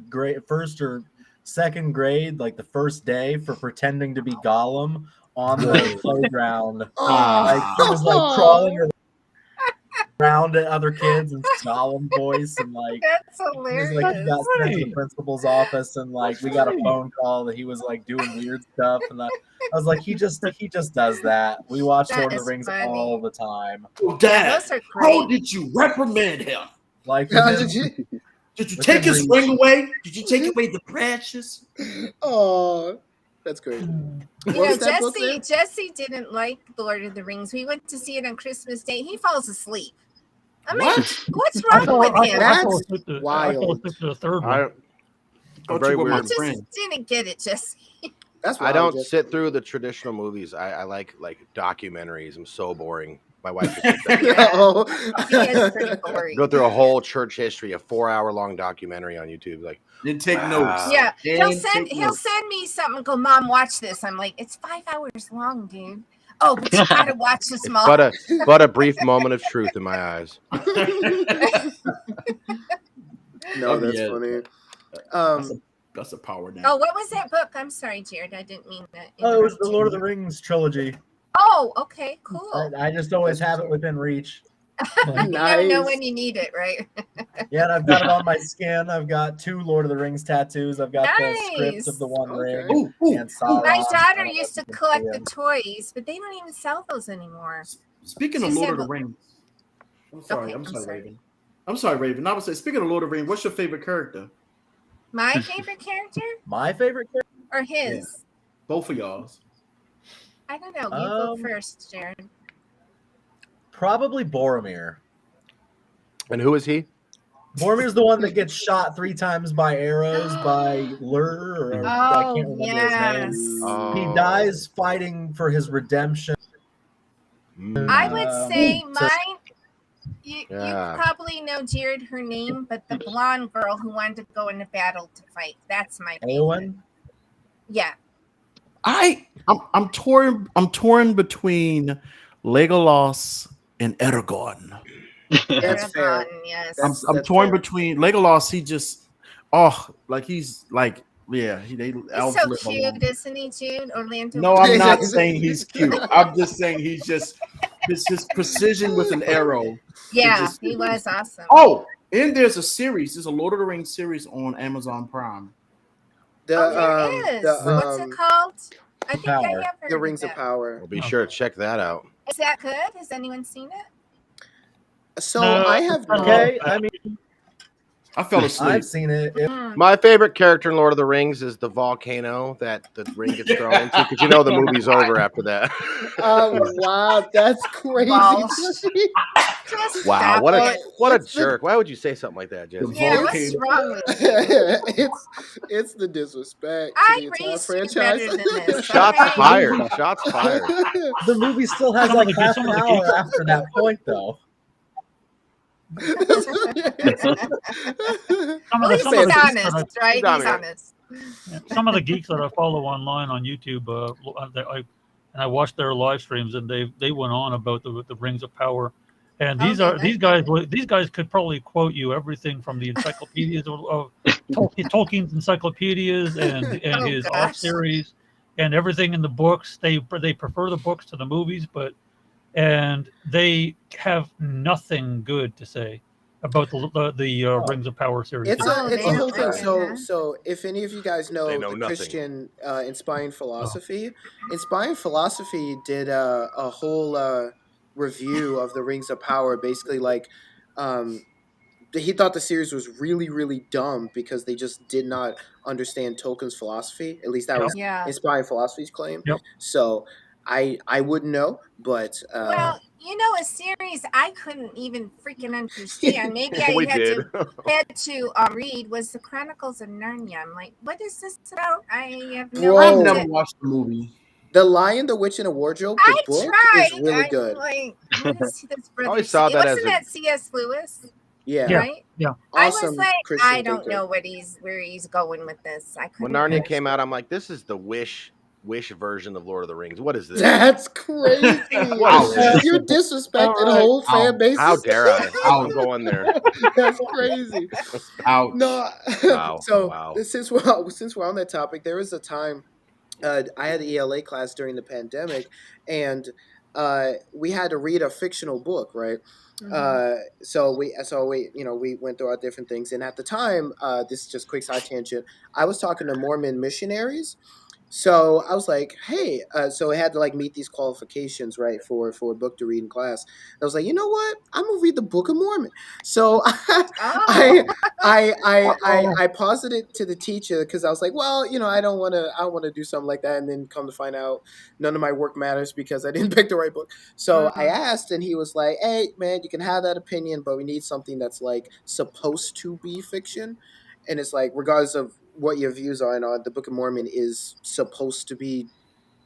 or second grade, like the first day, for pretending to be Gollum on the playground. Like he was like crawling around at other kids in Gollum voice, and like That's he was hilarious. like he got sent to the principal's office, and like we got a phone call that he was like doing weird stuff, and I was like, he just does that. We watch That Lord of is the Rings funny. all the time. Oh, Dad, Those are how great. did you reprimand him? Like How within- did you? Did you Within take his reach. ring away? Did you take away the precious? Oh, that's great. You What know, was that book Jesse didn't like Lord of the Rings. We went to see it on Christmas Day. He falls asleep. I'm like, what's I wrong fell, with I, him? I fell asleep to, I fell wild. asleep to the third I, one. I'm Don't very you go with I my weird. just friend? didn't get it, Jesse. That's I wild, don't Jesse. sit through the traditional movies. I like documentaries. I'm so boring. My wife just sits there. Oh. He is pretty boring. Go through a whole church history, a 4-hour-long documentary on YouTube. Like, Then take Wow. notes. Yeah, he'll And send take notes. me something and go, Mom, watch this. I'm like, it's 5 hours long, dude. Oh, but you gotta watch this, Mom. but a brief moment of truth in my eyes. No, that's Yeah. funny. That's a power nap. Oh, what was that book? I'm sorry, Jared. I didn't mean that. Oh, it was the interrupt Lord of you. the Rings trilogy. Oh, okay, cool. I just always have it within reach. You never know Nice. when you need it, right? Yeah, and I've got it on my skin. I've got 2 Lord of the Rings tattoos. I've got the script Nice. of the One Okay. Ring Ooh, ooh, and ooh. Sauron. My daughter and used to everything. collect Yeah. the toys, but they don't even sell those anymore. Speaking She of Lord said of the what- Rings, I'm sorry. Okay, I'm I'm sorry, sorry. Raven. I'm sorry, Raven. I would say, speaking of Lord of the Rings, what's your favorite character? My favorite character My favorite character? or his? Both of y'all's. I don't know. You go Um, first, Jared. Probably Boromir. And who is he? Boromir's the one that gets shot 3 times by arrows by Lur, or I Oh, can't remember yes. his name. Oh. He dies fighting for his redemption. Mm. I would say so- mine. You Yeah. probably know Jared, her name, but the blonde girl who wanted to go into battle to fight. That's my favorite. Eowyn? Yeah, I'm torn between Legolas and Aragorn. That's fair. Aragon, yes. I'm torn between Legolas. He just he's like they He's elves so live a long. cute, isn't he, Jude? Orlando. No, I'm not Bloom. saying he's cute. I'm just saying he's just his precision with an arrow. Yeah, he was awesome. Oh, and there's a series. There's a Lord of the Rings series on Amazon Prime. There is. What's it called? I think I Power. have heard The of Rings of that. Power. Well, be sure to check that out. Is that good? Has anyone seen it? So No, I have not. Okay, I mean, I fell asleep. I've seen it. My favorite character in Lord of the Rings is the volcano that the ring gets thrown into, because you know the movie's over after that. Oh wow, that's crazy. Wow. Wow, Just stop what it. a jerk! Why would you say something like that, Jesse? Yeah, what's wrong with you? it's the disrespect to I the entire raised you franchise. better than this. Shots okay? fired! Shots fired! The movie still has Some like of the- half some an of the hour geeks- after that point, though. Some of Well, the, he's some of the geeks that honest, right? He's Dominic. honest. some of the geeks that I follow online on YouTube, I watched their live streams, and they went on about the Rings of Power, and these guys could probably quote you everything from the encyclopedias of Tolkien's encyclopedias and Oh, his gosh. art series and everything in the books. They prefer the books to the movies, and they have nothing good to say about the Rings of Power series. It's a they whole don't thing. like it, huh? So if any of you guys know, They know the nothing. Christian Inspiring Philosophy, Inspiring Philosophy did a whole review of the Rings of Power. Basically, like he thought the series was really really dumb because they just did not understand Tolkien's philosophy. At least that Yep. was Yeah. Inspiring Philosophy's claim. Yep. So I wouldn't know, but Well, a series I couldn't even freaking understand. Maybe I We had did. to read was the Chronicles of Narnia. I'm like, what is this about? I have no Bro. I've idea. never watched the movie. The Lion, the Witch, and the Wardrobe, the I book tried. is really I'm good. like, what is this brother? always saw that as Wasn't that C.S. Lewis? Yeah. Right? Yeah. I Awesome was like, Christian I don't thinker. know where he's going with this. I When couldn't. Narnia came out, I'm like, this is the Wish version of Lord of the Rings. What is this? That's crazy. What is this? You're disrespecting All right. whole fan bases. How dare I? I'm going there. That's crazy. Ouch. No. Wow. So Wow. since we're on that topic, there was a time I had an ELA class during the pandemic, and we had to read a fictional book, right? So we we went through our different things, and at the time, this is just quick side tangent. I was talking to Mormon missionaries. So I was like, hey, so I had to like meet these qualifications, right, for a book to read in class. I was like, you know what? I'm gonna read the Book of Mormon. So I paused it to the teacher because I was like, well, I don't want to do something like that, and then come to find out none of my work matters because I didn't pick the right book. So I asked, and he was like, hey, man, you can have that opinion, but we need something that's like supposed to be fiction, and it's like regardless of what your views are, and the Book of Mormon is supposed to be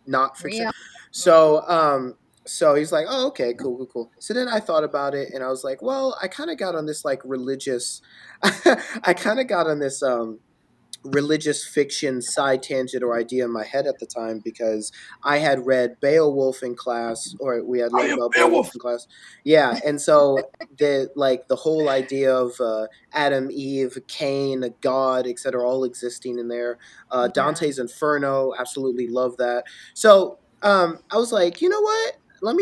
not fiction. Real. So he's like, oh, okay, cool. So then I thought about it, and I was like, well, I kind of got on this like religious, I kind of got on this religious fiction side tangent or idea in my head at the time because I had read Beowulf in class, or we had learned about Beowulf in class. Yeah, and so the whole idea of Adam, Eve, Cain, God, etc., all existing in there. Dante's Inferno, absolutely love that. So I was like, you know what? Let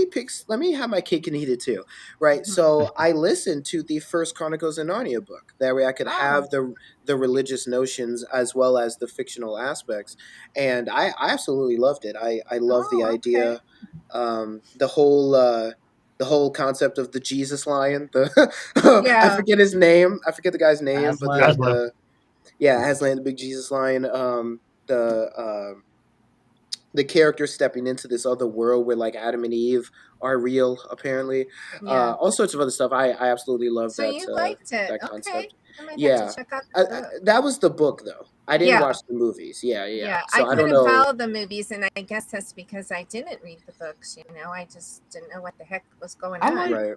me have my cake and eat it too, right? So I listened to the first Chronicles of Narnia book. That way I could have the religious notions as well as the fictional aspects, and I absolutely loved it. I love the idea, the whole concept of the Jesus lion. I forget his name. I forget the guy's name, but Aslan. Aslan, the big Jesus lion. The character stepping into this other world where like Adam and Eve are real, apparently. All sorts of other stuff. I absolutely love So that. you liked it. That concept. Okay. I might have to check out the book. That was the book though. I didn't Yeah. watch the movies. Yeah. So I I don't couldn't know. follow the movies, and I guess that's because I didn't read the books. I just didn't know what the heck was going on. Right.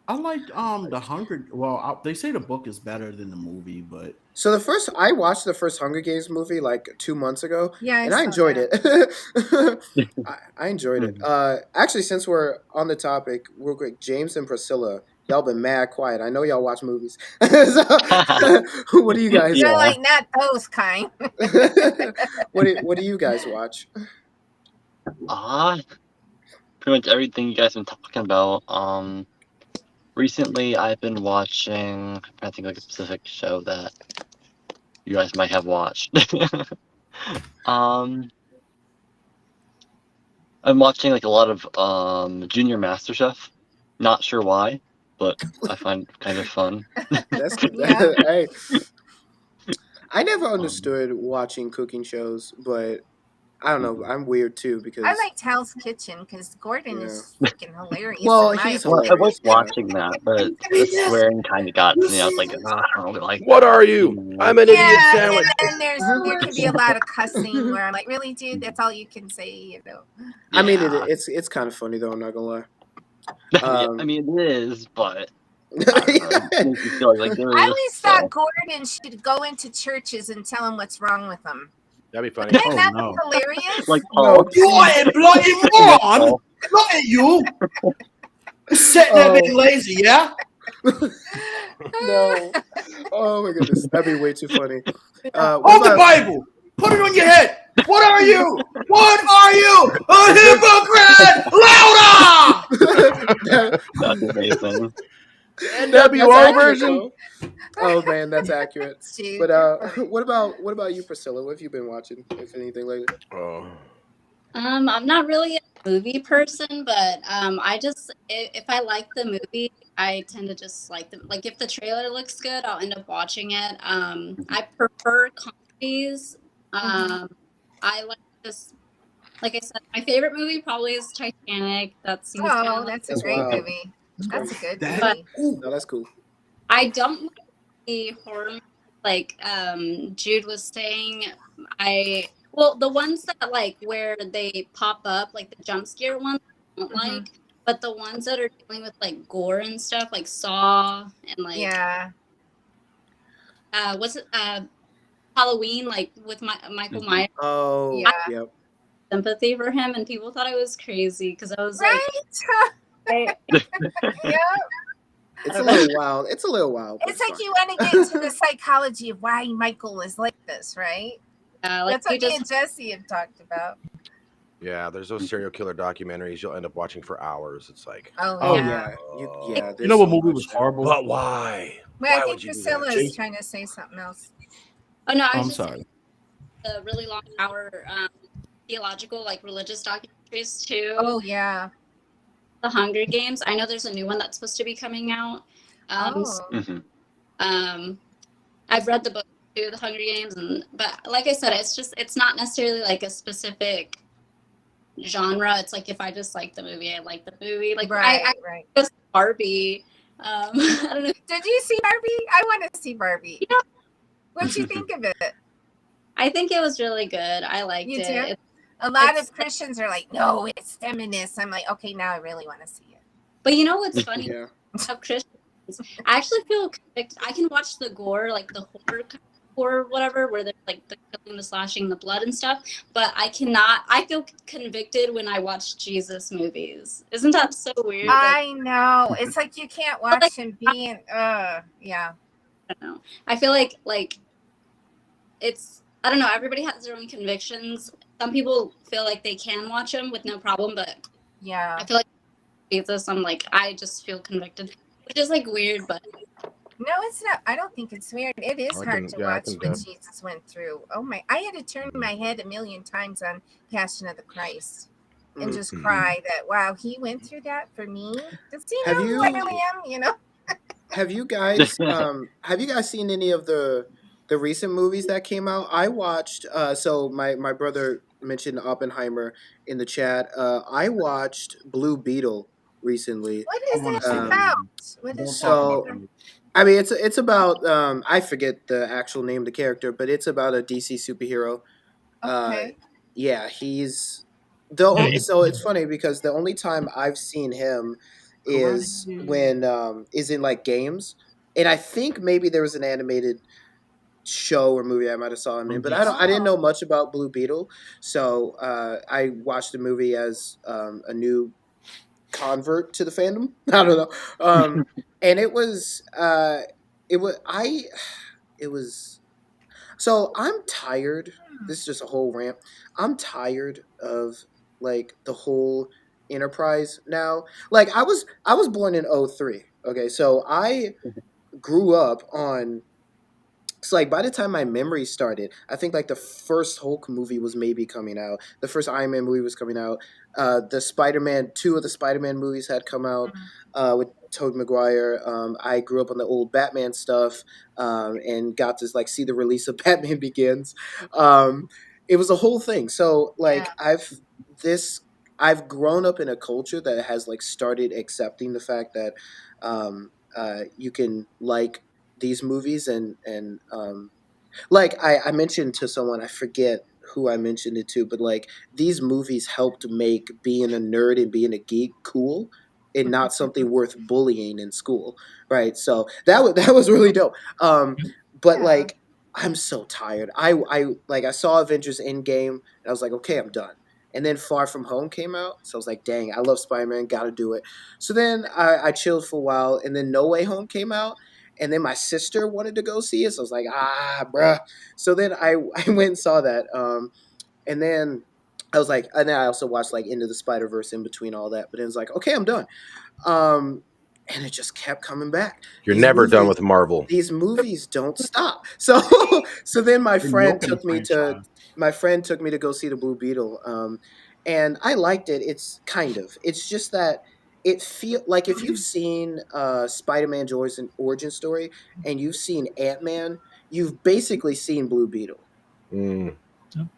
I liked the Hunger. Well, they say the book is better than the movie, but So I watched the first Hunger Games movie like 2 months ago, Yeah, and I saw enjoyed that. it. I enjoyed it. Actually, since we're on the topic, real quick, James and Priscilla, y'all been mad quiet. I know y'all watch movies. So, what do you guys? They're Yeah. like not those kind. What do you guys watch? Pretty much everything you guys been talking about. Recently I've been watching, I think, like a specific show that you guys might have watched. I'm watching like a lot of Junior MasterChef. Not sure why, but I find it kind of fun. That's Yeah. hey. I never understood watching cooking shows, but I don't know. I'm weird too because I liked Hell's Kitchen because Gordon is freaking hilarious. Well, in my he's Well, I opinion. was watching that, but the swearing kind of got to me. I was like, I don't really like What that. are you? I'm an idiot Yeah, sandwich. and then there can be a lot of cussing where I'm like, really, dude, that's all you can say, you know. I mean, Yeah. it's kind of funny though. I'm not gonna lie. Yeah, I mean, it is, but I don't know. It makes me feel like there I is, always thought Gordon should go into churches and tell them what's wrong with them. That'd be funny. Isn't that hilarious? like Paul. you are a bloody moron! Look at you! Sitting there being lazy, yeah? No. Oh my goodness, that'd be way too funny. Hold the Bible. Put it on your head. What are you? What are you? A hypocrite! Louder! That's amazing. NWO version. Oh man, that's accurate. Steve, But what about you, Priscilla? What have you been watching, if anything, lately? Oh. I'm not really a movie person, but I just if I like the movie, I tend to just like them. Like if the trailer looks good, I'll end up watching it. I prefer comedies. I like this. Like I said, my favorite movie probably is Titanic. That seems kind Oh, of like, that's a great wild. movie. That's a good But movie. No, that's cool. I don't like the horror movies, like Jude was saying. Well, the ones that like where they pop up, like the jump scare ones, I don't like. But the ones that are dealing with like gore and stuff, like Saw and like Yeah. what's it Halloween, like with Michael Myers. Oh, Yeah. yep. Sympathy for him, and people thought I was crazy because I was Right? like, Yeah. It's a little wild. It's a little wild. but It's like fun. you want to get into the psychology of why Michael is like this, right? like That's what you me and just Jesse have talked about. Yeah, there's those serial killer documentaries you'll end up watching for hours. It's like, Oh yeah. yeah. You there's know what so movie much was there. horrible? but why? Well, I Why think would you do Priscilla that? is trying to say something else. oh no, I I'm was just sorry. the really long hour theological like religious documentaries too. Oh yeah. The Hunger Games. I know there's a new one that's supposed to be coming out. I've read the book too, The Hunger Games, but like I said, it's not necessarily like a specific genre. It's like if I just like the movie, I like the movie. Like Right, I right. just Barbie. I don't know. Did you see Barbie? I want to see Barbie. Yeah. What'd you think of it? I think it was really good. I liked You it. do? It's, A lot of Christians are like, no, it's feminist. I'm like, okay, now I really want to see it. but you know what's funny? Yeah. Of Christians, I actually feel convicted. I can watch the gore, like the horror, whatever, where they're like the killing, the slashing, the blood and stuff. But I cannot. I feel convicted when I watch Jesus movies. Isn't that so weird? I know. It's like you can't watch him being. Yeah. I don't know. I feel like it's. I don't know. Everybody has their own convictions. Some people feel like they can watch them with no problem, but Yeah. I feel like Jesus, I'm like, I just feel convicted, which is like weird, but No, it's not. I don't think it's weird. It is I hard can- to yeah, I watch can what tell. Jesus went through. Oh my! I had to turn my head a million times on Passion of the Christ and just cry that wow, he went through that for me. Does he Have know who you- I really am? You know? Have you guys seen any of the recent movies that came out? I watched so my brother mentioned Oppenheimer in the chat. I watched Blue Beetle recently. What is wanna it see that about? What Don't is So- talk about that. I mean, it's about I forget the actual name of the character, but it's about a DC superhero. okay? Yeah, he's Yeah, so it's funny because the only time I've seen him is when is in like games, and I think maybe there was an animated show or movie I might have saw him in, but I didn't know much about Blue Beetle, so I watched the movie as a new convert to the fandom. I don't know, and it was so I'm tired. This is just a whole rant. I'm tired of like the whole Enterprise now. Like I was born in '03. Okay, so I grew up on it's like by the time my memory started, I think like the first Hulk movie was maybe coming out. The first Iron Man movie was coming out. The Spider-Man, two of the Spider-Man movies had come out with Tobey Maguire. I grew up on the old Batman stuff and got to like see the release of Batman Begins. It was a whole thing. So like I've grown up in a culture that has like started accepting the fact that you can like these movies and like I mentioned to someone, I forget who I mentioned it to, but like these movies helped make being a nerd and being a geek cool and not something worth bullying in school, right? So that was really dope. But like I'm so tired. I saw Avengers Endgame and I was like, okay, I'm done. And then Far From Home came out, so I was like, dang, I love Spider-Man, gotta do it. So then I chilled for a while, and then No Way Home came out, and then my sister wanted to go see it, so I was like, bruh. So then I went and saw that, and then I was like, and then I also watched like Into the Spider-Verse in between all that, but it was like, okay, I'm done. And it just kept coming back. You're never done with Marvel. These movies don't stop. So then my friend took me to go see the Blue Beetle, and I liked it. It's just that it feel like if you've seen Spider-Man's origin story and you've seen Ant-Man, you've basically seen Blue Beetle.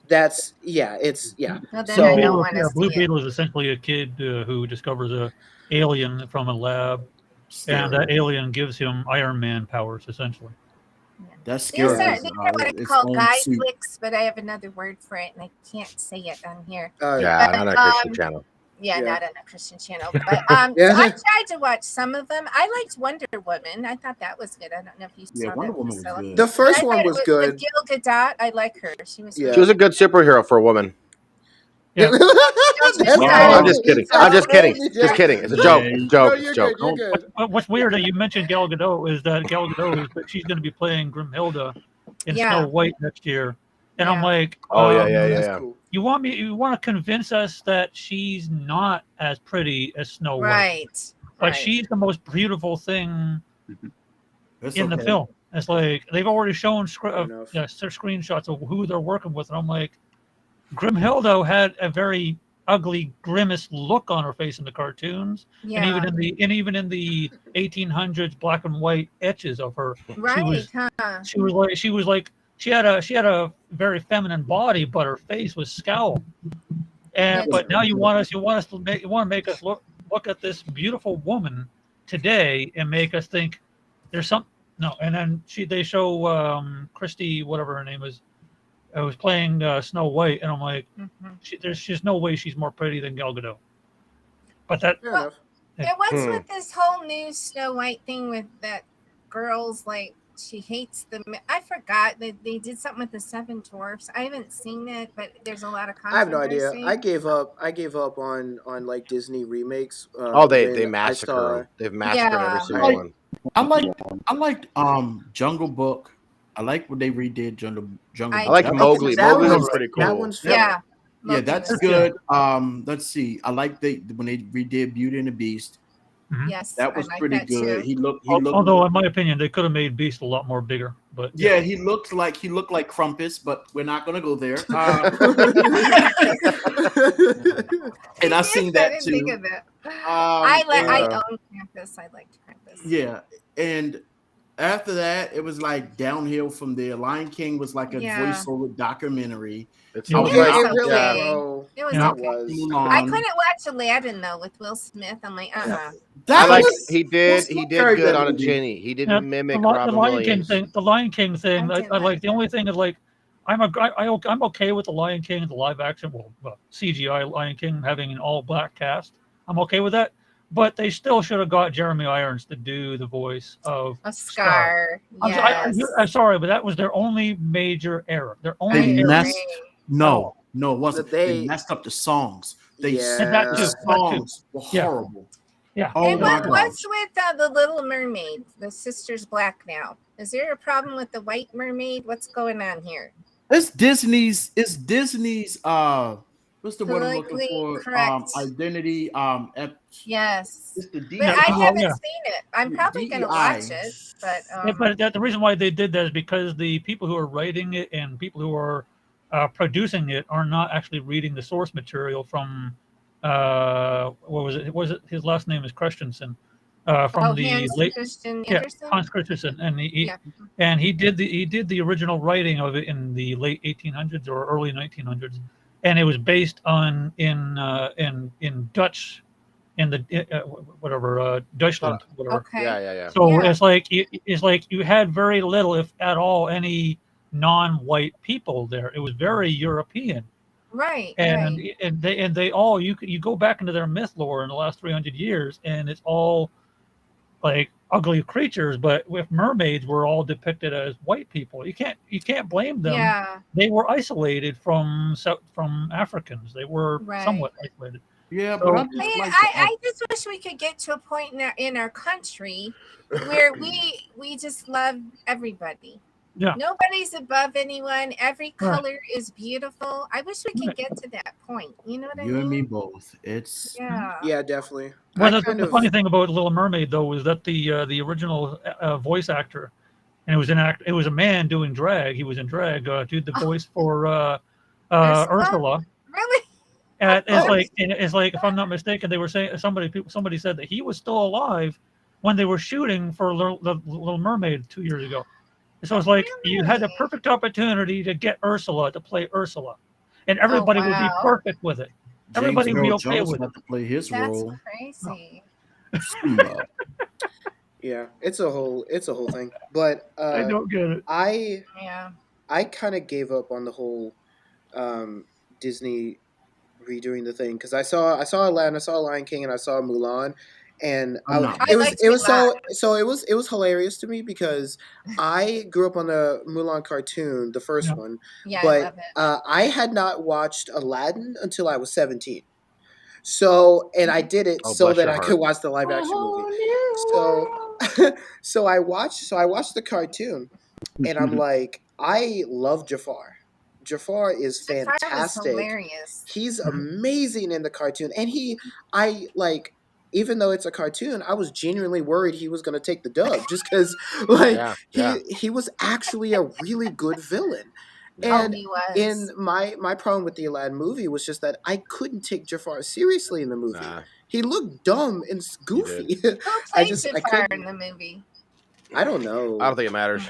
That's it's. Well, then I don't want to Blue see Beetle is essentially a kid who discovers a alien from a lab, and that alien gives him Iron Man powers, essentially. That's scary. These are what I call guy flicks, but I have another word for it, and I can't say it on here. Not on a Christian channel. Not on a Christian channel. But so I tried to watch some of them. I liked Wonder Woman. I thought that was good. I don't know if you saw Wonder that. Woman was good. The first one was good. With Gil Gadot, I like her. She was. She was a good superhero for a woman. Yeah. I'm just kidding. Just kidding. It's a joke. It's a joke. You're good. What's weird that you mentioned Gal Gadot is that Gal Gadot she's going to be playing Grimhilda in Snow White next year, and I'm like, yeah. Cool. You want to convince us that she's not as pretty as Snow White, right? She's the most beautiful thing in the film. It's like they've already shown screenshots of who they're working with, and I'm like, Grimhilda had a very ugly, grimace look on her face in the cartoons, and even in the 1800s black and white etches of her, she had a very feminine body, but her face was scowled. But now you want to make us look at this beautiful woman today and make us think there's some no. And then they show Christy, whatever her name is. I was playing Snow White, and I'm like, there's just no way she's more pretty than Gal Gadot. But what's with this whole new Snow White thing with that girl's like she hates the? I forgot that they did something with the Seven Dwarfs. I haven't seen it, but there's a lot of controversy. I have no idea. I gave up on like Disney remakes. They massacre. They've massacred every single one. I liked Jungle Book. I like what they redid Jungle. I like Mowgli. Mowgli was pretty cool. That one's fun. Yeah, that's good. Let's see. I like when they redid Beauty and the Beast. Yes, that was pretty good. Too. He looked. Although, in my opinion, they could have made Beast a lot more bigger. But he looked like Krampus, but we're not gonna go there. And I've seen that too. Think of it. I own Krampus. I liked Krampus. Yeah, and after that, it was like downhill from there. Lion King was like a voiceover documentary. It was okay. I couldn't watch Aladdin though with Will Smith. I'm like, he did good on a genie. He didn't mimic Robin Williams. The Lion King thing. I like the only thing is like I'm okay with the Lion King, the live action, CGI Lion King having an all black cast. I'm okay with that. but they still should have got Jeremy Irons to do the voice of A Scar. Scar. Yes. I'm sorry, but that was their only major error. Their I only error agree. No, it wasn't. They They messed up the songs. And yeah. that too. Songs were Yeah. horrible. Yeah. Oh And my what's gosh. with the Little Mermaid? The sister's black now. Is there a problem with the White Mermaid? What's going on here? It's Disney's. What's the word I'm looking Politically for? correct. Identity. Yes. It's the But I Oh, haven't yeah. seen it. I'm probably going to DEI. watch it. But Yeah, but the reason why they did that is because the people who are writing it and people who are producing it are not actually reading the source material from what was it? Was it his last name is Christensen? From the Hans late Christian yeah Andersen? Hans Christensen, and Yeah. he did the original writing of it in the late 1800s or early 1900s, and it was based on in Dutch, in the Deutschland, whatever. Okay. Yeah. So Yeah. it's like you had very little, if at all, any non-white people there. It was very European, Right. and right. they all you go back into their myth lore in the last 300 years, and it's all like ugly creatures. But with mermaids, were all depicted as white people. You can't blame them. Yeah. They were isolated from Africans. They were Right. somewhat isolated. Yeah, So- but I I just mean, like to I just wish we could get to a point in our country where we just love everybody. Yeah. Nobody's above anyone. Every Right. color is beautiful. I wish we could get to that point. You know what I you mean? and me both. It's Yeah. Yeah, definitely. Well, I the funny thing about Little Mermaid, though, is that the original voice actor, and it was a man doing drag. He was in drag, did the voice for Ursula. Really? And Oh. it's like if I'm not mistaken, they were saying somebody said that he was still alive when they were shooting for the Little Mermaid 2 years ago. So it's like you had a Really? perfect opportunity to get Ursula to play Ursula, and everybody would be wow. perfect with it. James Everybody would be Earl okay Jones with it. about to play his That's role. crazy. Scuba. Yeah, it's a whole thing. But I don't get it. Yeah. I kind of gave up on the whole Disney redoing the thing because I saw Aladdin, I saw Lion King, and I saw Mulan, and I'm not. I liked Mulan. it was hilarious to me because I grew up on the Mulan cartoon, the first Yeah. one, Yeah, I but love it. I had not watched Aladdin until I was 17. So, and I did it Oh, so bless that your I heart. could watch the live action movie. So, so I watched the cartoon, and I'm like, I love Jafar. Jafar is Jafar was fantastic. hilarious. He's amazing in the cartoon, and I like, even though it's a cartoon, I was genuinely worried he was going to take the dub, just because, like, Yeah. he was actually a really good villain. Oh, And he was. in my problem with the Aladdin movie was just that I couldn't take Jafar seriously in the movie. Nah, He looked dumb and goofy. Who I played just I Jafar couldn't. in the movie? I don't know. I don't think it matters.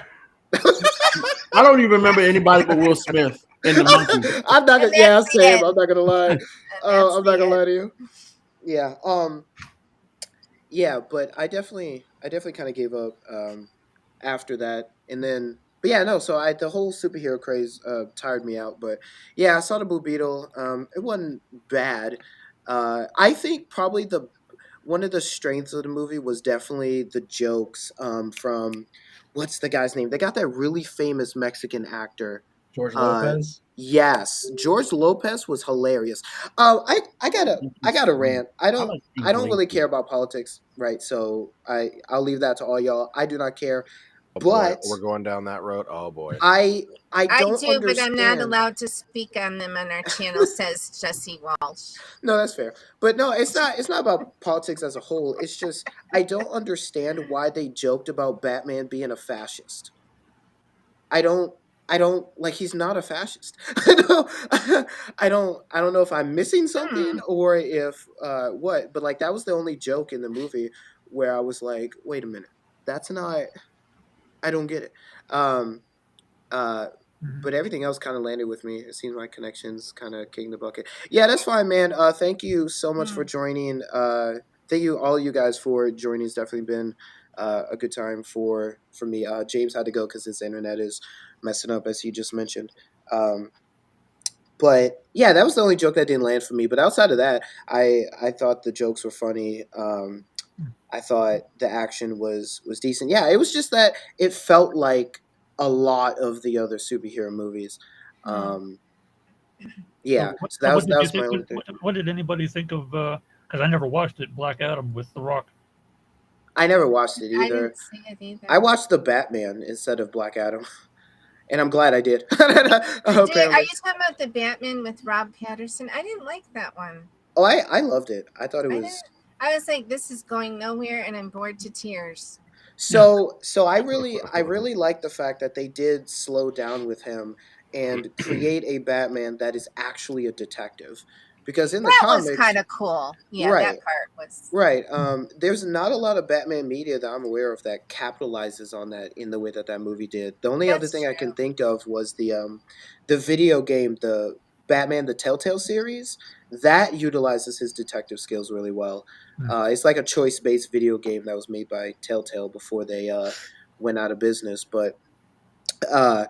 I don't even remember anybody but Will Smith and the monkey. I'm not gonna. And Yeah, that's the same. end. I'm not gonna lie. And I'm not that's the gonna lie end. to you. Yeah. Yeah, but I definitely kind of gave up after that, and then. But yeah, no. So the whole superhero craze tired me out. But yeah, I saw the Blue Beetle. It wasn't bad. I think probably one of the strengths of the movie was definitely the jokes from what's the guy's name? They got that really famous Mexican actor. George Lopez. Yes, George Lopez was hilarious. I gotta rant. I don't really care about politics, right? So I'll leave that to all y'all. I do not care. Oh boy, But we're going down that road. Oh boy. I I don't do, but I'm not understand. allowed to speak on them on our channel, says Jesse Walsh. No, that's fair. But no, it's not about politics as a whole. It's just I don't understand why they joked about Batman being a fascist. I don't like he's not a fascist. I don't know if I'm missing something or if what, but like that was the only joke in the movie where I was like, wait a minute. That's not I don't get it. But everything else kind of landed with me. It seems my connections kind of kicked the bucket. Yeah, that's fine, man. Thank you so much for joining. Thank you all you guys for joining. It's definitely been a good time for me. James had to go because his internet is messing up, as he just mentioned. But yeah, that was the only joke that didn't land for me. But outside of that, I thought the jokes were funny. I thought the action was decent. Yeah, it was just that it felt like a lot of the other superhero movies. Um, yeah, So what, so so what that did you was my think? only thing. What did anybody think of? Because I never watched it, Black Adam with The Rock. I never watched it I either. didn't see it either. I watched the Batman instead of Black Adam, and I'm glad I did. Are Apparently, you talking about the Batman with Rob Patterson? I didn't like that one. oh, I loved it. I thought it I was didn't. I was like, this is going nowhere, and I'm bored to tears. Yeah. so. I really like the fact that they did slow down with him and create a Batman that is actually a detective, because in the That was comics, kind of cool. Yeah, right, that part was. right. There's not a lot of Batman media that I'm aware of that capitalizes on that in the way that that movie did. The only other That's thing I can true. think of was the video game, the Batman the Telltale series, that utilizes his detective skills really well. It's like a choice-based video game that was made by Telltale before they went out of business. But uh,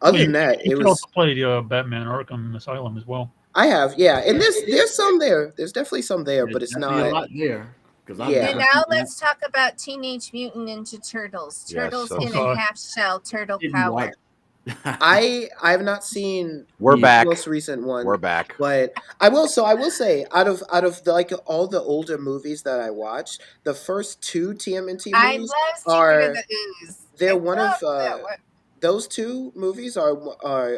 Well, other than that, you it could also was. play Batman Arkham Asylum as well. I have, yeah, and there's some there. There's definitely some there, but There's it's definitely a not. lot there because I've Yeah, And never now seen let's talk about Teenage Mutant Ninja Turtles. Yes, Turtles so- in Oh, a God. half shell, turtle didn't watch. power. I have not seen We're the back. most recent one. We're back. But I will. So I will say, out of the, like all the older movies that I watched, the first two TMNT I movies love Secret are of the Ooze. they're I one of love that one. those two movies are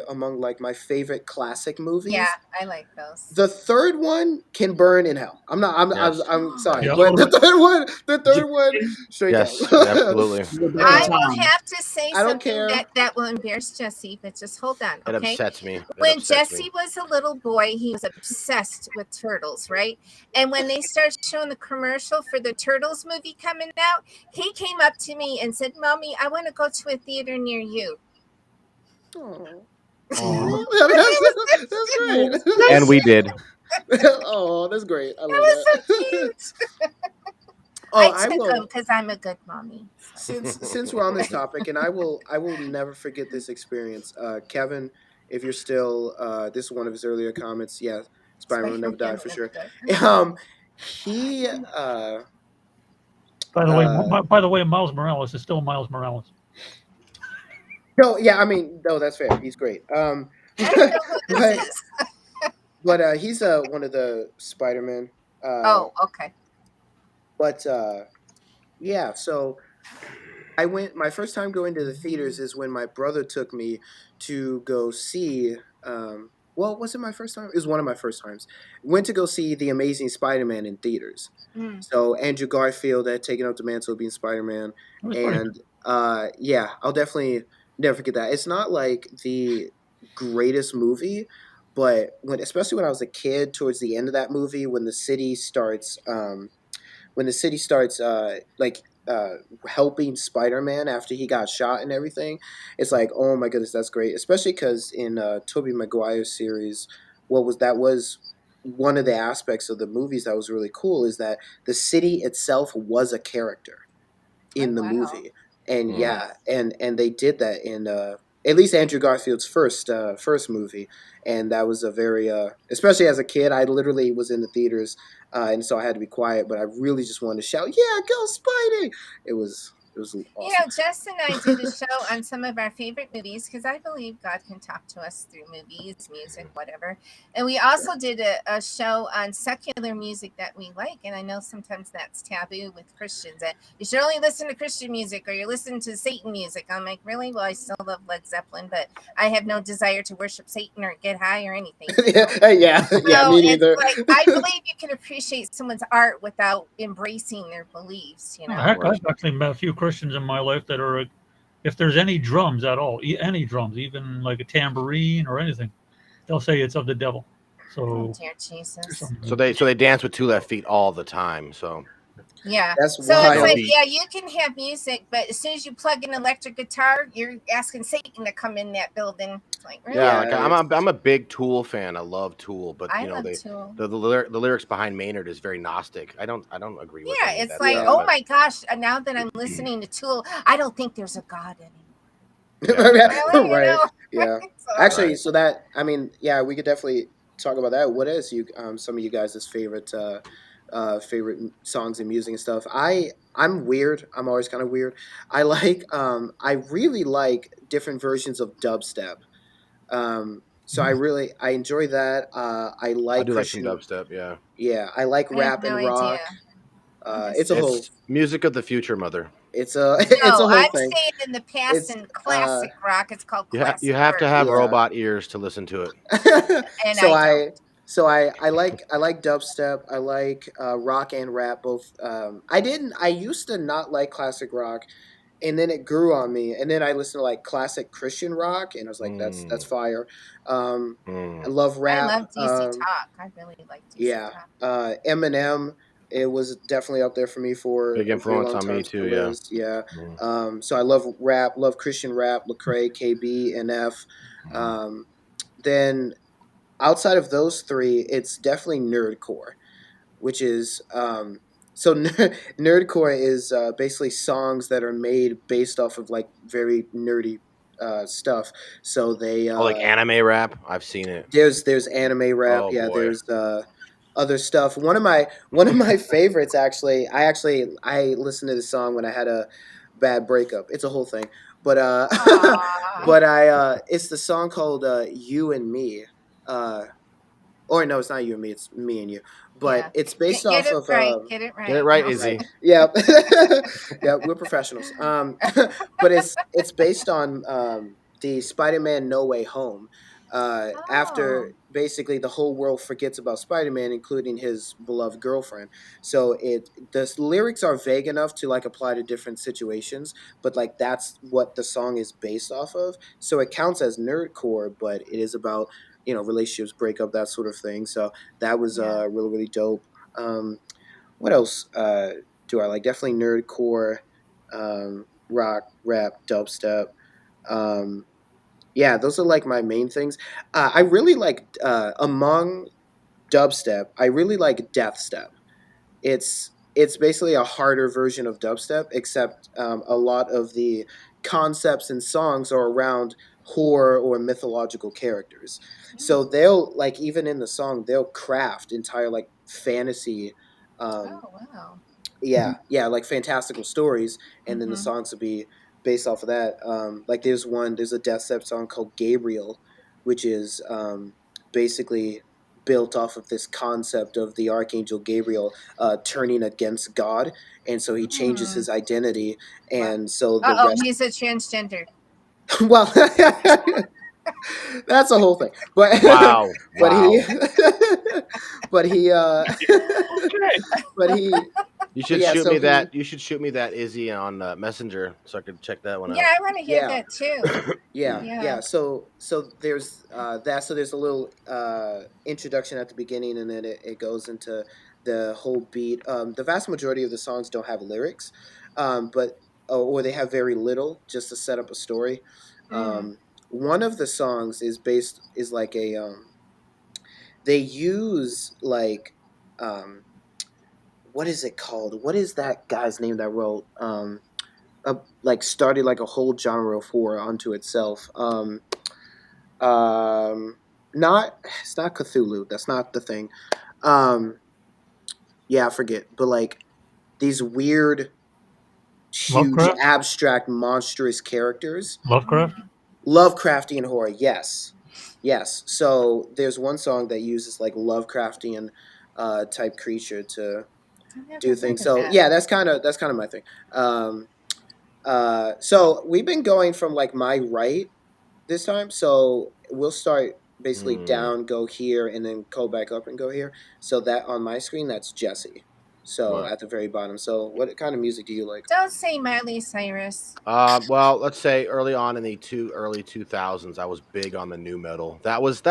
among like my favorite classic movies. Yeah, I like those. The third one can burn in hell. I'm not. Yes. I'm sorry, Yeah. but the third one, straight Yes, down. absolutely. I will have to say I don't something care. that will embarrass Jesse, but just hold on, It okay? upsets me. It When upsets Jesse me. was a little boy, he was obsessed with turtles, right? And when they started showing the commercial for the Turtles movie coming out, he came up to me and said, "Mommy, I want to go to a theater near you." That's great. And we did. Oh, that's great. I love That was that. so cute. Oh, I took him because I'm a good mommy. Since we're on this topic, and I will never forget this experience. Kevin, if you're still, this is one of his earlier comments. Yeah, Spider-Man will never die for sure. He By the way, Miles Morales is still Miles Morales. no, yeah, I mean, no, that's fair. He's great. I don't know who this is. But he's one of the Spider-Man. Oh, okay. But yeah, so I went. My first time going to the theaters is when my brother took me to go see. Well, was it my first time? It was one of my first times. Went to go see The Amazing Spider-Man in theaters. So Andrew Garfield had taken up the mantle of being Spider-Man, and yeah, I'll definitely never forget that. It's not like the greatest movie, but especially when I was a kid, towards the end of that movie, when the city starts. When the city starts like helping Spider-Man after he got shot and everything, it's like, oh my goodness, that's great. Especially because in Tobey Maguire's series, that was one of the aspects of the movies that was really cool, is that the city itself was a character in the movie, and yeah, and they did that in at least Andrew Garfield's first movie, and that was a very especially as a kid, I literally was in the theaters, and so I had to be quiet, but I really just wanted to shout, "Yeah, go Spidey!" It was awesome. You know, Jess and I did a show on some of our favorite movies because I believe God can talk to us through movies, music, whatever. And we also did a show on secular music that we like. And I know sometimes that's taboo with Christians. And you should only listen to Christian music or you're listening to Satan music. I'm like, really? Well, I still love Led Zeppelin, but I have no desire to worship Satan or get high or anything. yeah, me neither. Like, I believe you can appreciate someone's art without embracing their beliefs, you know? Heck, I've actually met a few Christians in my life that are, if there's any drums at all, any drums, even like a tambourine or anything, they'll say it's of the devil. So, oh, dear Jesus. So they dance with two left feet all the time. So yeah, that's so wild. it's like, yeah, you can have music, but as soon as you plug an electric guitar, you're asking Satan to come in that building. It's like, really? yeah, like I'm a big Tool fan. I love Tool, but I you know love Tool. the lyrics behind Maynard is very Gnostic. I don't agree with. Yeah, any of it's that like, stuff, oh but- my gosh! Now that I'm listening to Tool, I don't think there's a God anymore. Really, Right. Yeah. So, Actually, Right. so that I mean, yeah, we could definitely talk about that. What is some of you guys' favorite favorite songs and music and stuff? I'm weird. I'm always kind of weird. I really like different versions of dubstep. So I enjoy that. I I like do like some Christian. dubstep. Yeah, Yeah, I like I have rap no and idea. rock. What is It's a this? whole it's music of the future, mother. it's a it's No, a whole I'm thing. saying in the past It's in classic rock, it's called You classic have to rock, have yeah. robot ears to listen to it. and so I don't. I like dubstep. I like rock and rap both. I used to not like classic rock, and then it grew on me. And then I listened to like classic Christian rock, and I was like, that's Mm, fire. I mm. love I rap. love DC Talk. I really like DC Yeah, Talk. Eminem. It was definitely up there for me for Big a very influence long on time. me too. Still Yeah. is. Yeah. Mm, So I love rap. Love Christian rap. Lecrae, KB, NF. mm. Um, then outside of those three, it's definitely nerdcore, which is nerdcore is basically songs that are made based off of like very nerdy stuff. So they Oh, like anime rap. I've seen it. there's anime rap, Oh yeah. boy. There's other stuff. One of my favorites actually. I listened to the song when I had a bad breakup. It's a whole thing, but Aww. but it's the song called "You and Me." Uh, or no, it's not you and me. It's me and you. But Yeah. it's based Get off it of right. Get it Get it right. right, No. right. Izzy. Yeah, yeah. We're professionals. But it's based on the Spider-Man No Way Home. After Oh. basically the whole world forgets about Spider-Man, including his beloved girlfriend. So the lyrics are vague enough to like apply to different situations, but like that's what the song is based off of. So it counts as nerdcore, but it is about relationships, breakup, that sort of thing. So that was Yeah. really really dope. What else do I like? Definitely nerdcore, rock, rap, dubstep. Um, yeah, those are like my main things. I really like among dubstep. I really like deathstep. It's basically a harder version of dubstep, except a lot of the concepts and songs are around horror or mythological characters. So they'll like even in the song they'll craft entire like fantasy um, Oh wow. yeah, like fantastical stories, and then the Mm-hmm. songs will be based off of that. Like there's a Death Step song called Gabriel, which is basically built off of this concept of the archangel Gabriel turning against God, and so he changes Hmm. his identity, Wow. and so Uh the oh, rest. he's a transgender. Well, that's a whole thing, but Wow. but he Wow. but he Okay. but he You but should yeah, shoot so me he that. You should shoot me that Izzy on Messenger so I could check that one Yeah, out. I want to hear yeah. that too. Yeah, Yeah. yeah. So there's that. So there's a little introduction at the beginning, and then it goes into the whole beat. The vast majority of the songs don't have lyrics, but or they have very little just to set up a story. Mm. One of the songs is like a they use like what is it called? What is that guy's name that wrote like started like a whole genre of horror onto itself? Um, not it's not Cthulhu. That's not the thing. Um, yeah, I forget. But like these weird, huge, Lovecraft. abstract, monstrous characters. Lovecraft. Mm. Lovecraftian horror. Yes, yes. So there's one song that uses like Lovecraftian type creature to I've never do heard things. of So that. yeah, that's kind of my thing. So we've been going from like my right this time. So we'll start basically Hmm. down, go here, and then go back up and go here. So that on my screen, that's Jesse. So Wow. at the very bottom. So what kind of music do you like? Don't say Miley Cyrus. Well, let's say early on in the early 2000s, I was big on the new metal. That was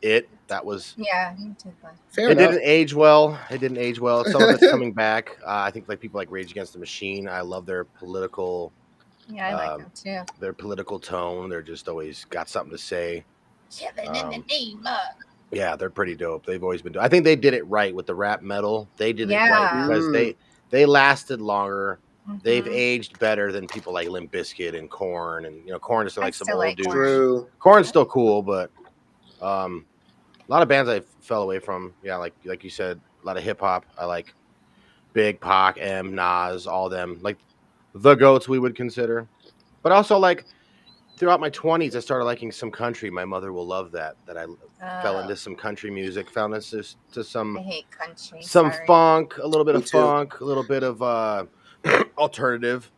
it. That was Yeah, you did that. Fair it. enough. Didn't age well. It didn't age well. Some of it's coming back. I think like people like Rage Against the Machine. I love their political Yeah, I like them too. tone. They're just always got something to say. Killing in the Um, name of. Yeah, they're pretty dope. They've always been. I think they did it right with the rap metal. They did it right Yeah. because Mm, they lasted longer. they've Mhm. aged better than people like Limp Bizkit and Korn, and Korn is I like some still old like dudes. Korn. True. Korn's still cool, but a lot of bands I fell away from. Yeah, like you said, a lot of hip hop. I like Big, Pac, M, Nas, all them, like the goats we would consider. But also like throughout my 20s, I started liking some country. My mother will love that I fell into some country music, found into to I some hate country. some Sorry. funk, a little bit Me of too. funk, a little bit of alternative,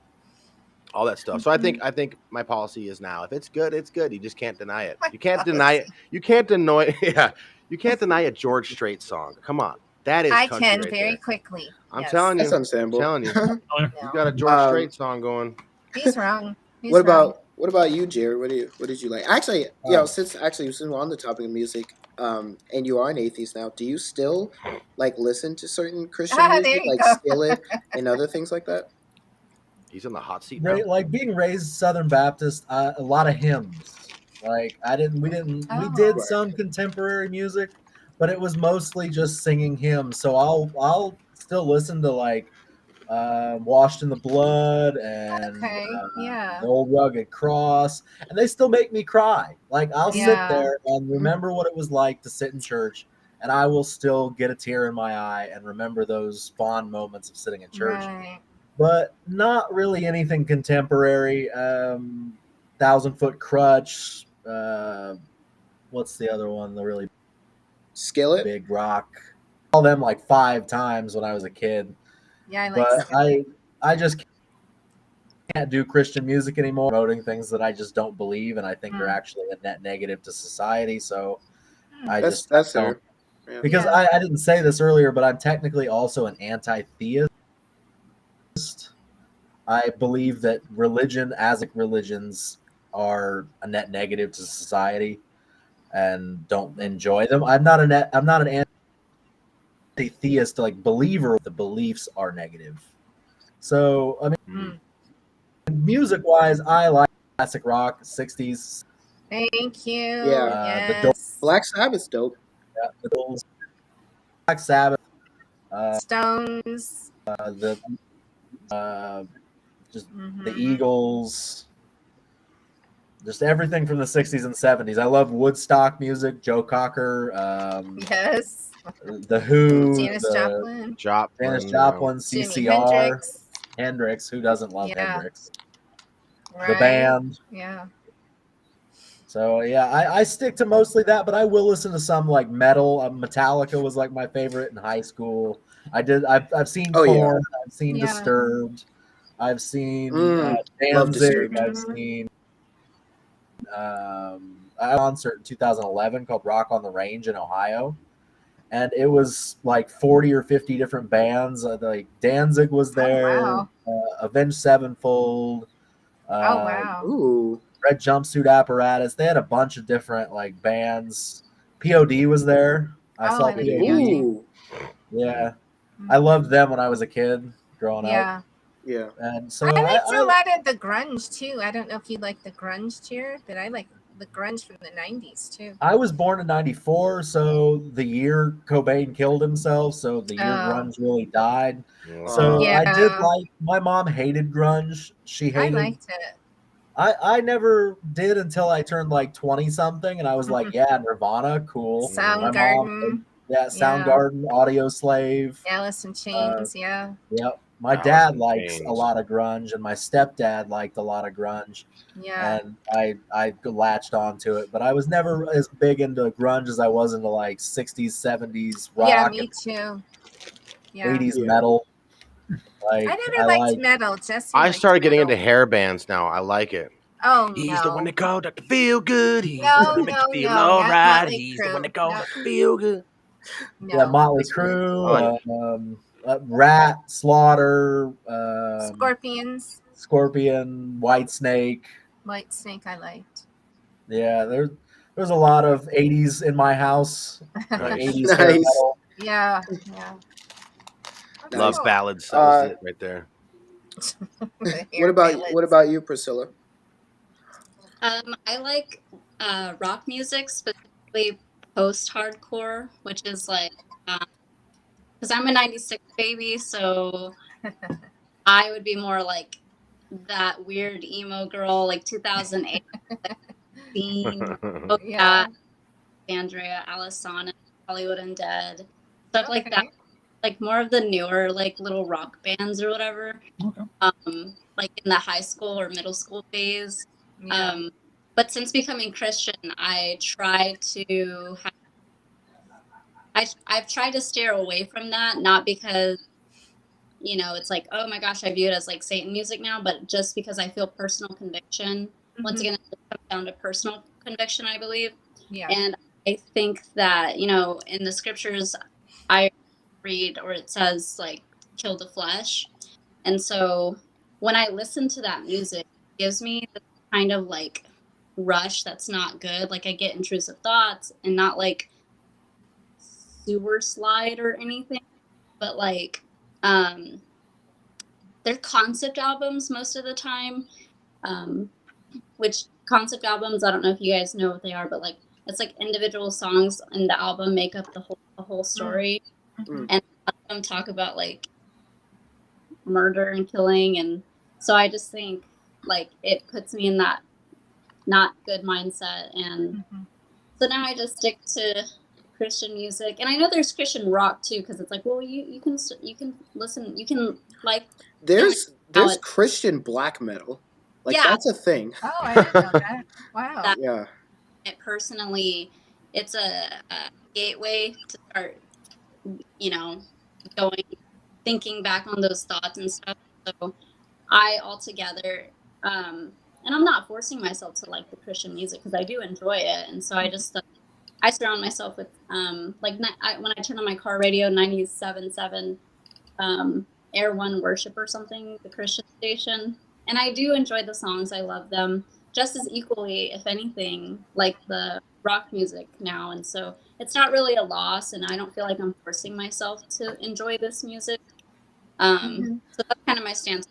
all that stuff. So Mhm. I think my policy is now if it's good, it's good. You just can't deny it. My You can't deny it. policy. You can't deny yeah. You can't deny a George Strait song. Come on. That is I country can right very there. quickly. I'm Yes. telling That's you. I'm understandable. telling you. Familiar? You got a No. George Strait song going. He's wrong. He's What wrong. about you, Jared? What did you like? Actually, since we're on the topic of music, and you are an atheist now, do you still like listen to certain Christian There music you like go. Skillet and other things like that? He's in the hot seat now. Like being raised Southern Baptist, a lot of hymns. Like we Oh. did some contemporary music, but it was mostly just singing hymns. So I'll still listen to like Washed in the Blood and Okay. Yeah. The Old Rugged Cross, and they still make me cry. Like I'll sit Yeah. there and remember what it was like to sit in church, and I will still get a tear in my eye and remember those fond moments of sitting in church. Right. But not really anything contemporary. Thousand Foot Crutch. What's the other one? The really Skillet? big rock. All them like 5 times when I was a kid. Yeah, I like But Skillet. I just can't do Christian music anymore, promoting things that I just don't believe and I think are actually a net negative to society. So I That's just I don't. fair. Yeah. Because Yeah. I didn't say this earlier, but I'm technically also an anti-theist. I believe that religion, as religions, are a net negative to society, and don't enjoy them. I'm not an anti-theist like believer. The beliefs are negative. So I mean, music-wise, I like classic rock, 60s. Thank you. Yeah. The Yes. Black Sabbath's dope. the Doors, Black Sabbath, Stones. the just the Mhm. Eagles. Just everything from the 60s and 70s. I love Woodstock music, Joe Cocker, Yes. The Who, Janis Joplin. Janis Joplin, Jimi CCR, Hendrix. Hendrix. Who doesn't love Yeah. Hendrix? Right. The band. Yeah. So yeah, I stick to mostly that, but I will listen to some like metal. Metallica was like my favorite in high school. I've seen Oh, yeah. Korn, I've seen Yeah. Disturbed, I've seen Love Danzig, Disturbed. I've seen I had a concert in 2011 called Rock on the Range in Ohio, and it was like 40 or 50 different bands. Like Danzig was there, wow. Avenged Sevenfold, Oh wow. Ooh. Red Jumpsuit Apparatus. They had a bunch of different like bands. POD was there. I saw I like POD. POD. Ooh. Yeah, I loved them when I was a kid growing up. Yeah. Yeah. And so I liked a lot of the grunge too. I don't know if you like the grunge, Jared, but I like the grunge from the 90s too. I was born in '94, so the year Cobain killed himself, so the year grunge really died. So Yeah. I did like. My mom hated grunge. She I hated. liked it. I never did until I turned like 20 something, and I was like, yeah, Nirvana, cool. My mom, Soundgarden. yeah, Soundgarden, Audio Slave, Alice in Chains. Yeah. Yep. My Alice dad in likes a Chains. lot of grunge, and my stepdad liked a lot of grunge. Yeah. And I latched onto it, but I was never as big into grunge as I was into like 60s, 70s rock, Yeah, me too. Yeah. 80s metal. Like I never liked metal. Jesse I liked started getting metal. into hair bands now. I like it. Oh He's no. the one that called to feel good. He's No, the one that makes no, you feel no, all not right. Motley He's the Crue. one that called No. to feel good. No. Yeah, Motley Oh, Crue, Rat, Slaughter, Scorpions. Scorpion, Whitesnake. White Snake I liked. Yeah, there's a lot of 80s in my house. Like 80s hair Nice. metal. Yeah. Yeah. Love Cool. ballads. That was it right there. What about you, Priscilla? I like rock music, specifically post-hardcore, which is like, because I'm a '96 baby, so I would be more like that weird emo girl, like 2008, like, scene, Yeah. Andrea, Alisana, Hollywood Undead, stuff like that. Okay. Like more of the newer, like little rock bands or whatever. Okay. Like in the high school or middle school phase. Yeah. But since becoming Christian, I try to I've tried to steer away from that, not because it's like, oh my gosh, I view it as like Satan music now, but just because I feel personal conviction. Once again, it comes down to personal conviction, I believe. Yeah. And I think that, in the scriptures, I read, or it says like, kill the flesh. And so when I listen to that music, it gives me this kind of like rush that's not good. Like I get intrusive thoughts, and not like sewer slide or anything, but like they're concept albums most of the time, which concept albums, I don't know if you guys know what they are, but like it's like individual songs in the album make up the whole story. And a lot of them talk about like murder and killing, and so I just think like it puts me in that not good mindset, and so now I just stick to Christian music. And I know there's Christian rock too, because it's like, well, you can listen, you can like There's Christian black metal. Like that's a thing. Oh, I didn't know that. Wow. Yeah. It personally, it's a gateway to start, thinking back on those thoughts and stuff. So I altogether, and I'm not forcing myself to like the Christian music because I do enjoy it, and so I just I surround myself with when I turn on my car radio, 97.7 Air One Worship or something, the Christian station, and I do enjoy the songs. I love them just as equally, if anything, like the rock music now, and so it's not really a loss, and I don't feel like I'm forcing myself to enjoy this music. So that's kind of my stance.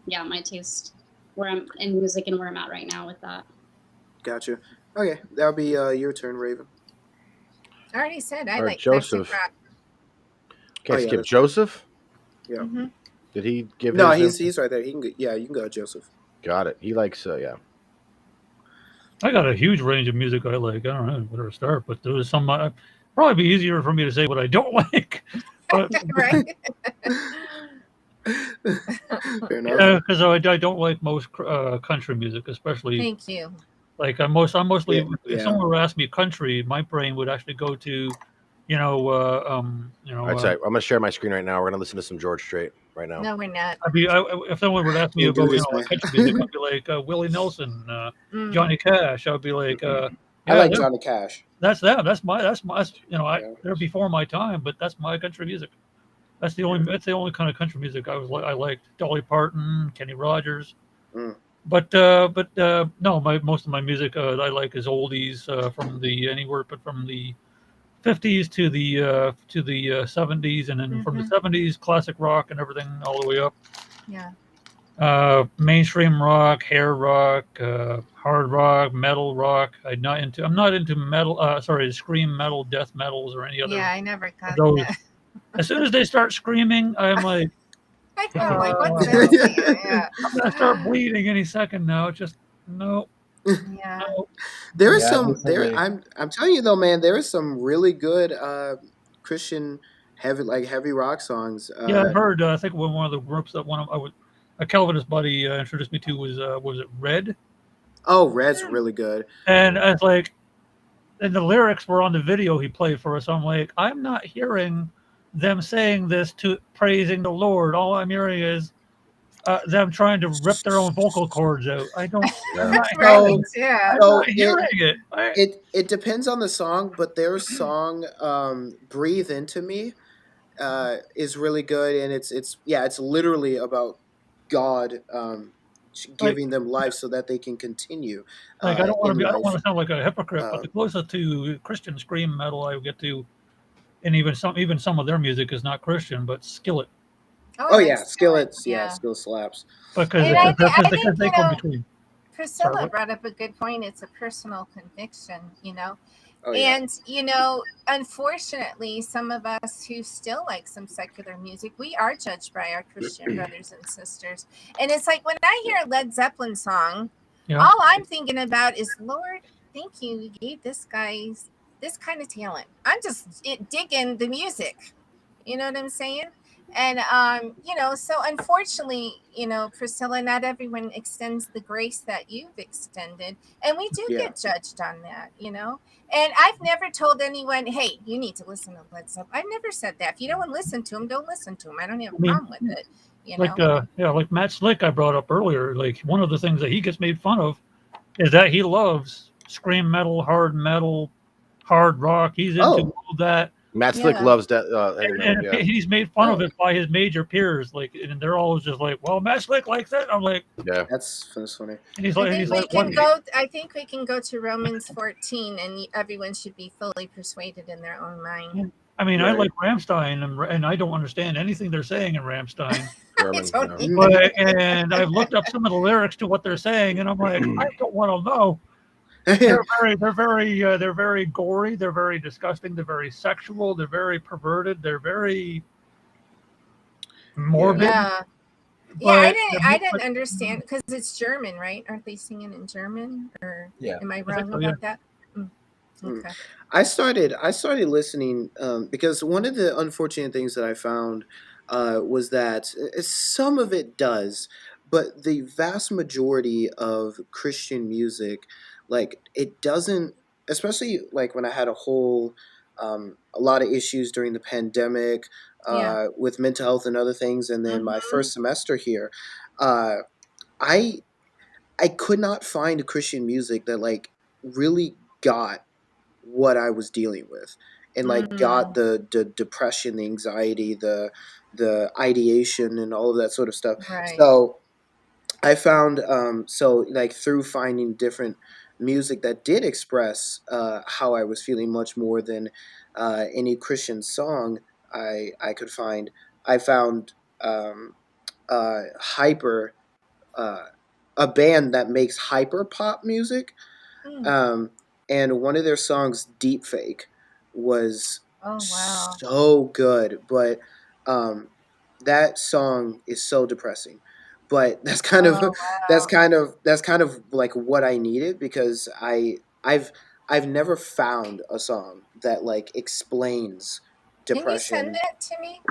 Yeah, my taste where I'm in music and where I'm at right now with that. Gotcha. Okay, that'll be your turn, Raven. I already said I Or like Joseph. classic rock. Can't skip Joseph. Yeah. Did he give? No, his he's right there. He can go, you can go, Joseph. Got it. He likes yeah. I got a huge range of music I like. I don't know where to start, but there was some. Probably be easier for me to say what I don't like. But, Right. Fair enough. Because I don't like most country music, especially. Thank you. Like I'm mostly. Yeah. If someone were to ask me country, my brain would actually go to, I'd say I'm gonna share my screen right now. We're gonna listen to some George Strait right now. No, we're not. If someone were to ask me Can't do about this, country music, I'd be like Willie Nelson, Johnny Cash. I'd be like, I like Johnny Cash. That's them. That's my. They're before my time, but that's my country music. That's the only kind of country music I liked. Dolly Parton, Kenny Rogers. But no, most of my music I like is oldies from anywhere but from the 50s to the 70s, and then from the 70s classic rock and everything all the way up. Yeah. Mainstream rock, hair rock, hard rock, metal rock. I'm not into metal. Scream metal, death metals, or any other. Yeah, I never got those. that. As soon as they start screaming, I'm like, I know, like what's that? Yeah. I'm gonna start bleeding any second now. Just no. Yeah. No. There is I'm telling you though, man, there is some really good Christian heavy rock songs. Yeah, I've heard. I think one of the groups that a Calvinist buddy introduced me to was it Red? Oh, Red's really good. And I was like, and the lyrics were on the video he played for us. I'm like, I'm not hearing them saying this to praising the Lord. All I'm hearing is them trying to rip their own vocal cords out. I don't. I'm not hearing it. It depends on the song, but their song "Breathe Into Me" is really good, and it's literally about God giving them life so that they can continue. I don't want to sound like a hypocrite, but the closest to Christian scream metal I get to, and even some of their music is not Christian, but Skillet. Oh yeah, Skillet slaps. Because they go between. Priscilla brought up a good point. It's a personal conviction, Oh yeah. And, unfortunately, some of us who still like some secular music, we are judged by our Christian brothers and sisters. And it's like when I hear a Led Zeppelin song, Yeah. all I'm thinking about is, Lord, thank you gave this guy this kind of talent. I'm just digging the music. You know what I'm saying? And so unfortunately, Priscilla, not everyone extends the grace that you've extended, and we do Yeah. get judged on that. And I've never told anyone, "Hey, you need to listen to Led Zeppelin." I've never said that. If you don't want to listen to them, don't listen to them. I don't have a I mean, problem with it. like like Matt Slick I brought up earlier. Like one of the things that he gets made fun of is that he loves scream metal, hard rock. He's into Oh, all that. Matt Slick Yeah. loves that heavy metal. And Yeah, he's made fun of oh, it by his major peers, like, and they're always just like, "Well, Matt Slick likes it." I'm like, yeah. that's funny. and he's I like, think we "What?" can go. I think we can go to Romans 14, and everyone should be fully persuaded in their own mind. I mean, I Right. like Rammstein, and I don't understand anything they're saying in Rammstein. I German. don't Yeah. either. And I've looked up some of the lyrics to what they're saying, and I'm like, I don't want to know. They're very gory. They're very disgusting. They're very sexual. They're very perverted. They're very morbid. Yeah. Yeah, But I didn't understand because it's German, right? Aren't they singing in German, or Yeah. am I I think wrong so, yeah. about that? Mm. Okay. I started listening because one of the unfortunate things that I found was that some of it does, but the vast majority of Christian music, like it doesn't, especially like when I had a lot of issues during the pandemic Yeah. with mental health and other things, and then my Mhm. first semester here, uh, I I could not find Christian music that like really got what I was dealing with and like got Mm. the depression, the anxiety, the ideation and all of that sort of stuff. Right. So I found so like through finding different music that did express how I was feeling much more than any Christian song I could find. I found hyper uh, a band that makes hyper pop music, Mm. um, and one of their songs, "Deep Fake," was Oh wow. so good. But um, that song is so depressing. But that's kind of Oh wow. that's kind of like what I needed because I've I've never found a song that like explains Can you send depression. it to me?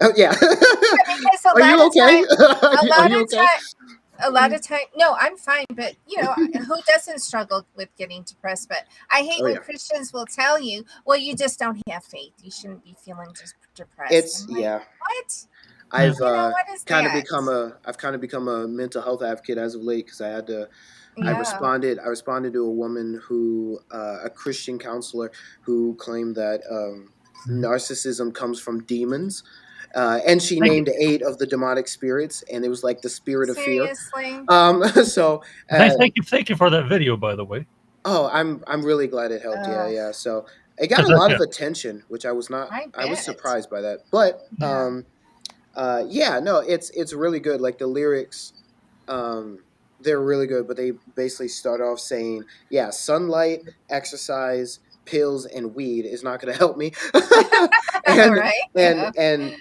Oh yeah. Yeah, because a Are lot you of okay? time, a Are lot you of okay? time, no, I'm fine, but who doesn't struggle with getting depressed? But I hate Oh when yeah. Christians will tell you, well, you just don't have faith, you shouldn't be feeling just depressed. It's I'm like, yeah. what? Yeah. What is that? I've kind of become a mental health advocate as of late because I had to Yeah. I responded to a woman who a Christian counselor who claimed that narcissism comes from demons. And she Thank you. named 8 of the demonic spirits, and it was like the spirit of fear. Seriously. So Thank you for that video, by the way. oh, I'm really glad it helped. Yeah, Uh, yeah. So it got Because a lot yeah, of attention, which I was not. I I was bet. surprised by that, but Yeah. yeah, no, it's really good. Like the lyrics, um, they're really good, but they basically start off saying, "Yeah, sunlight, exercise, pills, and weed is not going to help me," and Right. and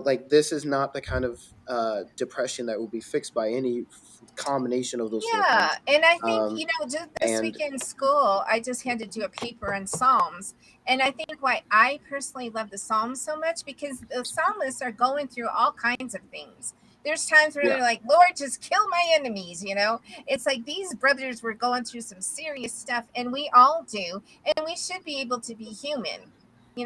like this is not the kind of depression that will be fixed by any combination of those four Yeah, things. and I think, Um, just this and week in school, I just had to do a paper on Psalms. And I think why I personally love the Psalms so much because the psalmists are going through all kinds of things. There's times where yeah, they're like, Lord, just kill my enemies. It's like these brothers were going through some serious stuff, and we all do. And we should be able to be human.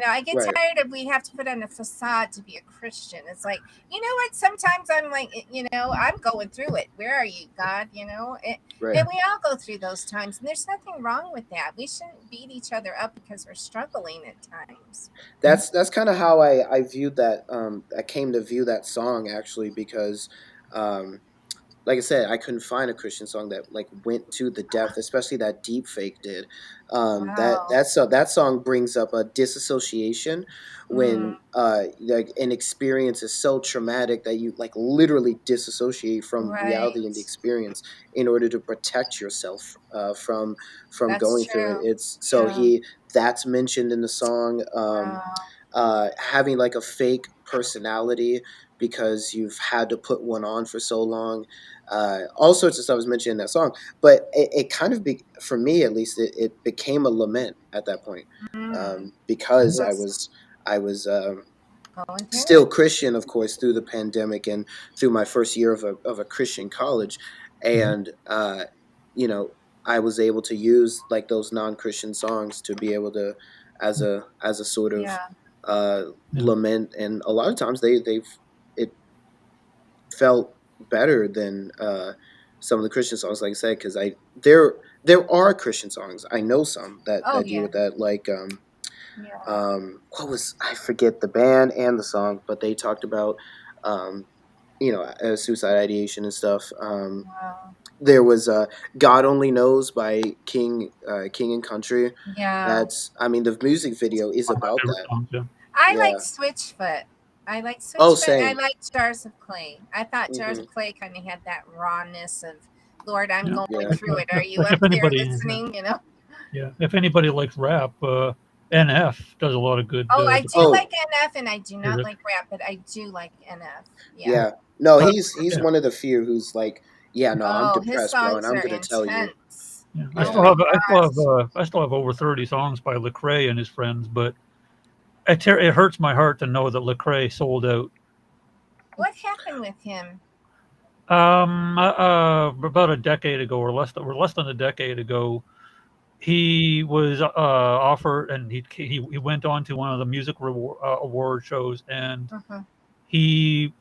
I get right, tired of we have to put on a facade to be a Christian. It's like, you know what? Sometimes I'm like, I'm going through it. Where are you, God? right. And we all go through those times, and there's nothing wrong with that. We shouldn't beat each other up because we're struggling at times. That's kind of how I viewed that. I came to view that song actually because um, like I said, I couldn't find a Christian song that like went to the depth, especially that deep fake did. Wow. That song brings up a disassociation when like an experience is so traumatic that you like literally disassociate from Right. reality and the experience in order to protect yourself from That's going through it. true. It's so Yeah. that's mentioned in the song. Wow. Having like a fake personality because you've had to put one on for so long. All sorts of stuff is mentioned in that song, but it kind of for me at least, it became a lament at that point, because I was Going through still it. Christian, of course, through the pandemic and through my first year of a Christian college, and you know, I was able to use like those non-Christian songs to be able to as a sort of Yeah. lament, and a lot of times they've it felt better than some of the Christian songs, like I said, because there are Christian songs. I know some Oh that deal yeah. with that, like Yeah. what was, I forget the band and the song, but they talked about um, suicide ideation and stuff. Wow. There was God Only Knows by King and Country. Yeah. That's, I mean, the music video is One of my about favorite that. songs. Yeah. I like Yeah. Switchfoot. I like Oh, Switchfoot. I same. like Jars of Clay. I thought Jars Hmm. of Clay kind of had that rawness of, Lord, I'm Yeah. going Yeah. through it. Are you Like up if there anybody, listening? You know? yeah, if anybody likes rap, NF does a lot of good Oh, I do Oh, like NF, and I do not music. like rap, but I do like NF. Yeah. yeah. No, Uh, he's yeah, one of the few who's like, yeah, no, I'm Oh, his depressed, bro, and songs I'm are gonna tell you. intense. yeah. Oh my Yeah. gosh. I still have over 30 songs by Lecrae and his friends, but it hurts my heart to know that Lecrae sold out. What happened with him? About a decade ago, or less than a decade ago, he was offered, and he went on to one of the music award shows, and Uh-huh. he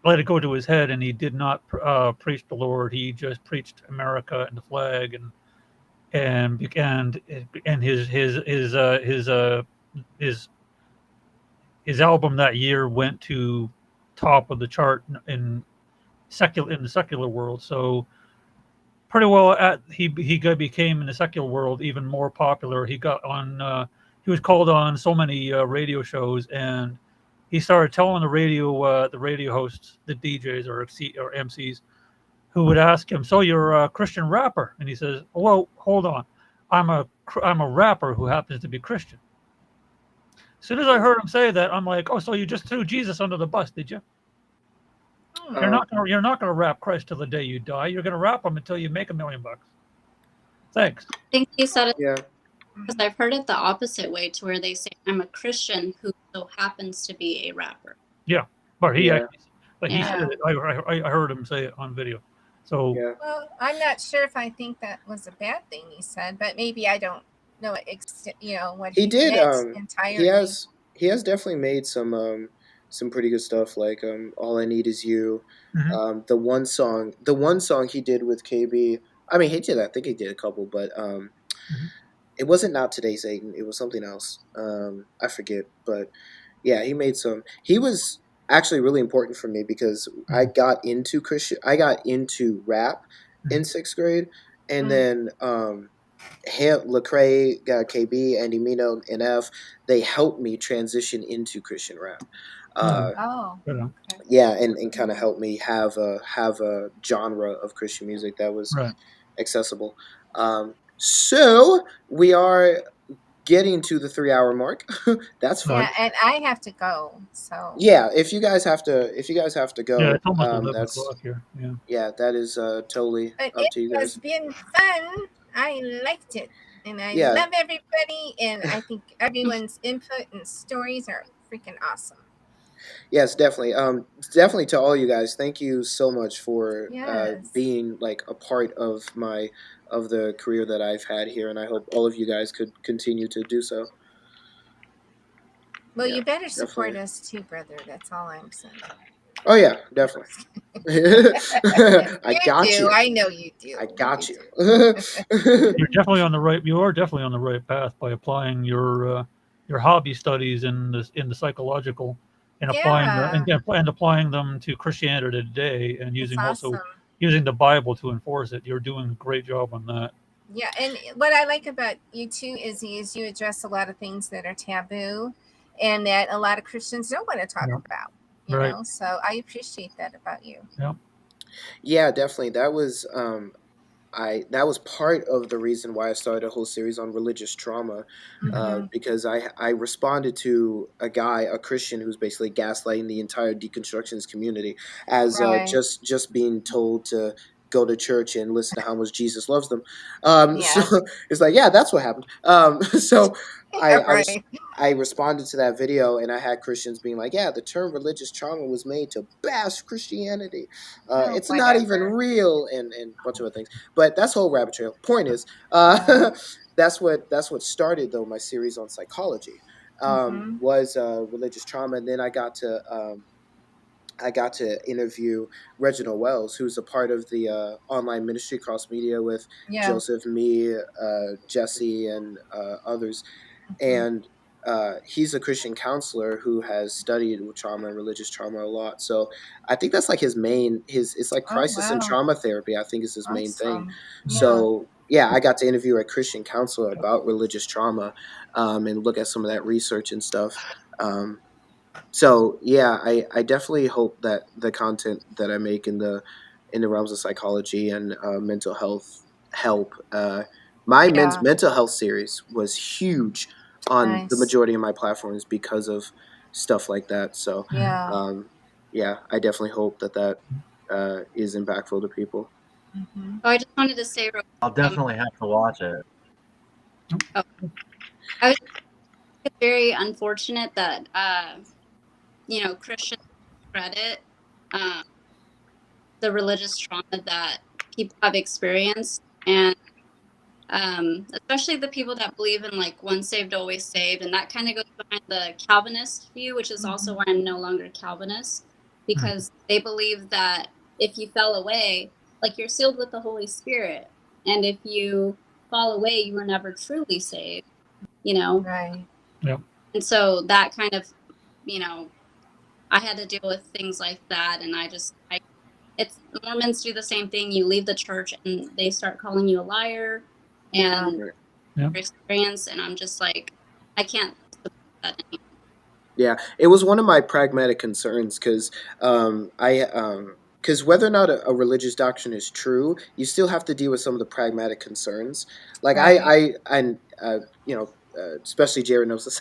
let it go to his head, and he did not preach the Lord. He just preached America and the flag, and his album that year went to top of the chart in the secular world. So pretty well became in the secular world even more popular. He got on he was called on so many radio shows, and he started telling the radio hosts, the DJs or MCs, who would ask him, "So you're a Christian rapper?" And he says, "Well, hold on, I'm a rapper who happens to be Christian." As soon as I heard him say that, I'm like, "Oh, so you just threw Jesus under the bus, did you? Um, You're not gonna rap Christ till the day you die. You're gonna rap him until you make $1 million. Thanks." I think you said it yeah. because I've heard it the opposite way, to where they say, I'm a Christian who so happens to be a rapper. Yeah, but he Yeah. actually, like he Yeah. said it. I heard him say it on video. So Yeah. Well, I'm not sure if I think that was a bad thing he said, but maybe I don't know what He he did. meant He entirely. he has definitely made some pretty good stuff, like All I Need Is You. mhm. The one song he did with KB. I mean, he did. I think he did a couple, but Mhm. it wasn't Not Today Satan. It was something else. I forget, but yeah, he made some. He was actually really important for me because Mhm. I got into rap in Mhm. sixth grade, and Mm. then him, Lecrae, KB, Andy Mino, and F, they helped me transition into Christian rap. Yeah, Uh, Oh, right on. okay. yeah, and kind of helped me have a genre of Christian music that was Right. accessible. So we are getting to the 3 hour mark. That's Right. fun. Yeah, and I have to go. So Yeah, if you guys have to Yeah, go, it's almost 11 that's o'clock here. Yeah. yeah, that is totally but up it to you has guys. been fun. I liked it. And I Yeah. love everybody, and I think everyone's input and stories are freaking awesome. Yes, definitely. Definitely to all you guys, thank you so much for Yes. being like a part of the career that I've had here, and I hope all of you guys could continue to do so. Well, Yeah, you better support definitely. us too, brother. That's all I'm saying. Oh yeah, definitely. I You got do. you. I know you do. I got You you. do. You're definitely on the right. You are definitely on the right path by applying your hobby studies in the psychological, and Yeah. applying them to Christianity today, and It's using also awesome. using the Bible to enforce it. You're doing a great job on that. Yeah, and what I like about you too, Izzy, is you address a lot of things that are taboo and that a lot of Christians don't want to talk about. You Right. know, so I appreciate that about you. Yeah. Yeah, definitely. That was that was part of the reason why I started a whole series on religious trauma, because I responded to a Christian who's basically gaslighting the entire deconstructionist community as Right. just being told to go to church and listen to how much Jesus loves them. So Yeah. it's like, yeah, that's what happened. So Right. I responded to that video, and I had Christians being like, yeah, the term religious trauma was made to bash Christianity. Oh, It's not even whatever. real, and a bunch of other things. But that's whole rabbit trail. Point is, that's what started though my series on psychology, was religious trauma, and then I got to interview Reginald Wells, who's a part of the online ministry Cross Media with Yeah. Joseph, me, Jesse, and others. And he's a Christian counselor who has studied trauma and religious trauma a lot. So I think that's like his main, it's like crisis and trauma therapy, I think is his main thing. Yeah. So yeah, I got to interview a Christian counselor about religious trauma, and look at some of that research and stuff. So yeah, I definitely hope that the content that I make in the realms of psychology and mental health help. My mental health series was huge on the majority of my platforms because of stuff like that. So Yeah. yeah, I definitely hope that is impactful to people. Oh, I just wanted to say real I'll definitely have to watch it. It's very unfortunate that Christians credit the religious trauma that people have experienced, and especially the people that believe in like once saved always saved, and that kind of goes behind the Calvinist view, which is also why I'm no longer Calvinist, because they believe that if you fell away, like you're sealed with the Holy Spirit, and if you fall away, you were never truly saved. Right. Yep. And so that kind of, I had to deal with things like that, and it's Mormons do the same thing. You leave the church and they start calling you a liar and your experience, and I'm just like, I can't support that anymore. Yeah, it was one of my pragmatic concerns because because whether or not a religious doctrine is true, you still have to deal with some of the pragmatic concerns. Like especially Jared knows this.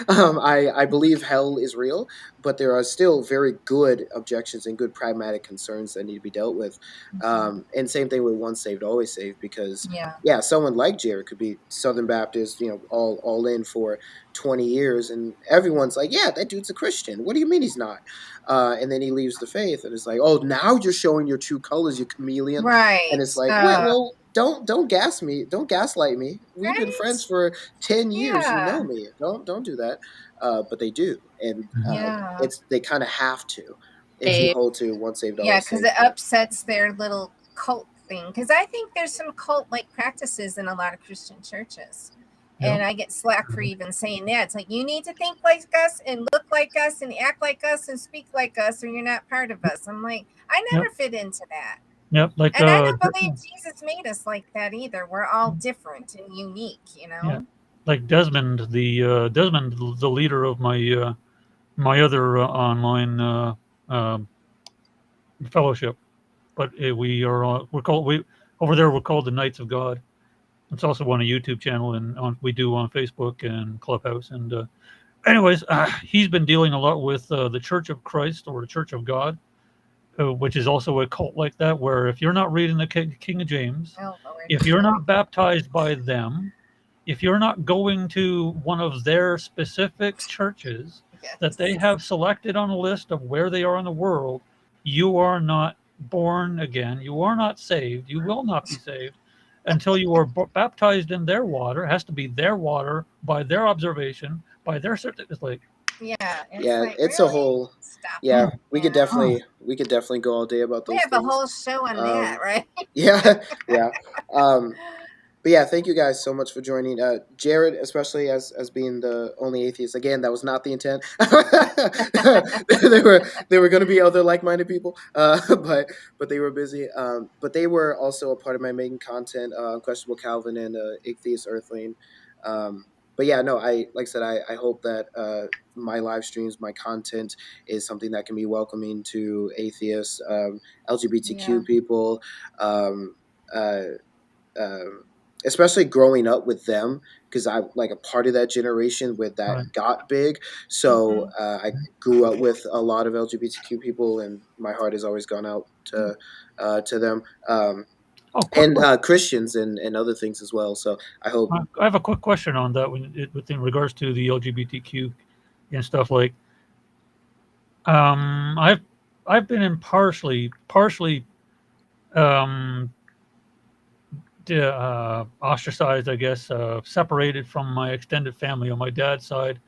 I believe hell is real, but there are still very good objections and good pragmatic concerns that need to be dealt with. And same thing with once saved, always saved, because someone like Jared could be Southern Baptist, all in for 20 years, and everyone's like, yeah, that dude's a Christian. What do you mean he's not? And then he leaves the faith, and it's like, oh, now you're showing your true colors, you chameleon. Right. And it's like, well, don't gaslight me. We've been friends for 10 years. You know me. Don't do that. But they do, and they kind of have to if you hold to once saved, always saved. Yeah, because it upsets their little cult thing. Because I think there's some cult-like practices in a lot of Christian churches. And I get slack for even saying that. It's like, you need to think like us and look like us and act like us and speak like us, or you're not part of us. I'm like, I never fit into that. Yep. Like, and I don't believe Jesus made us like that either. We're all different and unique, Yeah. Like Desmond, the leader of my my other online fellowship, but we're called the Knights of God. It's also on a YouTube channel, and we do on Facebook and Clubhouse. And anyways, he's been dealing a lot with the Church of Christ, or the Church of God, which is also a cult like that, where if you're not reading the King of James, if you're not baptized by them, if you're not going to one of their specific churches that they have selected on a list of where they are in the world, you are not born again. You are not saved. You will not be saved until you are baptized in their water. It has to be their water, by their observation, by their certificate. It's like, it's a whole. We could definitely go all day about those. We have a whole show on that, right? Yeah. But yeah, thank you guys so much for joining. Jared, especially as being the only atheist. Again, that was not the intent. There were going to be other like minded people, but they were busy. But they were also a part of my main content, Questionable Calvin and Atheist Earthling. But yeah, no, I like I said, I hope that my live streams, my content is something that can be welcoming to atheists, LGBTQ people. Um, uh, um, Especially growing up with them because I'm like a part of that generation where that Right. got big. So I grew up with a lot of LGBTQ people, and my heart has always gone out to them. And Christians and other things as well. So I hope. I have a quick question on that in regards to the LGBTQ and stuff like. I've been in partially ostracized, I guess, separated from my extended family on my dad's side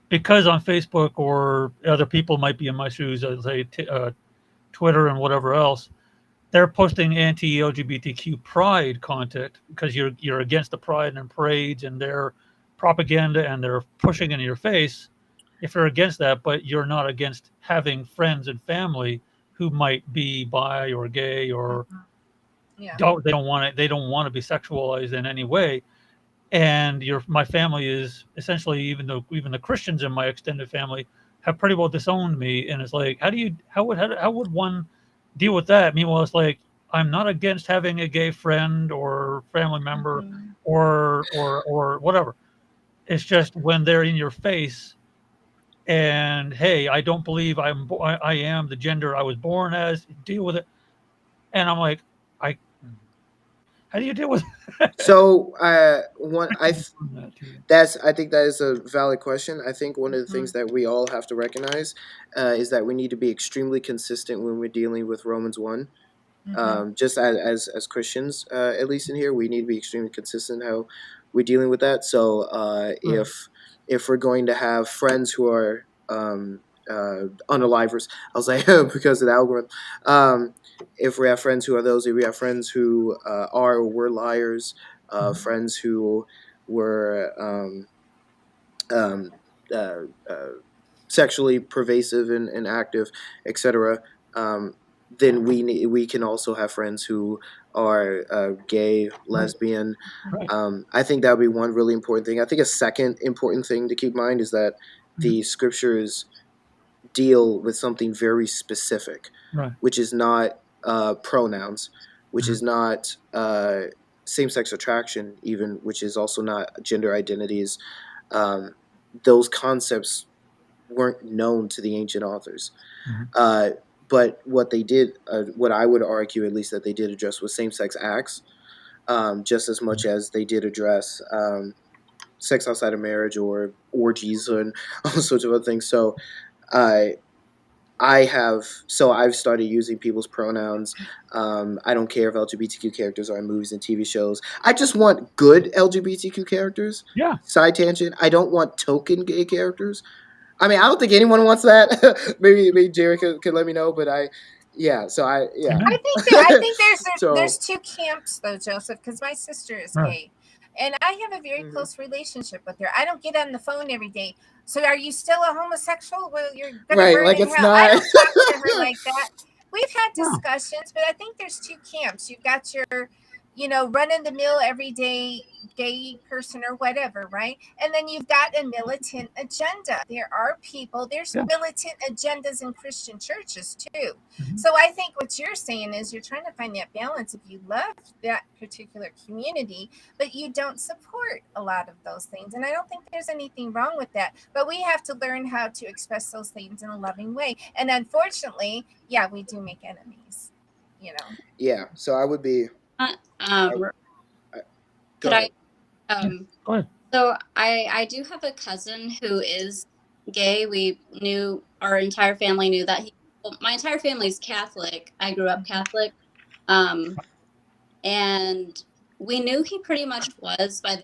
because on Facebook or other people might be in my shoes, as say Twitter and whatever else, they're posting anti-LGBTQ pride content because you're against the pride and parades and their propaganda and they're pushing in your face if you're against that, but you're not against having friends and family who might be bi or gay or they don't want to be sexualized in any way. And my family is essentially, even the Christians in my extended family have pretty well disowned me. And it's like, how would one deal with that? Meanwhile, it's like, I'm not against having a gay friend or family member or whatever. It's just when they're in your face and, hey, I don't believe I am the gender I was born as, deal with it. And I'm like, how do you deal with it? So I think that is a valid question. I think one of the things that we all have to recognize is that we need to be extremely consistent when we're dealing with Romans 1. Just as Christians, at least in here, we need to be extremely consistent how we're dealing with that. So if we're going to have friends who are unalivers, I'll say because of the algorithm. If we have friends who are those, if we have friends who are or were liars, friends who were um, uh, uh, sexually pervasive and active, etc. Then we can also have friends who are gay, lesbian. I think that would be one really important thing. I think a second important thing to keep in mind is that the scriptures deal with something very specific, which is not pronouns, which is not same-sex attraction, even, which is also not gender identities. Those concepts weren't known to the ancient authors. But what they did, what I would argue at least that they did address was same-sex acts, just as much as they did address sex outside of marriage or orgies and all sorts of other things. So I've started using people's pronouns. I don't care if LGBTQ characters are in movies and TV shows. I just want good LGBTQ characters. Yeah. Side tangent. I don't want token gay characters. I mean, I don't think anyone wants that. maybe Jerry could let me know, but I think there's two camps though, Joseph, because my sister is gay, and I have a very close relationship with her. I don't get on the phone every day. So are you still a homosexual? Well, you're gonna burn in hell. I don't talk to her like that. We've had discussions, but I think there's two camps. You've got your, run-of-the-mill everyday gay person or whatever, right? And then you've got a militant agenda. There's militant agendas in Christian churches too. So I think what you're saying is you're trying to find that balance. If you love that particular community, but you don't support a lot of those things. And I don't think there's anything wrong with that. But we have to learn how to express those things in a loving way. And unfortunately, we do make enemies, Yeah. So I would be... Could I? Go ahead. So I do have a cousin who is gay. Our entire family knew that my entire family's Catholic. I grew up Catholic. And we knew he pretty much was by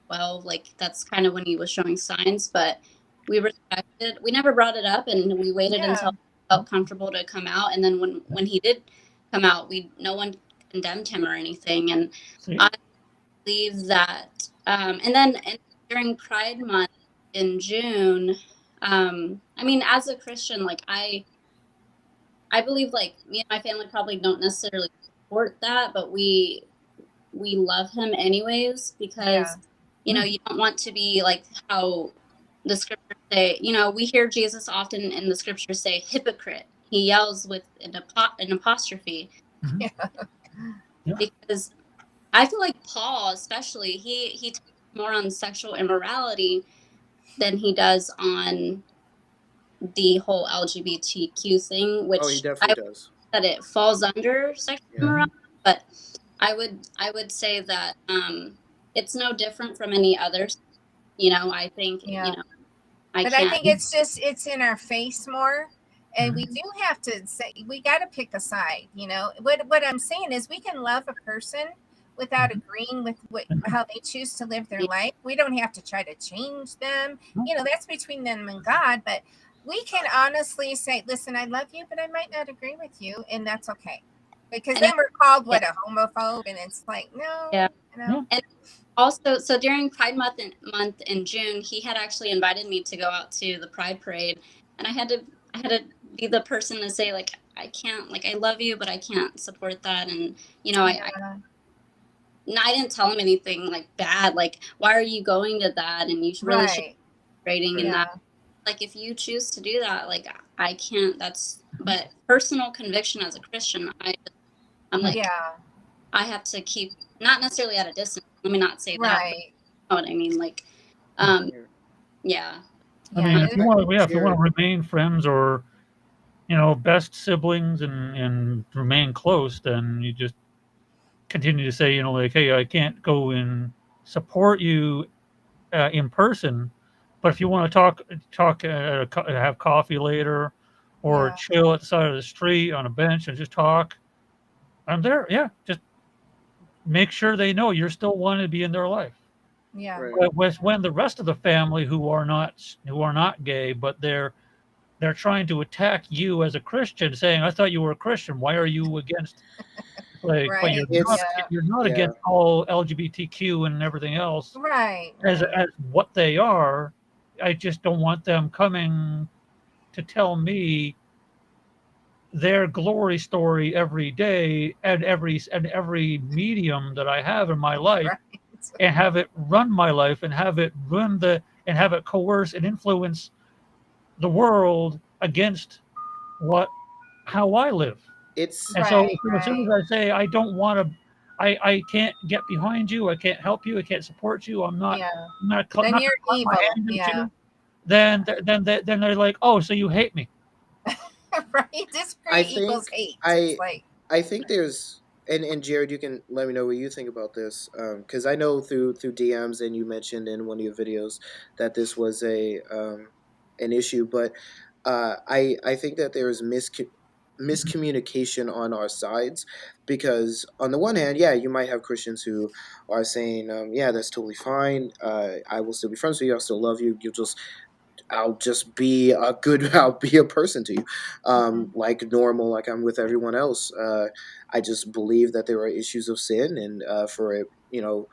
12, like that's kind of when he was showing signs, but we respected, we never brought it up, and we waited until he felt comfortable to come out. And then when he did come out, no one condemned him or anything. And believe that, and then during Pride Month in June, I mean, as a Christian, like I believe like me and my family probably don't necessarily support that, but we love him anyways because you know you don't want to be like how the scriptures say. You know, we hear Jesus often in the scriptures say hypocrite. He yells with an apostrophe Mhm. Yeah. because I feel like Paul, especially, he talks more on sexual immorality than he does on the whole LGBTQ thing, Oh, he which I definitely would does. say that it falls under sexual Yeah. immorality, but I would say that it's no different from any others. You know, I think Yeah. you know I But I can't. think it's just it's in our face more. And we do have to say we got to pick a side, you know. What I'm saying is we can love a person without agreeing with how they choose to live their life. We don't have to try to change them. You know, that's between them and God, but we can honestly say, "Listen, I love you, but I might not agree with you," and that's okay. Because And then we're called yeah, a homophobe, and it's like, no, yeah. you know. And also, so during Pride month in June, he had actually invited me to go out to the Pride parade, and I had to be the person to say like I can't, like I love you, but I can't support that, and you know Yeah. I didn't tell him anything like bad, like why are you going to that, and you really should Right. be rating and Yeah. that. Like if you choose to do that, like I can't. That's but personal conviction as a Christian, I'm like Yeah. I have to keep not necessarily at a distance. Let me not say that, but Right. you know what I mean. Like, um, Yeah. yeah, I mean, Yeah. if you want to, yeah, if you want Jared, to remain friends or best siblings and remain close, then you just continue to say, like, hey, I can't go and support you in person, but if you want to talk, have coffee later, or Yeah. chill at the side of the street on a bench and just talk, I'm there. Yeah, just make sure they know you're still wanting to be in their life. Yeah. right. But when the rest of the family who are not gay, but they're trying to attack you as a Christian, saying, "I thought you were a Christian. Why are you against?" Like, but Right. It's you're not yeah. against all LGBTQ and everything else Right. as what they are. I just don't want them coming to tell me their glory story every day and every medium that I have in my life, Right. and have it run my life and have it coerce and influence the world against what how I live. It's And so Right. as soon as Right. I say I don't want to, I can't get behind you, I can't help you, I can't support you, Yeah. I'm not Then not you're gonna clap my evil. hand at Yeah. you. Then they're like, oh, so you hate me. Right. I Disagree equals think hate. It's I like, I think there's and Jared, you can let me know what you think about this, because I know through DMs and you mentioned in one of your videos that this was a an issue, but I think that there is miscommunication on our sides, because on the one hand, yeah, you might have Christians who are saying, yeah, that's totally fine. I will still be friends with you. I'll still love you. I'll just be a good. I'll be a person to you, like normal, like I'm with everyone else. I just believe that there are issues of sin, and for one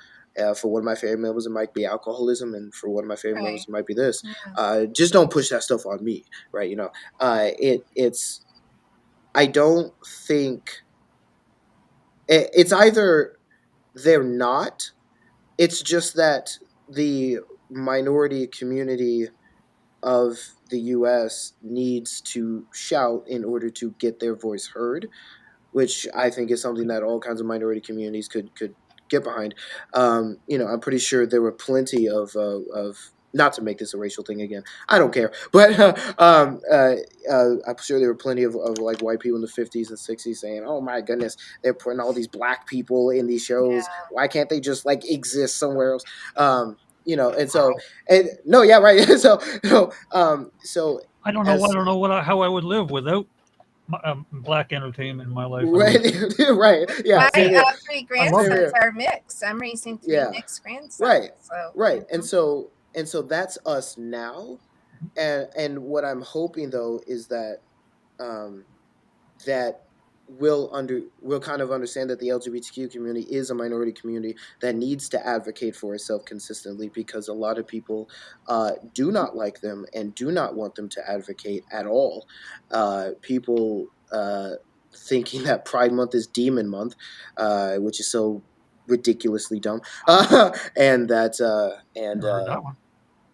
of my family members, it might be alcoholism, and for one of my family members, right. it might be this. Yeah. Just don't push that stuff on me, right? It's. I don't think it's either they're not. It's just that the minority community of the US needs to shout in order to get their voice heard, which I think is something that all kinds of minority communities could get behind. I'm pretty sure there were plenty of not to make this a racial thing again. I don't care, but I'm sure there were plenty of like white people in the 50s and 60s saying, "Oh my goodness, they're putting all these black people in these shows. Yeah. Why can't they just like exist somewhere else?" And so and no, yeah, right. So I as don't know how I would live without black entertainment in my life. I right, mean, right, yeah, My same here, three I love same it. grandsons here. are mixed. I'm raising three Yeah, mixed grandsons. right, So, right. And so that's us now. And what I'm hoping though is that um that will kind of understand that the LGBTQ community is a minority community that needs to advocate for itself consistently, because a lot of people do not like them and do not want them to advocate at all. People thinking that Pride Month is Demon Month, which is so ridiculously dumb, and that and Never heard that one.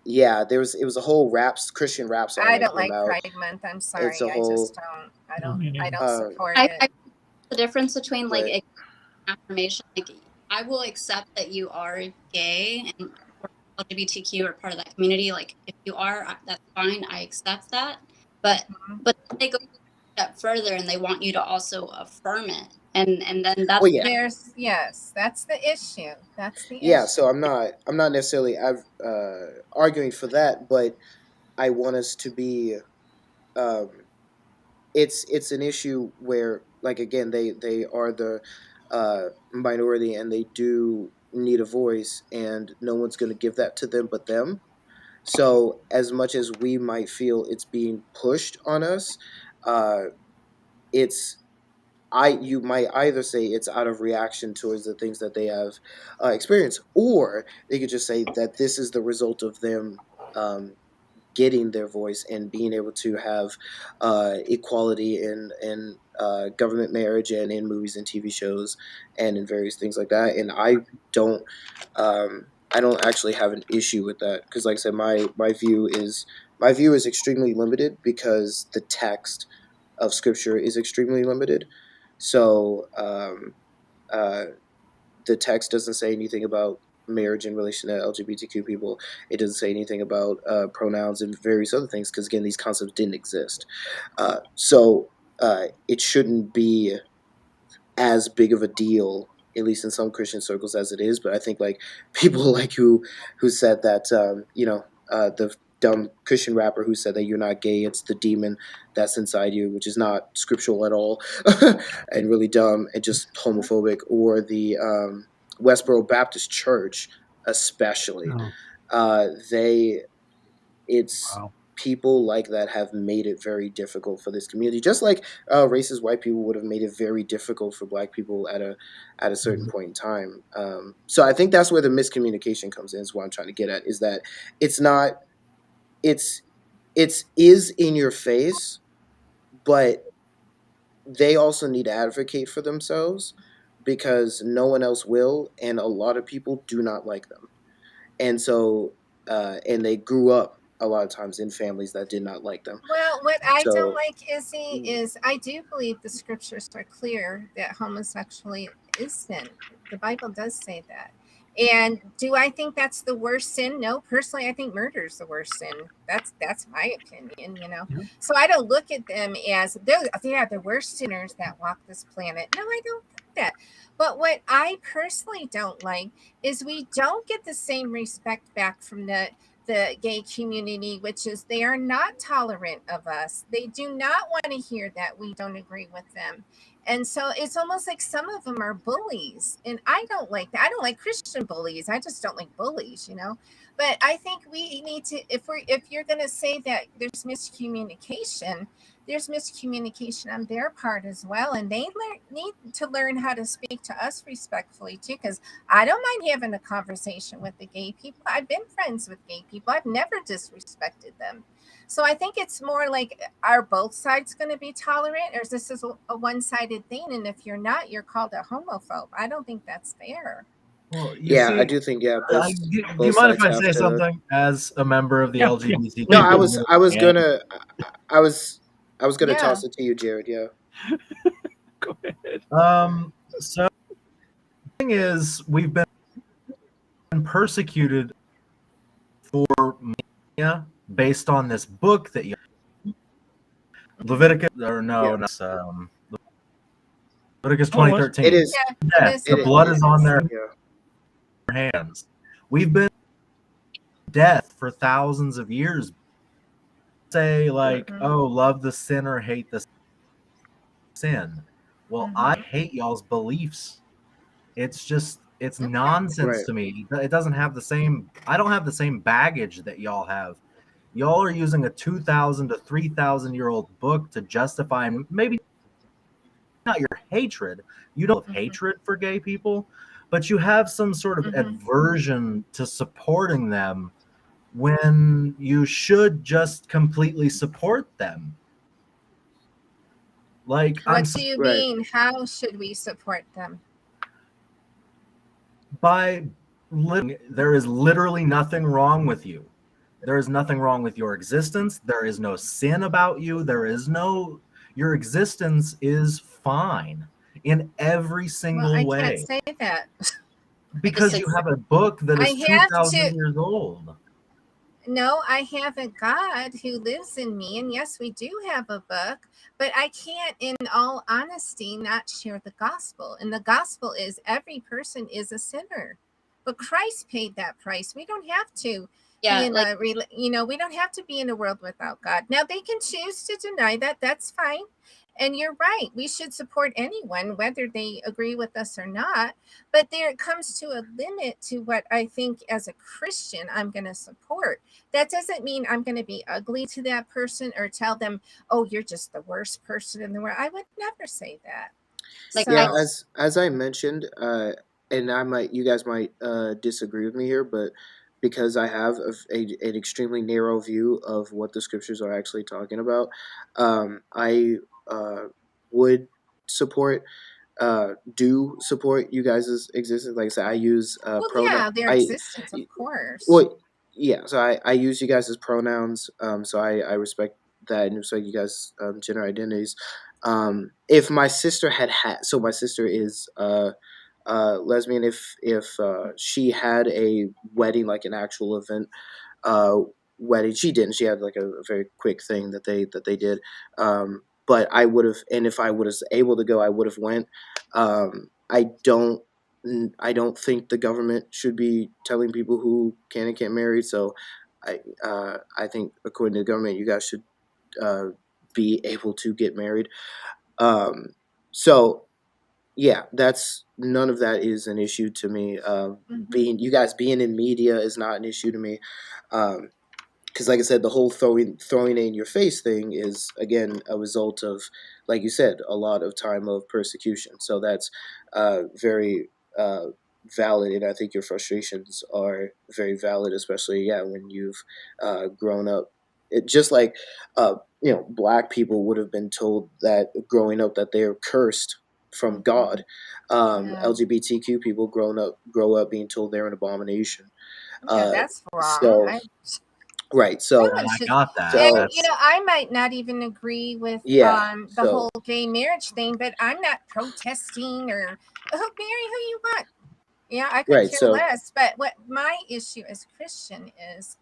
yeah, it was a whole Christian rap song I that don't came like out. Pride Month. I'm It's sorry. a I just whole don't. No, me I neither. don't uh, support I it. the difference between like right. affirmation, like I will accept that you are gay and or LGBTQ or part of that community. Like if you are, that's fine. I accept that. But Mhm. but they go a step further and they want you to also affirm it, and then Well, that's yeah, Yes, that's the issue. That's the yeah. issue. So I'm not necessarily arguing for that, but I want us to be. Um, it's an issue where, like, again, they are the minority and they do need a voice, and no one's going to give that to them but them. So as much as we might feel it's being pushed on us, uh, it's you might either say it's out of reaction towards the things that they have experienced, or they could just say that this is the result of them getting their voice and being able to have equality in government marriage and in movies and TV shows and in various things like that. And don't I don't actually have an issue with that, because, like I said, my view is extremely limited because the text of Scripture is extremely limited. So uh, the text doesn't say anything about marriage in relation to LGBTQ people. It doesn't say anything about pronouns and various other things, because, again, these concepts didn't exist. So it shouldn't be as big of a deal, at least in some Christian circles, as it is. But I think, like, people like who said that the dumb Christian rapper who said that you're not gay, it's the demon that's inside you, which is not scriptural at all, and really dumb and just homophobic. Or the Westboro Baptist Church, especially, No. they it's Wow. people like that have made it very difficult for this community, just like racist white people would have made it very difficult for Black people at a certain point in time. So I think that's where the miscommunication comes in, is what I'm trying to get at, is that it's not it's is in your face, but they also need to advocate for themselves, because no one else will, and a lot of people do not like them. And so and they grew up a lot of times in families that did not like them. Well, what I don't So like, Izzy, is I do believe the scriptures are clear that homosexuality is sin. The Bible does say that. And do I think that's the worst sin? No, personally, I think murder is the worst sin. That's my opinion, you know. Yeah. So I don't look at them as they are the worst sinners that walk this planet. No, I don't think that. But what I personally don't like is we don't get the same respect back from the gay community, which is they are not tolerant of us. They do not want to hear that we don't agree with them. And so it's almost like some of them are bullies. And I don't like that. I don't like Christian bullies. I just don't like bullies, you know. But I think we need to, if you're gonna say that there's miscommunication on their part as well. And they need to learn how to speak to us respectfully too, because I don't mind having a conversation with the gay people. I've been friends with gay people. I've never disrespected them. So I think it's more like, are both sides going to be tolerant, or is this a one-sided thing? And if you're not, you're called a homophobe. I don't think that's fair. Well, yeah, I do think, yeah, do you both mind if sides I have say to. something as a member of the Yeah, yeah. LGBT? No, Please do. I was And gonna I was gonna Yeah. toss it to you, Jared. Yeah. Go ahead. so the thing is, we've been persecuted for media based on this book that you Leviticus, or no, Yeah. no, Leviticus Oh, it was? 2013. It is. Yeah, Yeah, it is. the blood is on their Yeah. hands. We've been death for thousands of years. Say like, Mhm. oh, love the sinner, hate the sin. Well, I hate y'all's beliefs. It's nonsense Right. to me. It doesn't have the same. I don't have the same baggage that y'all have. Y'all are using a 2,000 to 3,000 year old book to justify, and maybe not your hatred. You don't have hatred for gay people, but you have some sort of aversion to supporting them when you should just completely support them. Like, what do you mean? How should we support them? By living, there is literally nothing wrong with you. There is nothing wrong with your existence. There is no sin about you. Your existence is fine in every single way. I can't say that. Because you have a book that is 2,000 years old. No, I have a God who lives in me. And yes, we do have a book, but I can't, in all honesty, not share the gospel. And the gospel is every person is a sinner. But Christ paid that price. We don't have to. Yeah, we don't have to be in a world without God. Now, they can choose to deny that. That's fine. And you're right. We should support anyone, whether they agree with us or not. But there it comes to a limit to what I think as a Christian I'm going to support. That doesn't mean I'm going to be ugly to that person or tell them, oh, you're just the worst person in the world. I would never say that. As I mentioned, and you guys might disagree with me here, but because I have an extremely narrow view of what the scriptures are actually talking about, I would support you guys' existence. Like I said, I use their existence, of course. Well, yeah, so I use you guys as pronouns, so I respect that and respect you guys' gender identities. If my sister so my sister is lesbian, if she had a wedding, like an actual event wedding, she didn't. She had like a very quick thing that they did. But I would have, and if I was able to go, I would have went. I don't think the government should be telling people who can and can't marry. So I think according to the government, you guys should be able to get married. So yeah, none of that is an issue to me. You guys being in media is not an issue to me. Because like I said, the whole throwing it in your face thing is, again, a result of, like you said, a lot of time of persecution. So that's very valid, and I think your frustrations are very valid, especially, when you've grown up. Just like, Black people would have been told that growing up that they're cursed from God. LGBTQ people grow up being told they're an abomination. That's wrong. Right, so I got that. And I might not even agree with the whole gay marriage thing, but I'm not protesting or marry who you want. Yeah, I could care less. But what my issue as Christian is,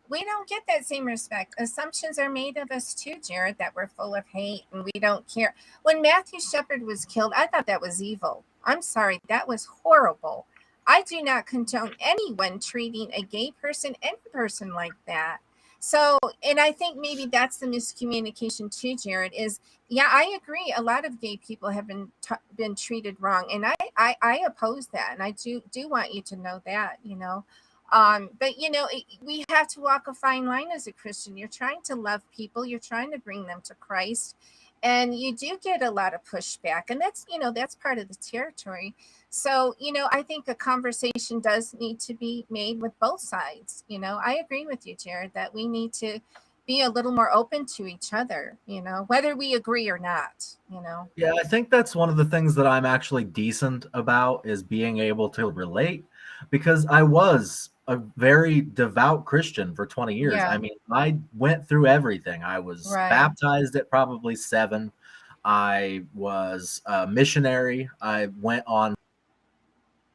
we don't get that same respect. Assumptions are made of us too, Jared, that we're full of hate and we don't care. When Matthew Shepard was killed, I thought that was evil. I'm sorry, that was horrible. I do not condone anyone treating a gay person, any person like that. So, and I think maybe that's the miscommunication too, Jared, is, I agree. A lot of gay people have been treated wrong. And I oppose that. And I do want you to know that, but we have to walk a fine line as a Christian. You're trying to love people. You're trying to bring them to Christ. And you do get a lot of pushback, and that's part of the territory. So, I think a conversation does need to be made with both sides. I agree with you, Jared, that we need to be a little more open to each other, whether we agree or not, Yeah, I think that's one of the things that I'm actually decent about, is being able to relate, because I was a very devout Christian for 20 years. Yeah. I mean, I went through everything. I was baptized at probably 7. I was a missionary. I went on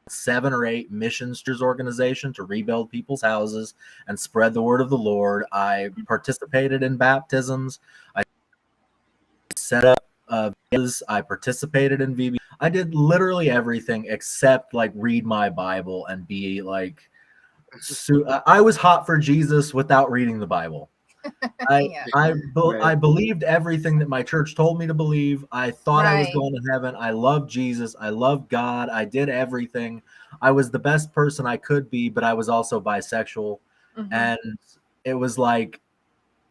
7 or 8 missions organization to rebuild people's houses and spread the word of the Lord. I participated in baptisms. I set up I participated in VB. I did literally everything except like read my Bible and be like, I was hot for Jesus without reading the Bible. I believed everything that my church told me to believe. I thought I was going to heaven. I loved Jesus. I loved God. I did everything. I was the best person I could be, but I was also bisexual. And it was like,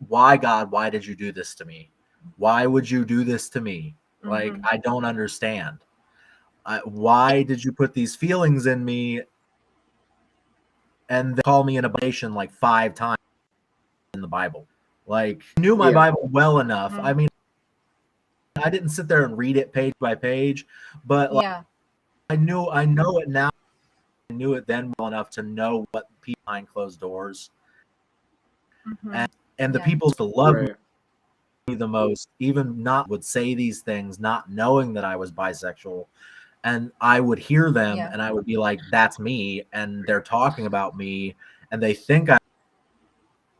why, God, why did you do this to me? Why would you do this to me? Like, Mhm. I don't understand. Why did you put these feelings in me and then call me an abomination like 5 times in the Bible? Like, I knew my Yeah. Bible well enough. Mhm. I mean, I didn't sit there and read it page by page, but like, Yeah. I know it now. I knew it then well enough to know what people behind closed doors, Mhm. and the Yeah. people to love Right. me the most, even not would say these things, not knowing that I was bisexual. And I would hear them Yeah. and I would be like, that's me. And they're talking about me and they think I'm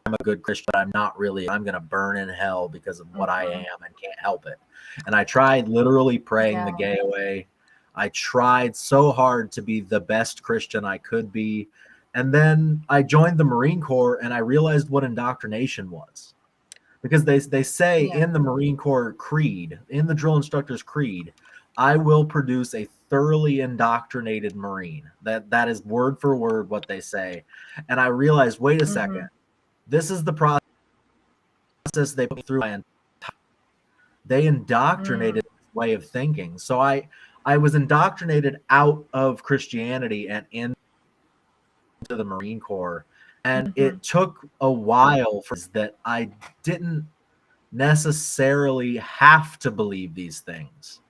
a good Christian, but I'm not really. I'm going to burn in hell because of what I Mhm. am and can't help it. And I tried literally praying the Yeah. gay away. I tried so hard to be the best Christian I could be. And then I joined the Marine Corps and I realized what indoctrination was. Because they say Yeah. in the Marine Corps creed, in the drill instructor's creed, I will produce a thoroughly indoctrinated Marine. That is word for word what they say. And I realized, wait a second, Mhm. this is the process they put me through. They indoctrinated Mm. this way of thinking. So I was indoctrinated out of Christianity and into the Marine Corps. And Mhm. it took a while for that I didn't necessarily have to believe these things.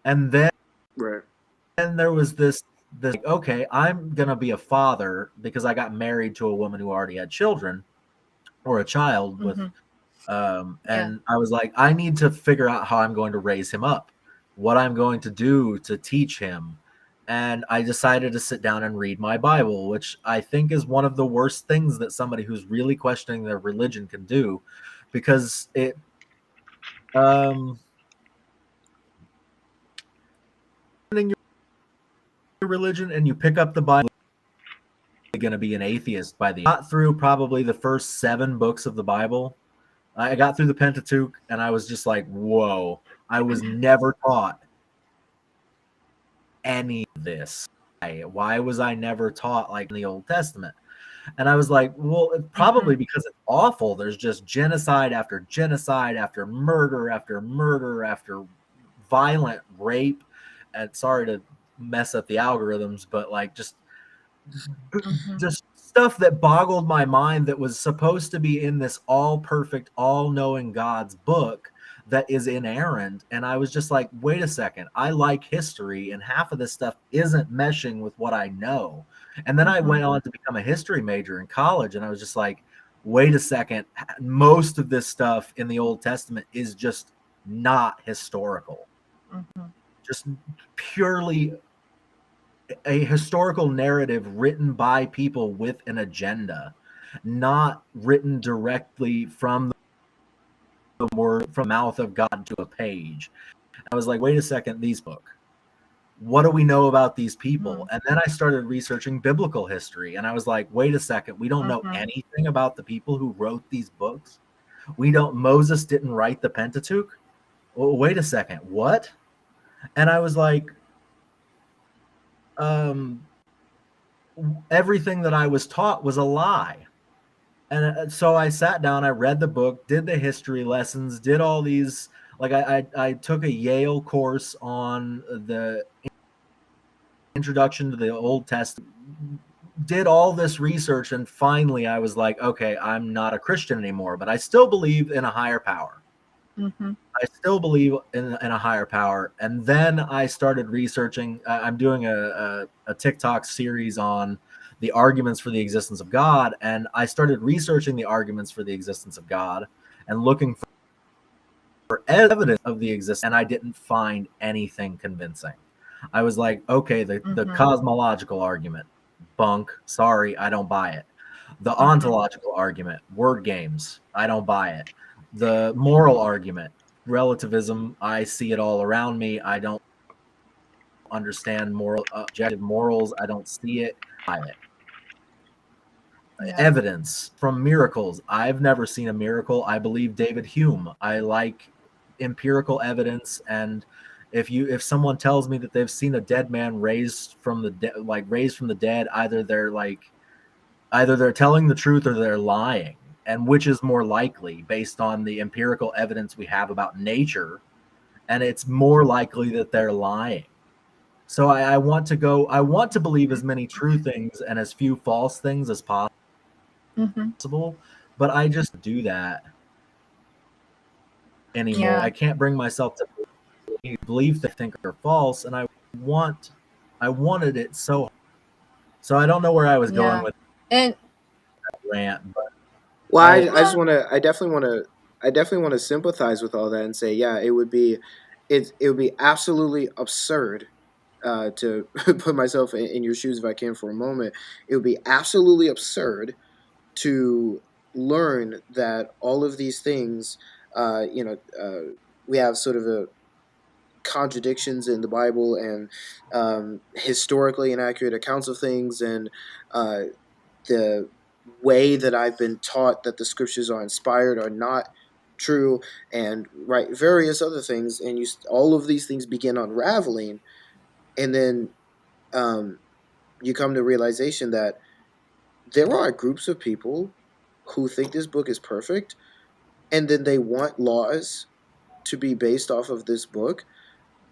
And then Right. there was this okay, I'm gonna be a father because I got married to a woman who already had children or a child with Mhm. Yeah. and I was like, I need to figure out how I'm going to raise him up, what I'm going to do to teach him. And I decided to sit down and read my Bible, which I think is one of the worst things that somebody who's really questioning their religion can do, because it um religion and you pick up the Bible, you're going to be an atheist by the got through probably the first 7 books of the Bible. I got through the Pentateuch and I was just like, whoa, I was never taught any of this. Why was I never taught like in the Old Testament? And I was like, well, probably Mhm. because it's awful. There's just genocide after murder after violent rape. And sorry to mess up the algorithms, but like Mhm. just stuff that boggled my mind that was supposed to be in this all perfect, all knowing God's book that is inerrant. And I was just like, wait a second, I like history, and half of this stuff isn't meshing with what I know. And then I Mhm. went on to become a history major in college, and I was just like, wait a second, most of this stuff in the Old Testament is just not historical, Mhm. just purely a historical narrative written by people with an agenda, not written directly from the word from mouth of God to a page. I was like, wait a second, these book. What do we know about these people? Mhm. And then I started researching biblical history, and I was like, wait a second, we don't know Mhm. anything about the people who wrote these books. We don't. Moses didn't write the Pentateuch. Well, wait a second, what? And I was like, um, everything that I was taught was a lie. And so I sat down, I read the book, did the history lessons, did all these. Like I took a Yale course on the introduction to the Old Testament, did all this research, and finally I was like, okay, I'm not a Christian anymore, but I still believe in a higher power. Mhm. I still believe in a higher power. And then I started researching. I'm doing a TikTok series on the arguments for the existence of God. And I started researching the arguments for the existence of God and looking for evidence of the existence. And I didn't find anything convincing. I was like, okay, the Mhm. cosmological argument, bunk. Sorry, I don't buy it. The Mhm. ontological argument, word games, I don't buy it. The moral argument, relativism, I see it all around me. I don't understand moral objective morals. I don't see it. Buy it. Yeah. Evidence from miracles. I've never seen a miracle. I believe David Hume. I like empirical evidence, and if someone tells me that they've seen a dead man raised from the raised from the dead, either they're telling the truth or they're lying. And which is more likely based on the empirical evidence we have about nature and it's more likely that they're lying. So I want to believe as many true things and as few false things as possible, but I just do that anymore. Yeah. I can't bring myself to believe that I think are false, and I wanted it so. So I don't know where I was going with and that rant, but Well, I just want to. I definitely want to sympathize with all that and say, yeah, it would be absolutely absurd to put myself in your shoes if I can for a moment. It would be absolutely absurd to learn that all of these things, we have sort of a contradictions in the Bible and historically inaccurate accounts of things, and the way that I've been taught that the scriptures are inspired are not true, and right, various other things, and all of these things begin unraveling, and then you come to realization that there are groups of people who think this book is perfect, and then they want laws to be based off of this book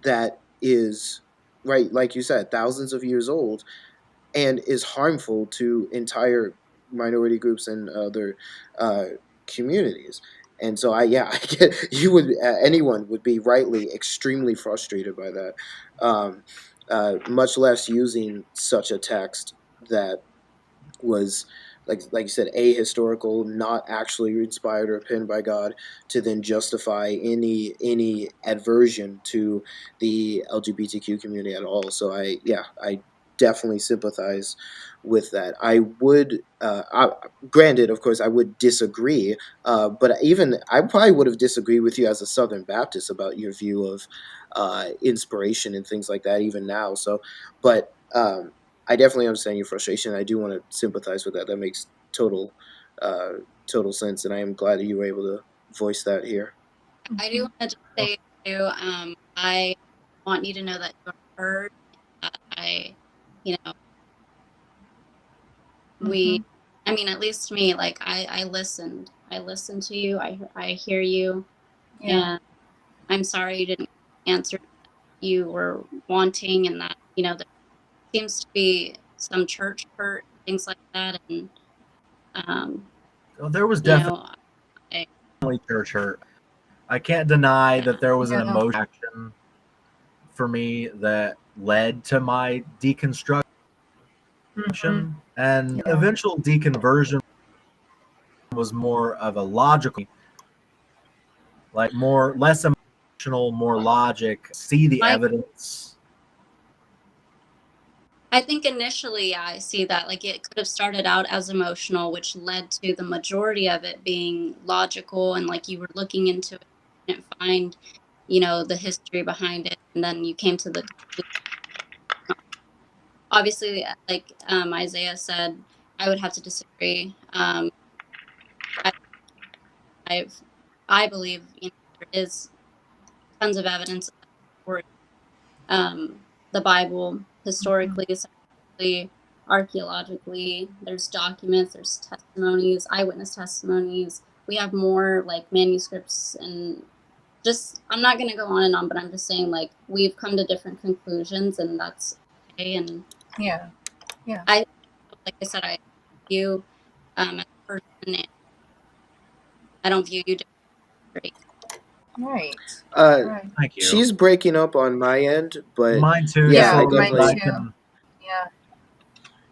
that is, right, like you said, thousands of years old, and is harmful to entire minority groups and other communities. And so I get you would anyone would be rightly extremely frustrated by that, much less using such a text that was, like you said, ahistorical, not actually inspired or penned by God, to then justify any adversion to the LGBTQ community at all. So I definitely sympathize with that. I would, granted, of course, I would disagree, but even I probably would have disagreed with you as a Southern Baptist about your view of inspiration and things like that, even now. So, but I definitely understand your frustration. I do want to sympathize with that. That makes total sense, and I am glad that you were able to voice that here. I do want to just say too, I want you to know that you are heard. I mean, at least me, like I listened to you. I hear you, and I'm sorry you didn't answer you were wanting, and that, there seems to be some church hurt, things like that, and there was definitely church hurt. I can't deny that there was an emotion for me that led to my deconstruction, and eventual deconversion was more of a logical, like less emotional, more logic, see the evidence. I think initially I see that, like, it could have started out as emotional, which led to the majority of it being logical, and like you were looking into it and find, the history behind it, and then you came to the obviously, like Isaiah said, I would have to disagree. I believe there is tons of evidence for the Bible historically, scientifically, archaeologically. There's documents, there's testimonies, eyewitness testimonies. We have more like manuscripts, and just, I'm not going to go on and on, but I'm just saying, like, we've come to different conclusions, and that's okay. And like I said, I view you as a person, and I don't view you differently. Right. Thank you. She's breaking up on my end, but mine too. Yeah, so I definitely.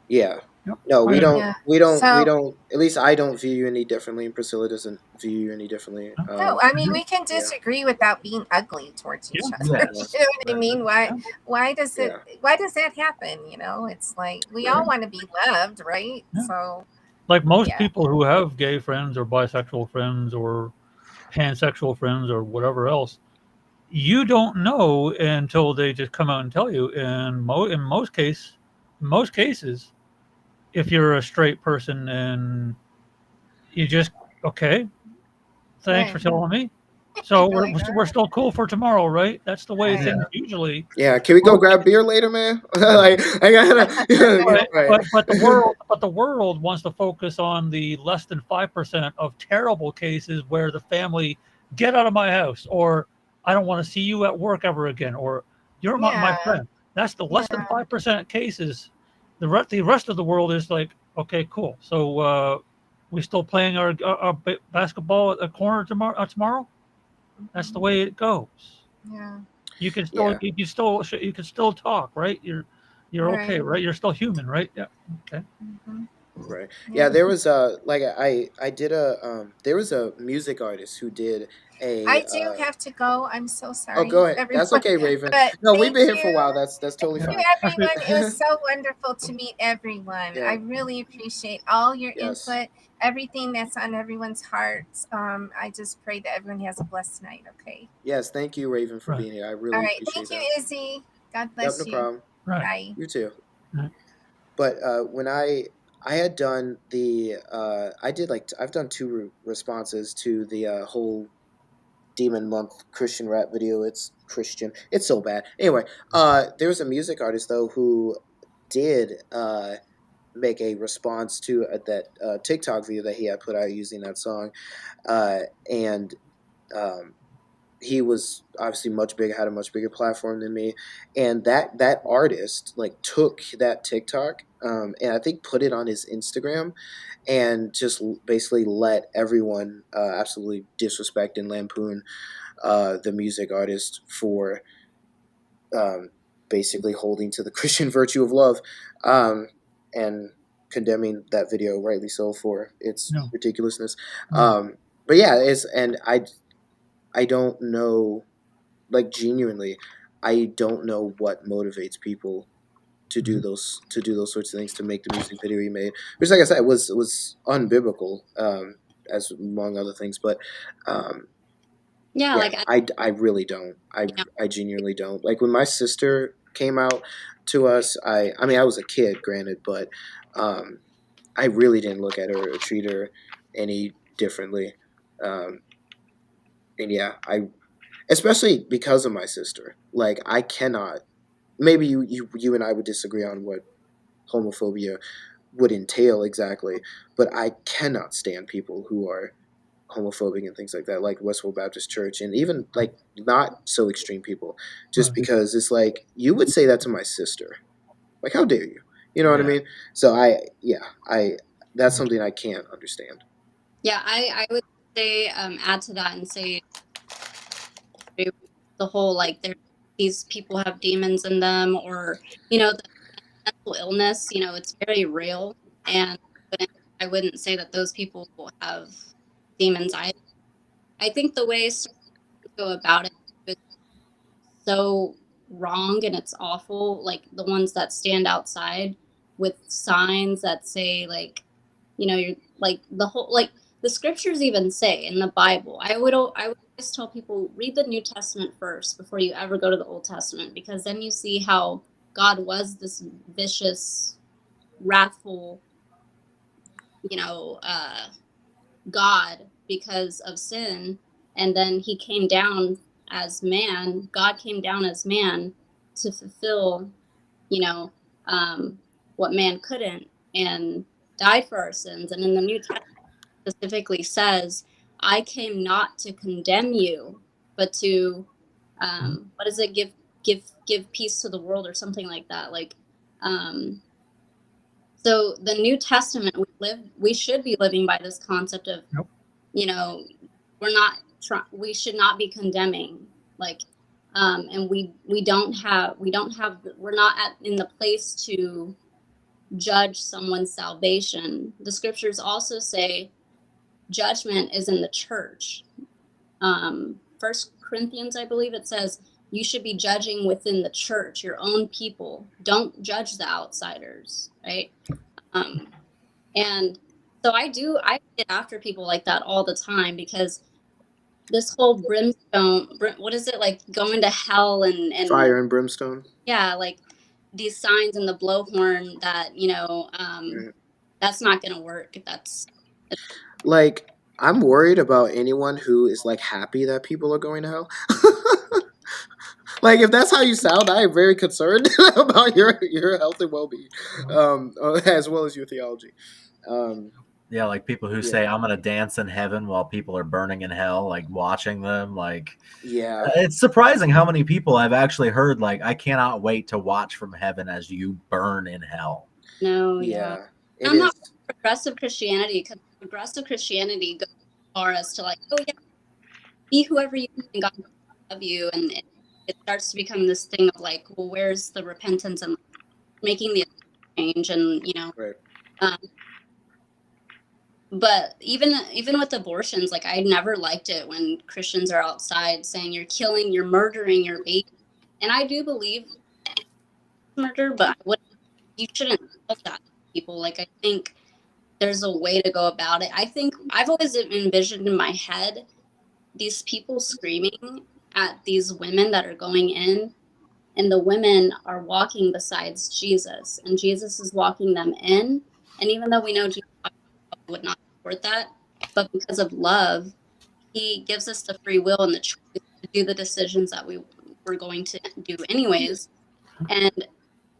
Yeah. No, we don't. At least I don't view you any differently, and Priscilla doesn't view you any differently. No, I mean, we can disagree without being ugly towards each other. You know what I mean? Why does that happen? It's like we all want to be loved, right? So, like most people who have gay friends or bisexual friends or pansexual friends or whatever else, you don't know until they just come out and tell you. And in most cases, if you're a straight person and you just, okay, thanks for telling me. So we're still cool for tomorrow, right? That's the way things usually. Yeah, can we go grab beer later, man? Like, I gotta. But the world wants to focus on the less than 5% of terrible cases where the family, get out of my house, or I don't want to see you at work ever again, or you're not my Yeah. friend. That's the less than Yeah. 5% cases. The rest of the world is like, okay, cool. So we still playing our basketball at the corner tomorrow. That's the way it goes. Yeah. You can Yeah. you can still talk, right? You're okay, Right. right? You're still human, right? Yeah. Okay. Mhm. Right. Yeah. Yeah, there was like I did there was a music artist who did I a do have to go. I'm so oh, sorry, go ahead. That's everyone. okay, Raven. But No, we've thank been here for a you. while. That's totally Thank you, fine. Actually, everyone. It was so wonderful to meet everyone. Yeah. I really appreciate all your Yes. input, everything that's on everyone's hearts. I just pray that everyone has a blessed night. Okay. Yes, thank you, Raven, for Right. being here. I All really right. appreciate Thank you, that. Izzy. God Yep, bless no you. problem. right. Bye. You too. Right. But when I had done the I did like I've done two responses to the whole Demon Month Christian rap video. It's Christian. It's so bad. Anyway, there was a music artist though who did make a response to that TikTok video that he had put out using that song, and um, he was obviously much bigger, had a much bigger platform than me, and that artist like took that TikTok and I think put it on his Instagram and just basically let everyone absolutely disrespect and lampoon the music artist for um, basically holding to the Christian virtue of love, and condemning that video, rightly so, for its No. ridiculousness. No. But yeah, it's and I don't know, like genuinely, I don't know what motivates people to do those sorts of things, to make the music video he made, which, like I said, was unbiblical, as among other things. But Yeah, yeah, like I really don't. you know, I genuinely don't. Like when my sister came out to us, I mean I was a kid, granted, but um, I really didn't look at her or treat her any differently. Um, and yeah, I especially because of my sister. Like I cannot. Maybe you and I would disagree on what homophobia would entail exactly, but I cannot stand people who are homophobic and things like that, like Westfield Baptist Church, and even like not so extreme people, just Right. because it's like you would say that to my sister, like how dare you? You know what I Yeah. mean? So I that's something I can't understand. yeah, I would say add to that and say the whole like there these people have demons in them, or the mental illness, it's very real, and I wouldn't say that those people have demons. I think the way some go about it is so wrong and it's awful. Like the ones that stand outside with signs that say like, you're like the whole like the scriptures even say in the Bible. I would always tell people read the New Testament first before you ever go to the Old Testament, because then you see how God was this vicious, wrathful, you know, uh, God because of sin, and then he came down as man. God came down as man to fulfill, you know, um, what man couldn't, and died for our sins. And in the New Testament specifically says, "I came not to condemn you, but to what is it? Give peace to the world," or something like that. Like, um, so the New Testament we should be living by this concept of, Nope. you know, we should not be condemning, like, and we're not in the place to judge someone's salvation. The scriptures also say judgment is in the church. First Corinthians, I believe it says, you should be judging within the church, your own people. Don't judge the outsiders, right? And so I get after people like that all the time, because this whole what is it, like going to hell and Fire and brimstone. yeah, like these signs in the blowhorn that, Mhm. that's not going to work. Like I'm worried about anyone who is like happy that people are going to hell. Like if that's how you sound, I am very concerned about your health and well being, as well as your theology. Um, Yeah, like people who say I'm gonna dance in heaven while people are burning in hell, like watching them. Like, it's surprising how many people I've actually heard like, I cannot wait to watch from heaven as you burn in hell. No, yeah. I'm not progressive Christianity, because progressive Christianity goes as far as to like, oh yeah, be whoever you are and God will love you, and it starts to become this thing of like, well, where's the repentance and making the change, and you know, but even with abortions, like I never liked it when Christians are outside saying you're killing, you're murdering your baby, and I do believe murder, but you shouldn't tell that to people. Like I think there's a way to go about it. I think I've always envisioned in my head these people screaming at these women that are going in, and the women are walking besides Jesus, and Jesus is walking them in. And even though we know Jesus would not support that, but because of love, he gives us the free will and the choice to do the decisions that we were going to do anyways. And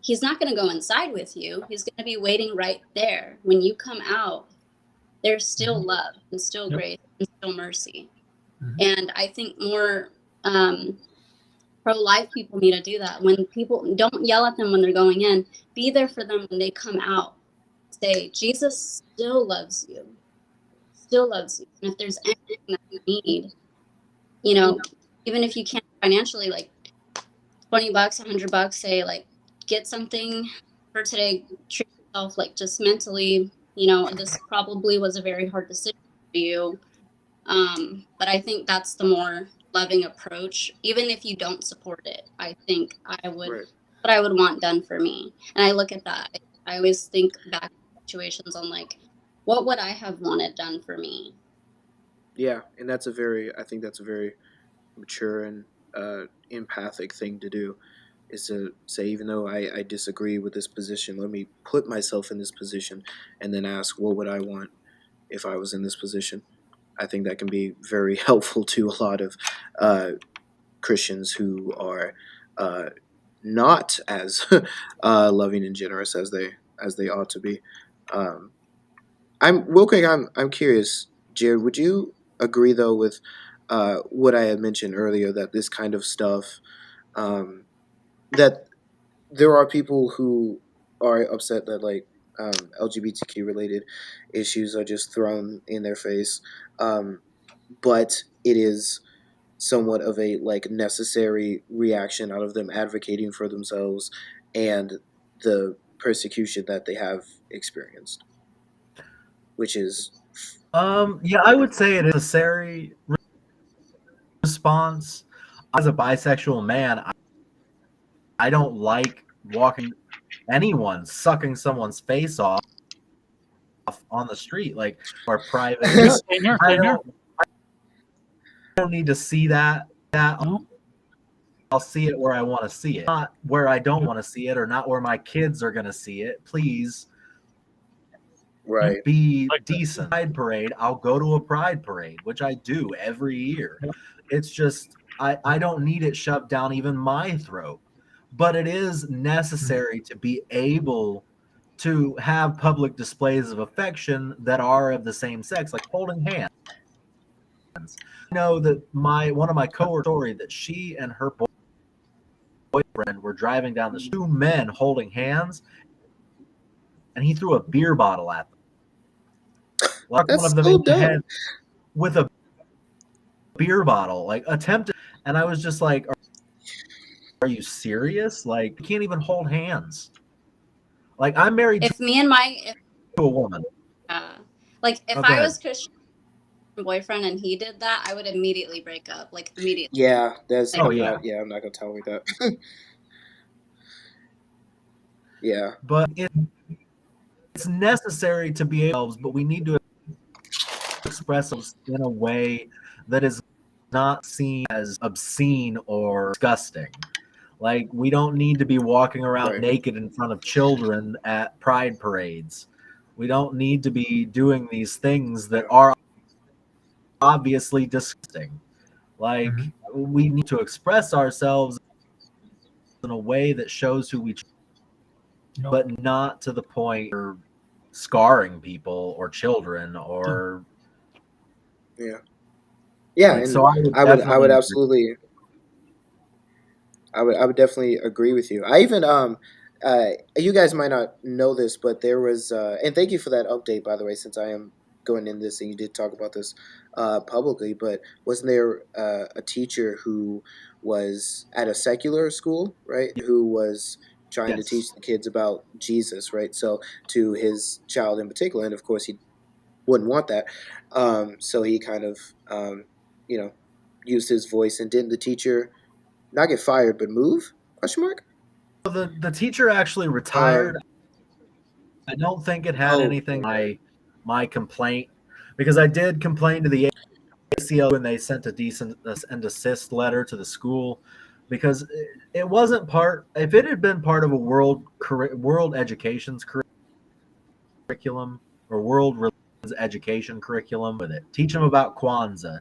he's not going to go inside with you. He's going to be waiting right there. When you come out, there's still love and still grace and still mercy. And I think more pro-life people need to do that. When people, don't yell at them when they're going in, be there for them when they come out. Say, Jesus still loves you. Still loves you. And if there's anything that you need, you know, even if you can't financially, like $20, $100, say like, get something for today, treat yourself, like just mentally, you know, this probably was a very hard decision for you. But I think that's the more loving approach. Even if you don't support it, I think I would, what I would want done for me. And I look at that. I always think back to situations on like, what would I have wanted done for me? Yeah, and I think that's a very mature and empathic thing to do, is to say, even though I disagree with this position, let me put myself in this position and then ask, what would I want if I was in this position? I think that can be very helpful to a lot of Christians who are not as loving and generous as they ought to be. I'm curious, Jared. Would you agree though with what I had mentioned earlier, that this kind of stuff, that there are people who are upset that like LGBTQ related issues are just thrown in their face, but it is somewhat of a like necessary reaction out of them advocating for themselves and the persecution that they have experienced, which is yeah, I would say it is a necessary response. As a bisexual man, I don't like walking anyone sucking someone's face off on the street, like, or private. I don't need to see that. I'll see it where I want to see it, not where I don't want to see it, or not where my kids are going to see it. Please, be decent. Pride parade, I'll go to a pride parade, which I do every year. It's just I don't need it shoved down even my throat, but it is necessary to be able to have public displays of affection that are of the same sex, like holding hands. I know that one of my coworkers story that she and her boyfriend were driving down the street, 2 men holding hands, and he threw a beer bottle at them. Like one of them in the head with a beer bottle, like attempted. And I was just like, are you serious? Like, you can't even hold hands. Like, I'm married to a woman. Like, if I was Christian boyfriend and he did that, I would immediately break up, like immediately. Yeah, that's like, I'm not gonna tolerate that. Yeah, but it's necessary to be able, but we need to express us in a way that is not seen as obscene or disgusting. Like, we don't need to be walking around naked in front of children at pride parades. We don't need to be doing these things that are obviously disgusting. Like, we need to express ourselves in a way that shows who we are, but not to the point where scarring people or children or yeah, like. and So I would I would definitely agree. absolutely I would definitely agree with you. I even you guys might not know this, but there was and thank you for that update, by the way, since I am going in this and you did talk about this publicly, but wasn't there a teacher who was at a secular school, right? Who was trying to Yes. teach the kids about Jesus, right? So to his child in particular, and of course he wouldn't want that. So he kind of you know, used his voice, and didn't the teacher not get fired, but move? Question mark. The teacher actually Uh, retired. I don't think it had oh, anything my complaint, because I did complain to the ACL when they sent a decent and desist letter to the school, because it wasn't part. If it had been part of a world education's curriculum or world religion's education curriculum, with it, teach them about Kwanzaa,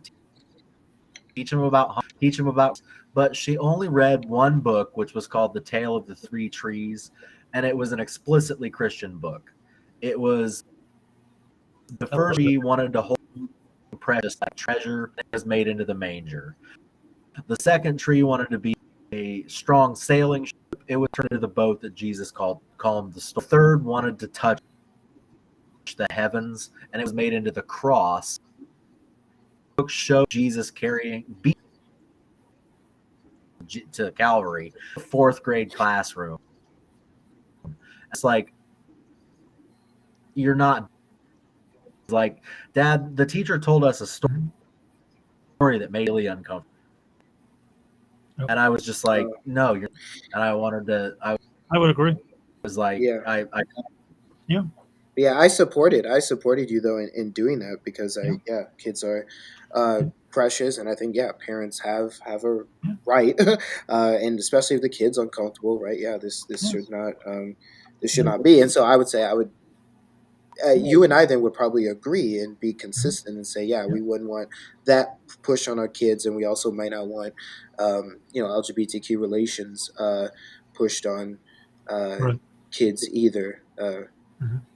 teach them about. But she only read one book, which was called The Tale of the Three Trees, and it was an explicitly Christian book. It was the first tree wanted to hold precious like treasure that was made into the manger. The second tree wanted to be a strong sailing ship. It would turn into the boat that Jesus calmed the storm. The third wanted to touch the heavens, and it was made into the cross. The book showed Jesus carrying to Calvary, fourth grade classroom. It's like, you're not like, Dad, the teacher told us a story that made me really uncomfortable. And I was just like, no, you're, and I wanted to, I would agree. was like, yeah, Yeah. I supported you though in doing that, because kids are precious, and I think parents have a right, and especially if the kid's uncomfortable, right? Yeah, this Yes. should not be. And so I would say you and I then would probably agree and be consistent and say, we wouldn't want that push on our kids, and we also might not want, LGBTQ relations pushed on Right. kids either.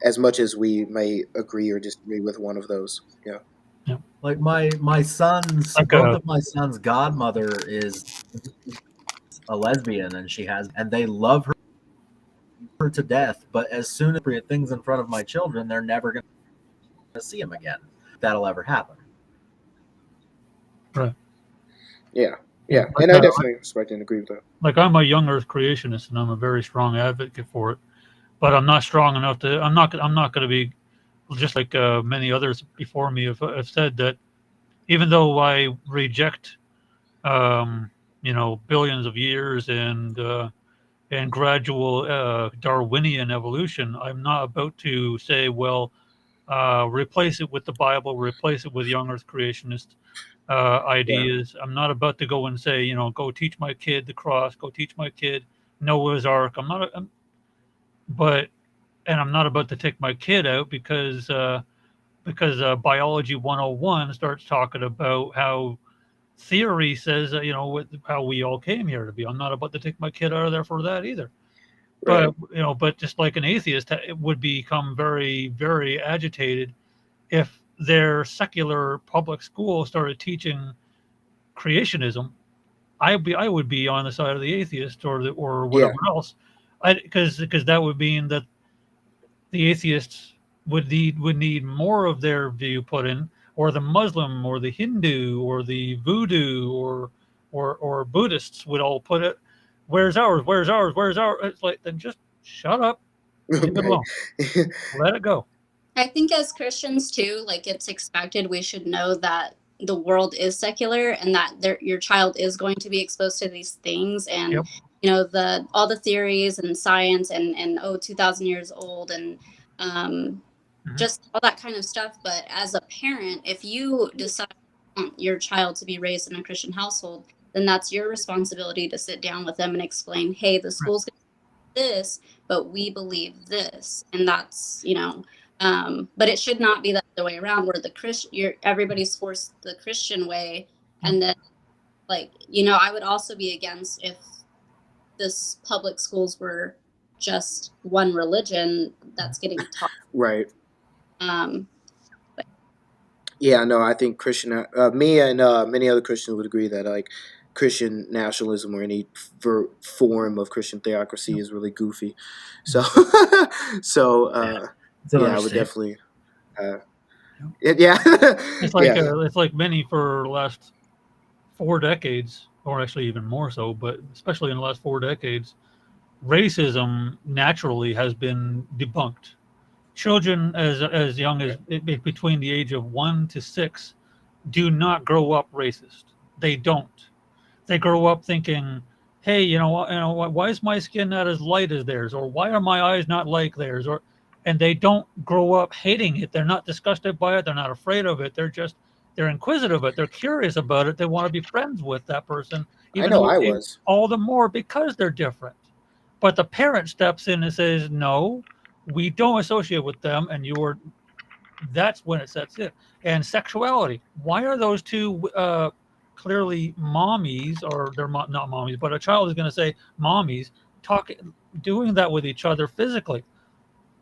As much as we may agree or disagree with one of those, like my son's Like both of my son's godmother is a lesbian, and they love her to death. But as soon as things in front of my children, they're never going to see him again. That'll ever happen. Right. Yeah, Like, and I definitely respect and agree with that. Like, I'm a young Earth creationist, and I'm a very strong advocate for it. But I'm not strong enough to. I'm not going to be, just like many others before me have said, that even though I reject, billions of years and gradual Darwinian evolution, I'm not about to say, well, replace it with the Bible, replace it with young Earth creationist ideas. I'm not about to go and say, go teach my kid the cross, go teach my kid Noah's Ark. I'm not, and I'm not about to take my kid out because biology 101 starts talking about how theory says, how we all came here to be. I'm not about to take my kid out of there for that either. Right. But just like an atheist, it would become very, very agitated if their secular public school started teaching creationism. I would be on the side of the atheist or whatever else, because that would mean that the atheists would need more of their view put in, or the Muslim or the Hindu or the Voodoo or Buddhists would all put it. Where's ours? Where's ours? Where's ours? It's like, then just shut up, leave it alone, let it go. I think as Christians too, like, it's expected we should know that the world is secular and that your child is going to be exposed to these things, and all the theories and science and 2,000 years old and just all that kind of stuff. But as a parent, if you decide you want your child to be raised in a Christian household, then that's your responsibility to sit down with them and explain, hey, the school's this, but we believe this, and that's but it should not be the other way around, where everybody's forced the Christian way, and then I would also be against if this public schools were just one religion that's getting taught. Right. Um, Yeah, no, I think me and many other Christians would agree that like Christian nationalism or any form of Christian theocracy is really goofy. So, so It's an yeah, I would understatement. definitely, yeah, It's like yeah, it's like many for the last 4 decades, or actually even more so, but especially in the last 4 decades, racism naturally has been debunked. Children as young as between the age of 1 to 6 do not grow up racist. They don't. They grow up thinking, "Hey, why is my skin not as light as theirs, or why are my eyes not like theirs?" And they don't grow up hating it. They're not disgusted by it. They're not afraid of it. They're inquisitive of it. They're curious about it. They want to be friends with that person, I even know though I was. all the more because they're different. But the parent steps in and says, "No, we don't associate with them," and that's when it sets in. And sexuality. Why are those two clearly mommies, or they're not mommies, but a child is going to say mommies, doing that with each other physically?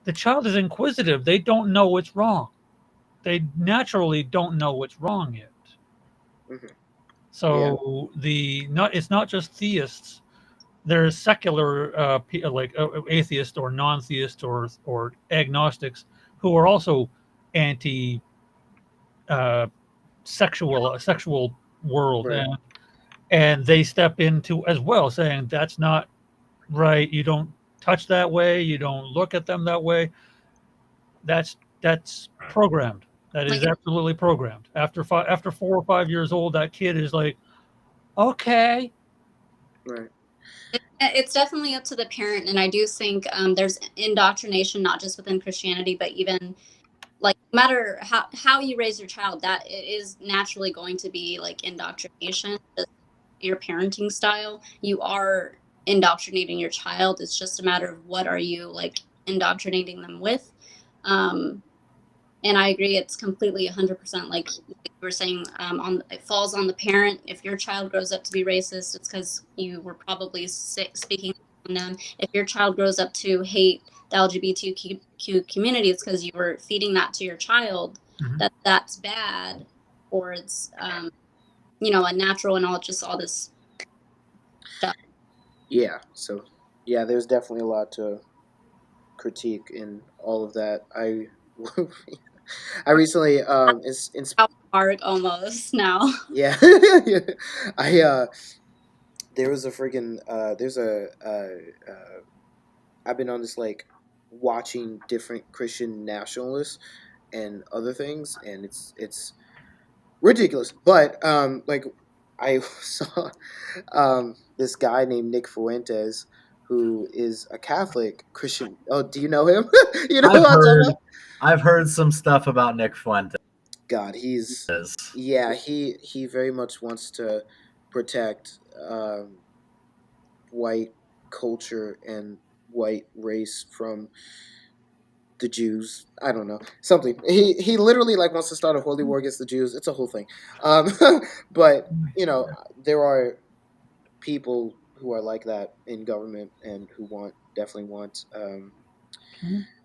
The child is inquisitive. They don't know what's wrong. They naturally don't know what's wrong yet. Mhm. So it's not just theists. There's secular like atheists or non-theists or agnostics who are also anti sexual world, Right. and they step into as well, saying that's not right. You don't touch that way. You don't look at them that way. That's programmed. That is like absolutely programmed. After 4 or 5 years old, that kid is like, okay. Right. it's definitely up to the parent, and I do think there's indoctrination not just within Christianity, but even like no matter how you raise your child, that it is naturally going to be like indoctrination. Your parenting style, you are indoctrinating your child. It's just a matter of what are you like indoctrinating them with. And I agree, it's completely 100% like you were saying. It falls on the parent. If your child grows up to be racist, it's because you were probably speaking on them. If your child grows up to hate the LGBTQ community, it's because you were feeding that to your child. Mhm. That's bad, or it's a natural and all this stuff. Yeah. So, yeah, there's definitely a lot to critique in all of that. I recently in South Park almost now. yeah, I there was a freaking there's a I've been on this like watching different Christian nationalists and other things, and it's ridiculous. But like I saw this guy named Nick Fuentes who is a Catholic Christian. Oh, do you know him? You know who I'm talking about? I've heard some stuff about Nick Fuentes. God, yeah, he very much wants to protect white culture and white race from the Jews. I don't know, something. He literally like wants to start a holy war against the Jews. It's a whole thing. Um, but there are people who are like that in government and who definitely want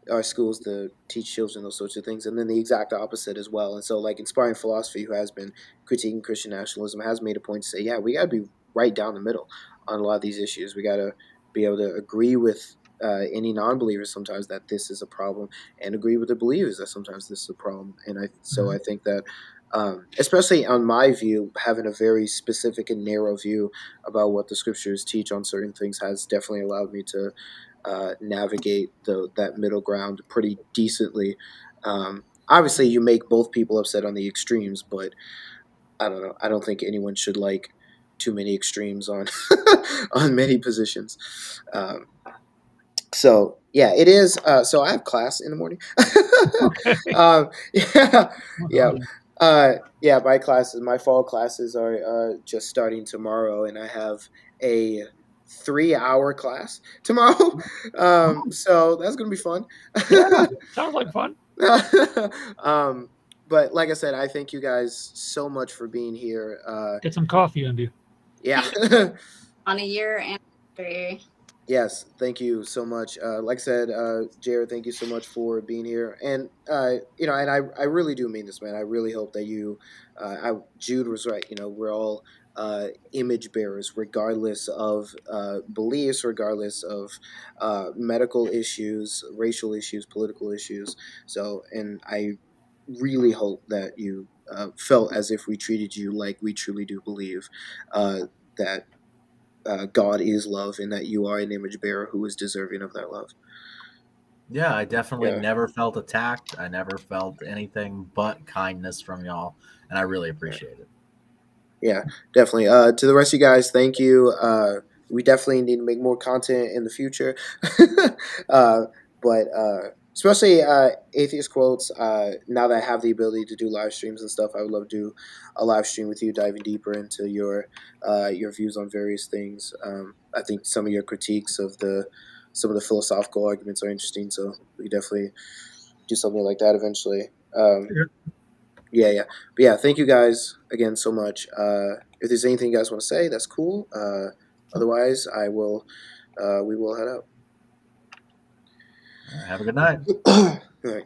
our schools to teach children those sorts of things, and then the exact opposite as well. And so, like Inspiring Philosophy, who has been critiquing Christian nationalism, has made a point to say, yeah, we got to be right down the middle on a lot of these issues. We got to be able to agree with any non-believers sometimes that this is a problem, and agree with the believers that sometimes this is a problem. And I think that. Especially on my view, having a very specific and narrow view about what the scriptures teach on certain things has definitely allowed me to navigate that middle ground pretty decently. Obviously, you make both people upset on the extremes, but I don't know. I don't think anyone should like too many extremes on on many positions. So yeah, it is. So I have class in the morning. Yeah, yeah, yeah. My fall classes are just starting tomorrow, and I have a 3-hour class tomorrow. So that's gonna be fun. Yeah, sounds like fun. um, but like I said, I thank you guys so much for being here. Get some coffee, Andy. Yeah. On a year anniversary. Yes, thank you so much. Like I said, Jared, thank you so much for being here. And and I really do mean this, man. I really hope that Jude was right. We're all image bearers, regardless of beliefs, regardless of medical issues, racial issues, political issues. So, and I really hope that you felt as if we treated you like we truly do believe that God is love and that you are an image bearer who is deserving of that love. Yeah, I definitely Yeah. never felt attacked. I never felt anything but kindness from y'all, and I really appreciate it. Yeah, definitely. To the rest of you guys, thank you. We definitely need to make more content in the future. uh, but especially atheist quotes. Now that I have the ability to do live streams and stuff, I would love to do a live stream with you, diving deeper into your views on various things. I think some of your critiques of some of the philosophical arguments are interesting, so we can definitely do something like that eventually. Yeah. But yeah, thank you guys again so much. If there's anything you guys want to say, that's cool. Otherwise, we will head out. Have a good night. All right.